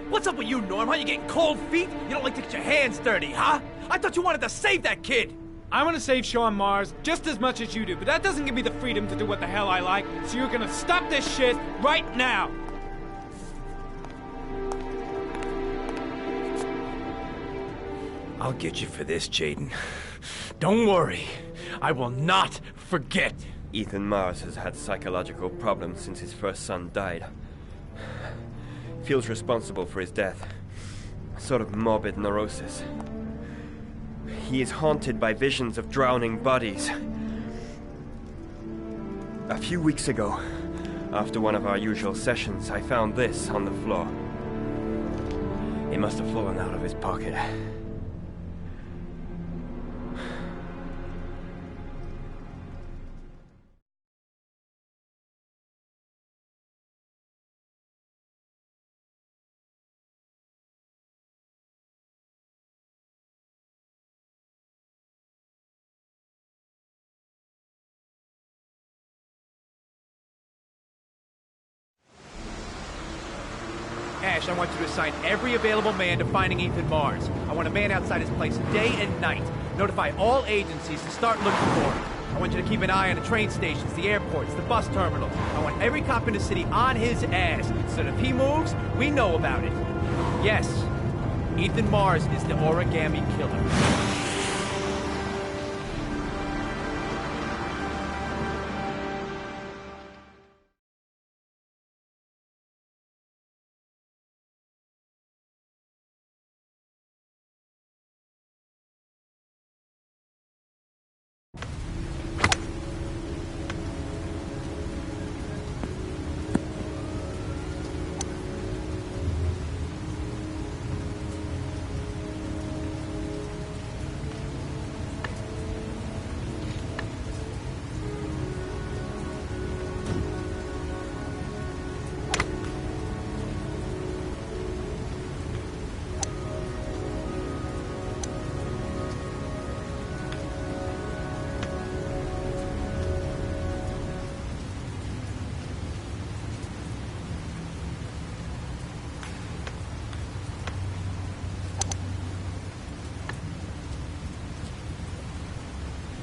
K: What's up with you, Norm? Huh? You getting cold feet? You don't like to get your hands dirty, huh? I thought you wanted to save that kid.
E: I want to save Sean Mars just as much as you do, but that doesn't give me the freedom to do what the hell I like, so you're gonna stop this shit right now!
K: I'll get you for this, Jaden. Don't worry. I will not forget.
B: Ethan Mars has had psychological problems since his first son died. Feels responsible for his death. A sort of morbid neurosis. He is haunted by visions of drowning bodies. A few weeks ago, after one of our usual sessions, I found this on the floor. It must have fallen out of his pocket.
K: Ash, I want you to assign every available man to finding Ethan Mars. I want a man outside his place day and night. Notify all agencies to start looking for him. I want you to keep an eye on the train stations, the airports, the bus terminals. I want every cop in the city on his ass, so that if he moves, we know about it. Yes, Ethan Mars is the origami killer.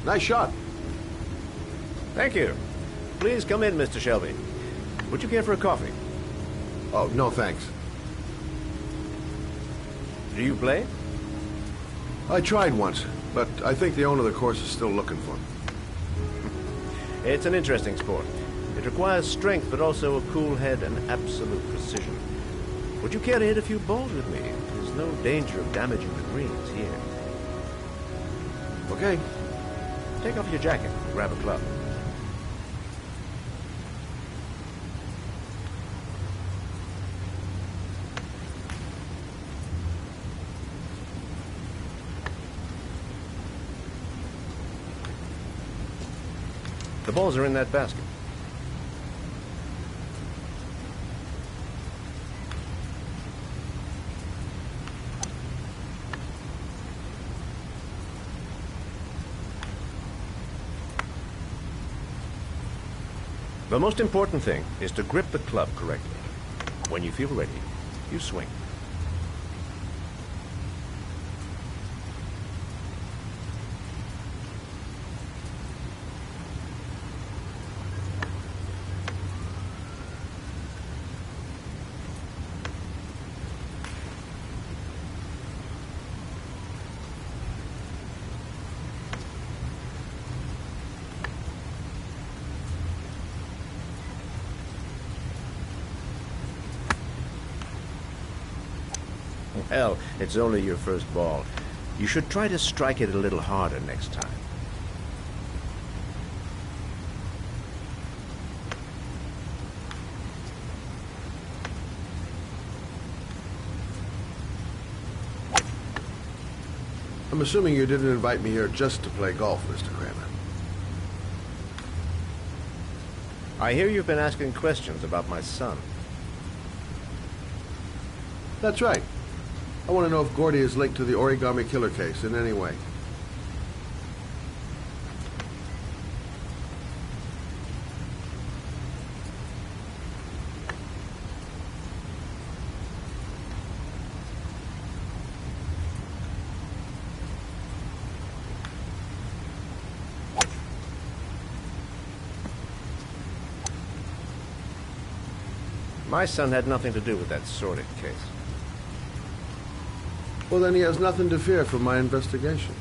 N: Nice shot.
O: Thank you. Please come in, Mr. Shelby. Would you care for a coffee?
N: Oh, no thanks.
O: Do you play?
N: I tried once, but I think the owner of the course is still looking for me.
O: It's an interesting sport. It requires strength, but also a cool head and absolute precision. Would you care to hit a few balls with me? There's no danger of damaging the greens here.
N: Okay.
O: Take off your jacket and grab a club. The balls are in that basket. The most important thing is to grip the club correctly. When you feel ready, you swing. Hell, it's only your first ball. You should try to strike it a little harder next time.
N: I'm assuming you didn't invite me here just to play golf, Mr. Kramer.
O: I hear you've been asking questions about my son.
N: That's right. I want to know if Gordy is linked to the Origami Killer case in any way.
O: My son had nothing to do with that sordid case.
N: Well, then he has nothing to fear from my investigation.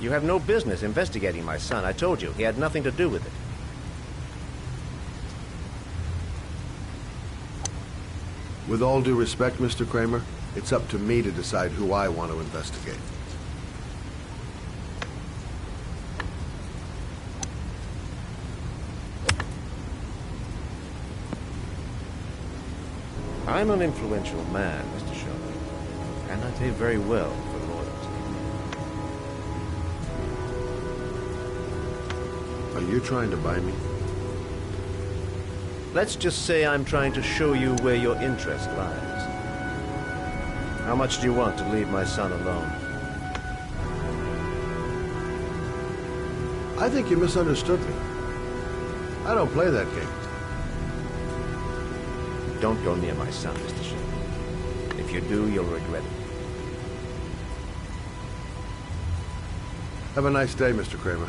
O: You have no business investigating my son. I told you, he had nothing to do with it.
N: With all due respect, Mr. Kramer, it's up to me to decide who I want to investigate.
O: I'm an influential man, Mr. Shelby, and I pay very well for loyalty.
N: Are you trying to buy me?
O: Let's just say I'm trying to show you where your interest lies. How much do you want to leave my son alone?
N: I think you misunderstood me. I don't play that game.
O: Don't go near my son, Mr. Shelby. If you do, you'll regret it.
N: Have a nice day, Mr. Kramer.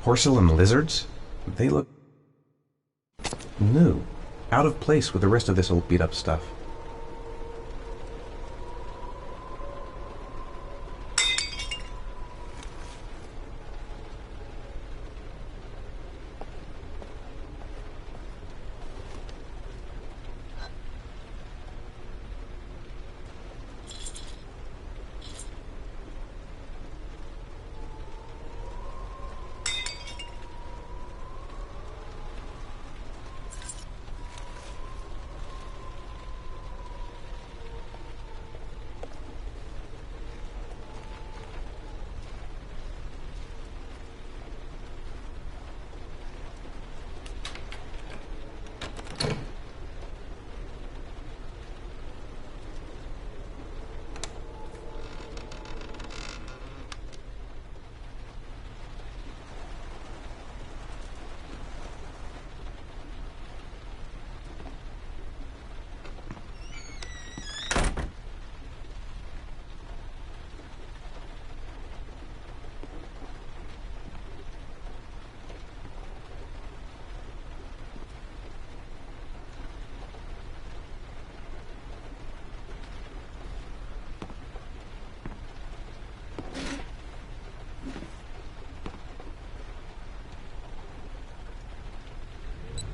A: Porcelain lizards? They look new. Out of place with the rest of this old beat-up stuff.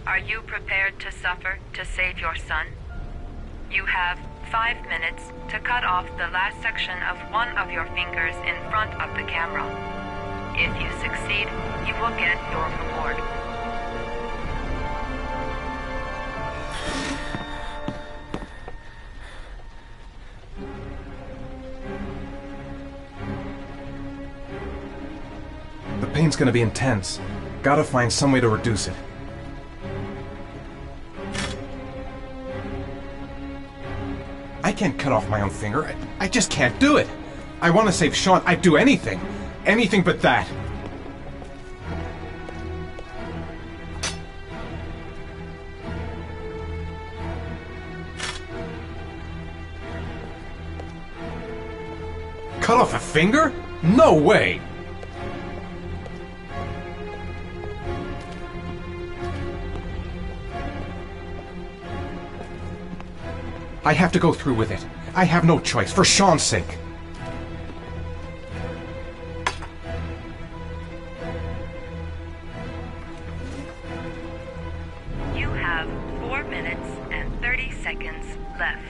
F: Are you prepared to suffer to save your son? You have 5 minutes to cut off the last section of one of your fingers in front of the camera. If you succeed, you will get your reward.
A: The pain's gonna be intense. Gotta find some way to reduce it. I can't cut off my own finger. I just can't do it. I want to save Sean. I'd do anything. Anything but that. Cut off a finger? No way! I have to go through with it. I have no choice, for Sean's sake.
F: You have 4 minutes and 30 seconds left.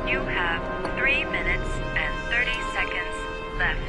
F: You have 3 minutes and 30 seconds left.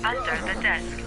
C: Under the desk.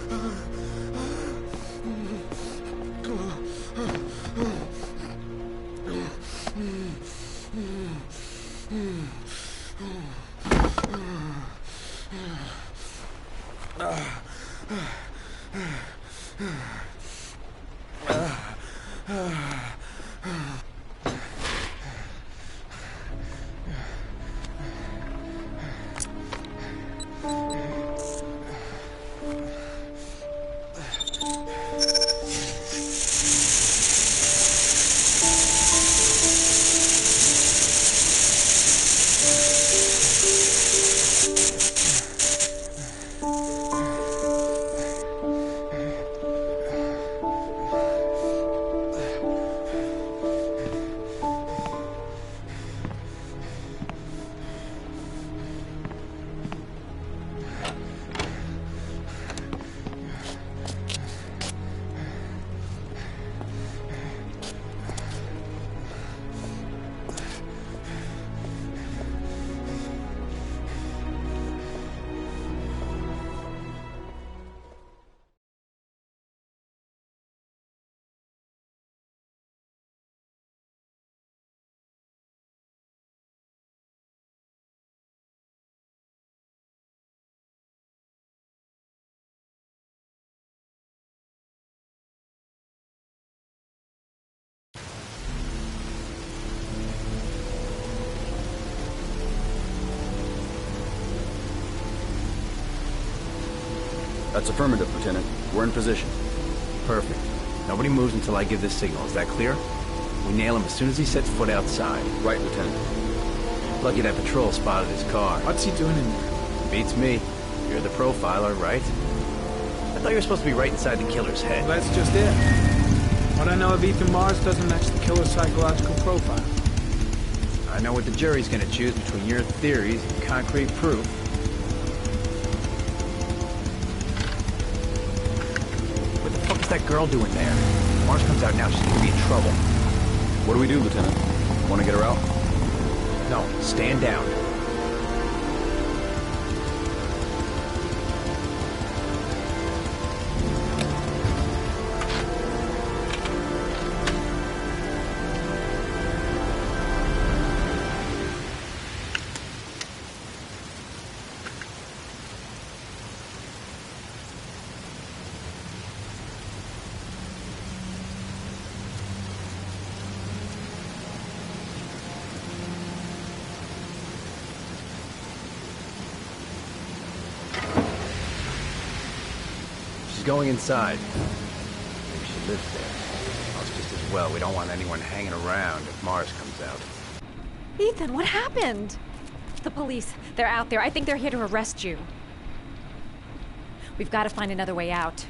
G: That's affirmative, Lieutenant. We're in position.
K: Perfect. Nobody moves until I give this signal. Is that clear? We nail him as soon as he sets foot outside.
G: Right, Lieutenant.
K: Lucky that patrol spotted his car.
E: What's he doing in there?
K: Beats me. You're the profiler, right? I thought you were supposed to be right inside the killer's head.
E: Well, that's just it. What I know of Ethan Mars doesn't match the killer's psychological profile.
K: I know what the jury's gonna choose between your theories and concrete proof. What the fuck is that girl doing there? If Mars comes out now, she's gonna be in trouble.
G: What do we do, Lieutenant? Want to get her out?
K: No, stand down. She's going inside. Maybe she lives there. Well, it's just as well. We don't want anyone hanging around if Mars comes out.
P: Ethan, what happened? The police. They're out there. I think they're here to arrest you. We've got to find another way out.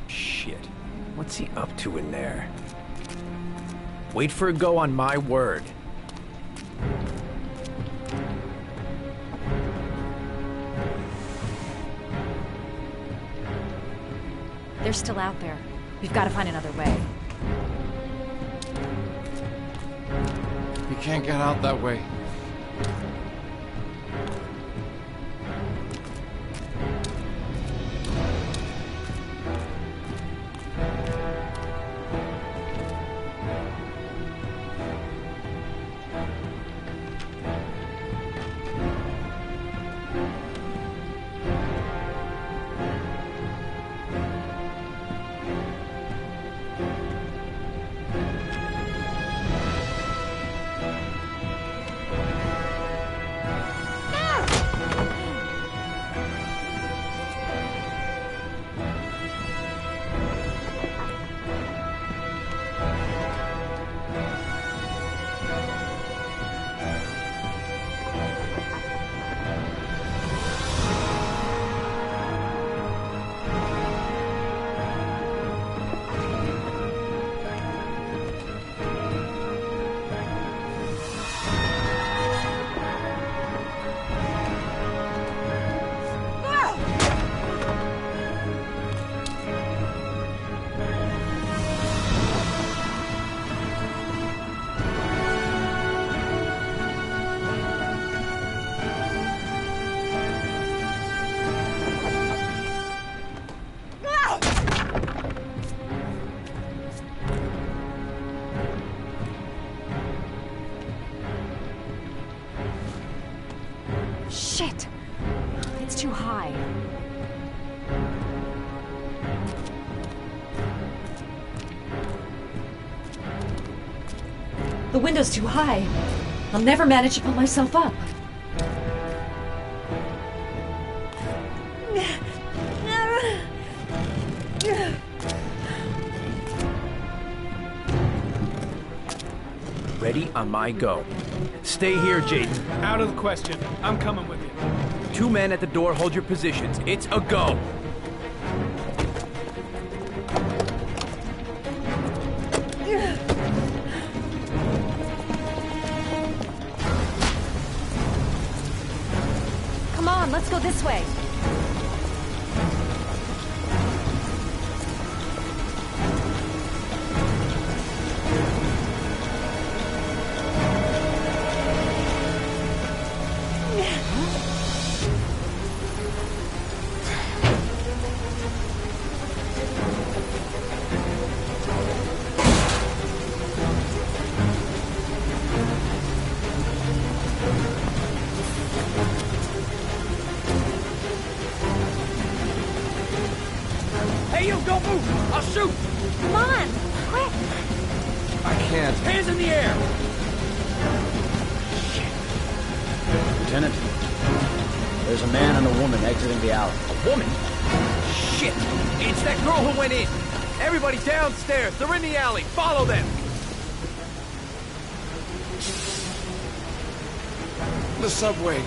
K: Shit. What's he up to in there? Wait for a go on my word.
P: They're still out there. We've got to find another way.
S: You can't get out that way.
P: Shit! It's too high. The window's too high. I'll never manage to pull myself up.
K: Ready on my go. Stay here, Jaden.
E: Out of the question. I'm coming with you.
K: 2 men at the door, hold your positions. It's a go.
P: Come on, let's go this way.
H: Hey, you, don't move! I'll shoot!
P: Come on, quick!
A: I can't.
H: Hands in the air!
G: Lieutenant, there's a man and a woman exiting the alley.
K: A woman? Shit! It's that girl who went in! Everybody downstairs! They're in the alley! Follow them!
A: The subway.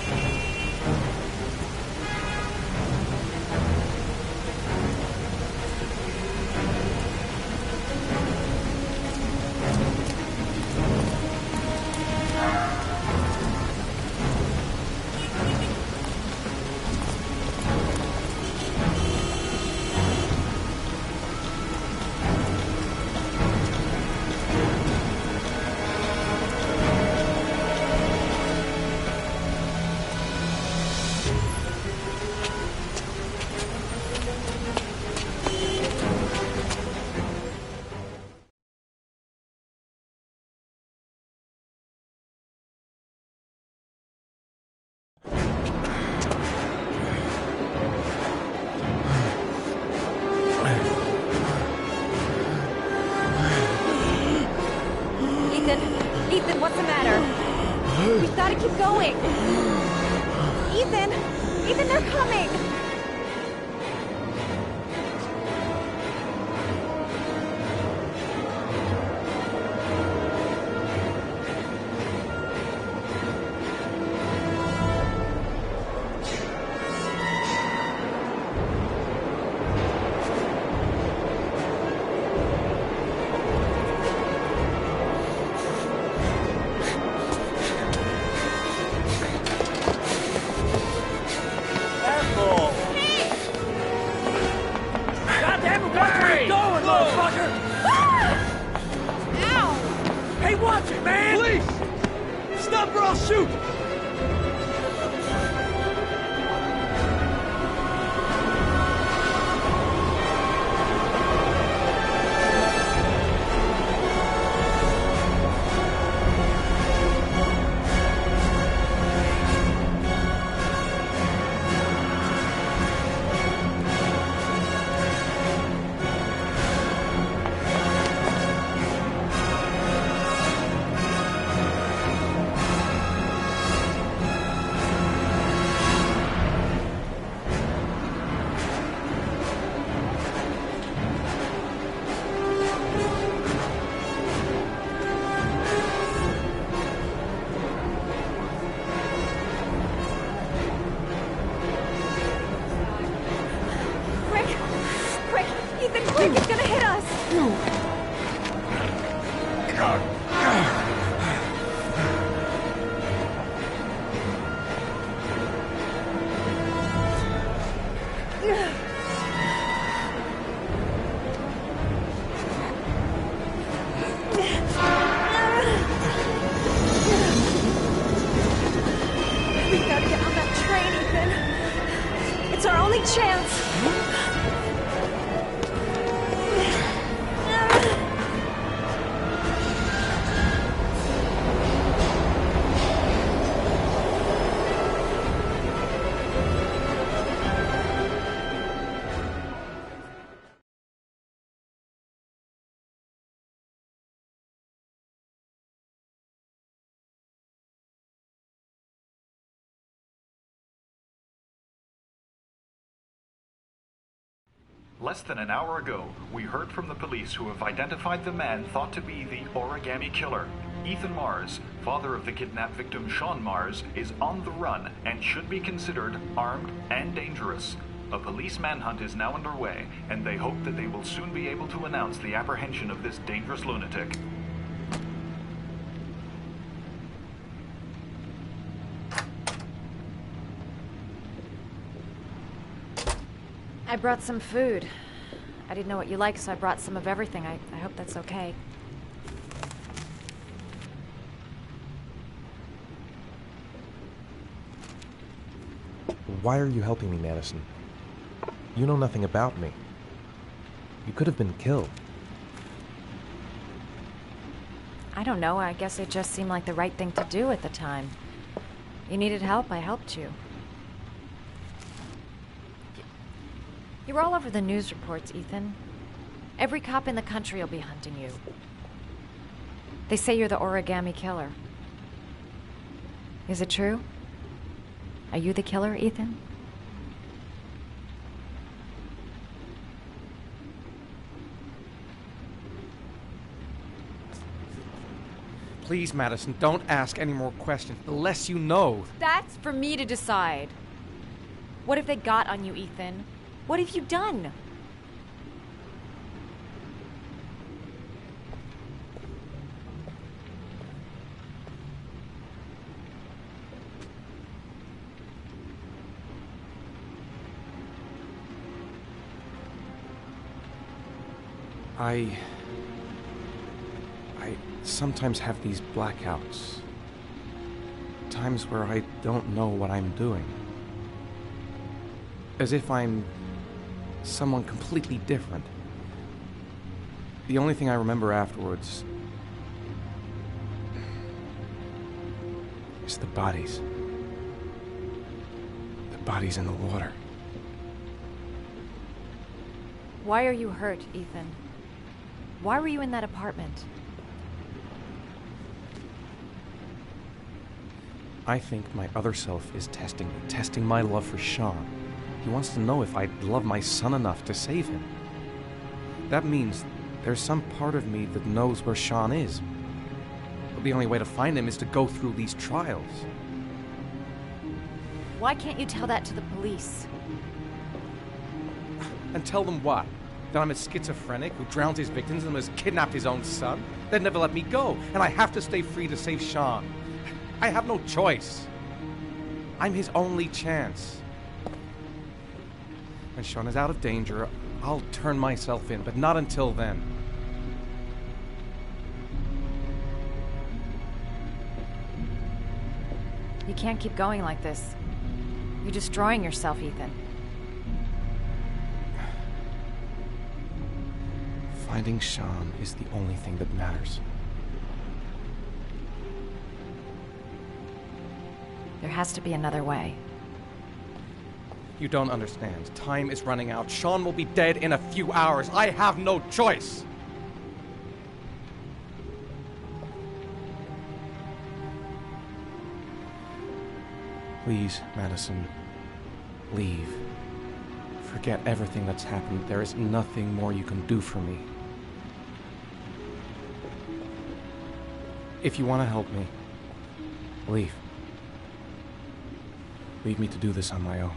P: Ethan, what's the matter? We've got to keep going. Ethan! Ethan, they're coming!
H: Hey, watch it, man! Please! Stop or I'll shoot!
P: Quick, it's gonna hit us! We gotta get on that train, Ethan. It's our only chance.
J: Less than an hour ago, we heard from the police who have identified the man thought to be the origami killer. Ethan Mars, father of the kidnapped victim Sean Mars, is on the run and should be considered armed and dangerous. A police manhunt is now underway, and they hope that they will soon be able to announce the apprehension of this dangerous lunatic.
P: I brought some food. I didn't know what you like, so I brought some of everything. I hope that's okay.
A: Why are you helping me, Madison? You know nothing about me. You could have been killed.
P: I don't know. I guess it just seemed like the right thing to do at the time. You needed help, I helped you. You're all over the news reports, Ethan. Every cop in the country will be hunting you. They say you're the origami killer. Is it true? Are you the killer, Ethan?
A: Please, Madison, don't ask any more questions. The less you know.
P: That's for me to decide. What if they got on you, Ethan? What have you done?
A: I sometimes have these blackouts. Times where I don't know what I'm doing. As if I'm someone completely different. The only thing I remember afterwards is the bodies. The bodies in the water.
P: Why are you hurt, Ethan? Why were you in that apartment?
A: I think my other self is testing my love for Sean. He wants to know if I'd love my son enough to save him. That means there's some part of me that knows where Sean is. But the only way to find him is to go through these trials.
P: Why can't you tell that to the police?
A: And tell them what? That I'm a schizophrenic who drowns his victims and has kidnapped his own son? They'd never let me go, and I have to stay free to save Sean. I have no choice. I'm his only chance. When Sean is out of danger, I'll turn myself in, but not until then.
P: You can't keep going like this. You're destroying yourself, Ethan.
A: Finding Sean is the only thing that matters.
P: There has to be another way.
A: You don't understand. Time is running out. Sean will be dead in a few hours. I have no choice. Please, Madison, leave. Forget everything that's happened. There is nothing more you can do for me. If you want to help me, leave. Leave me to do this on my own.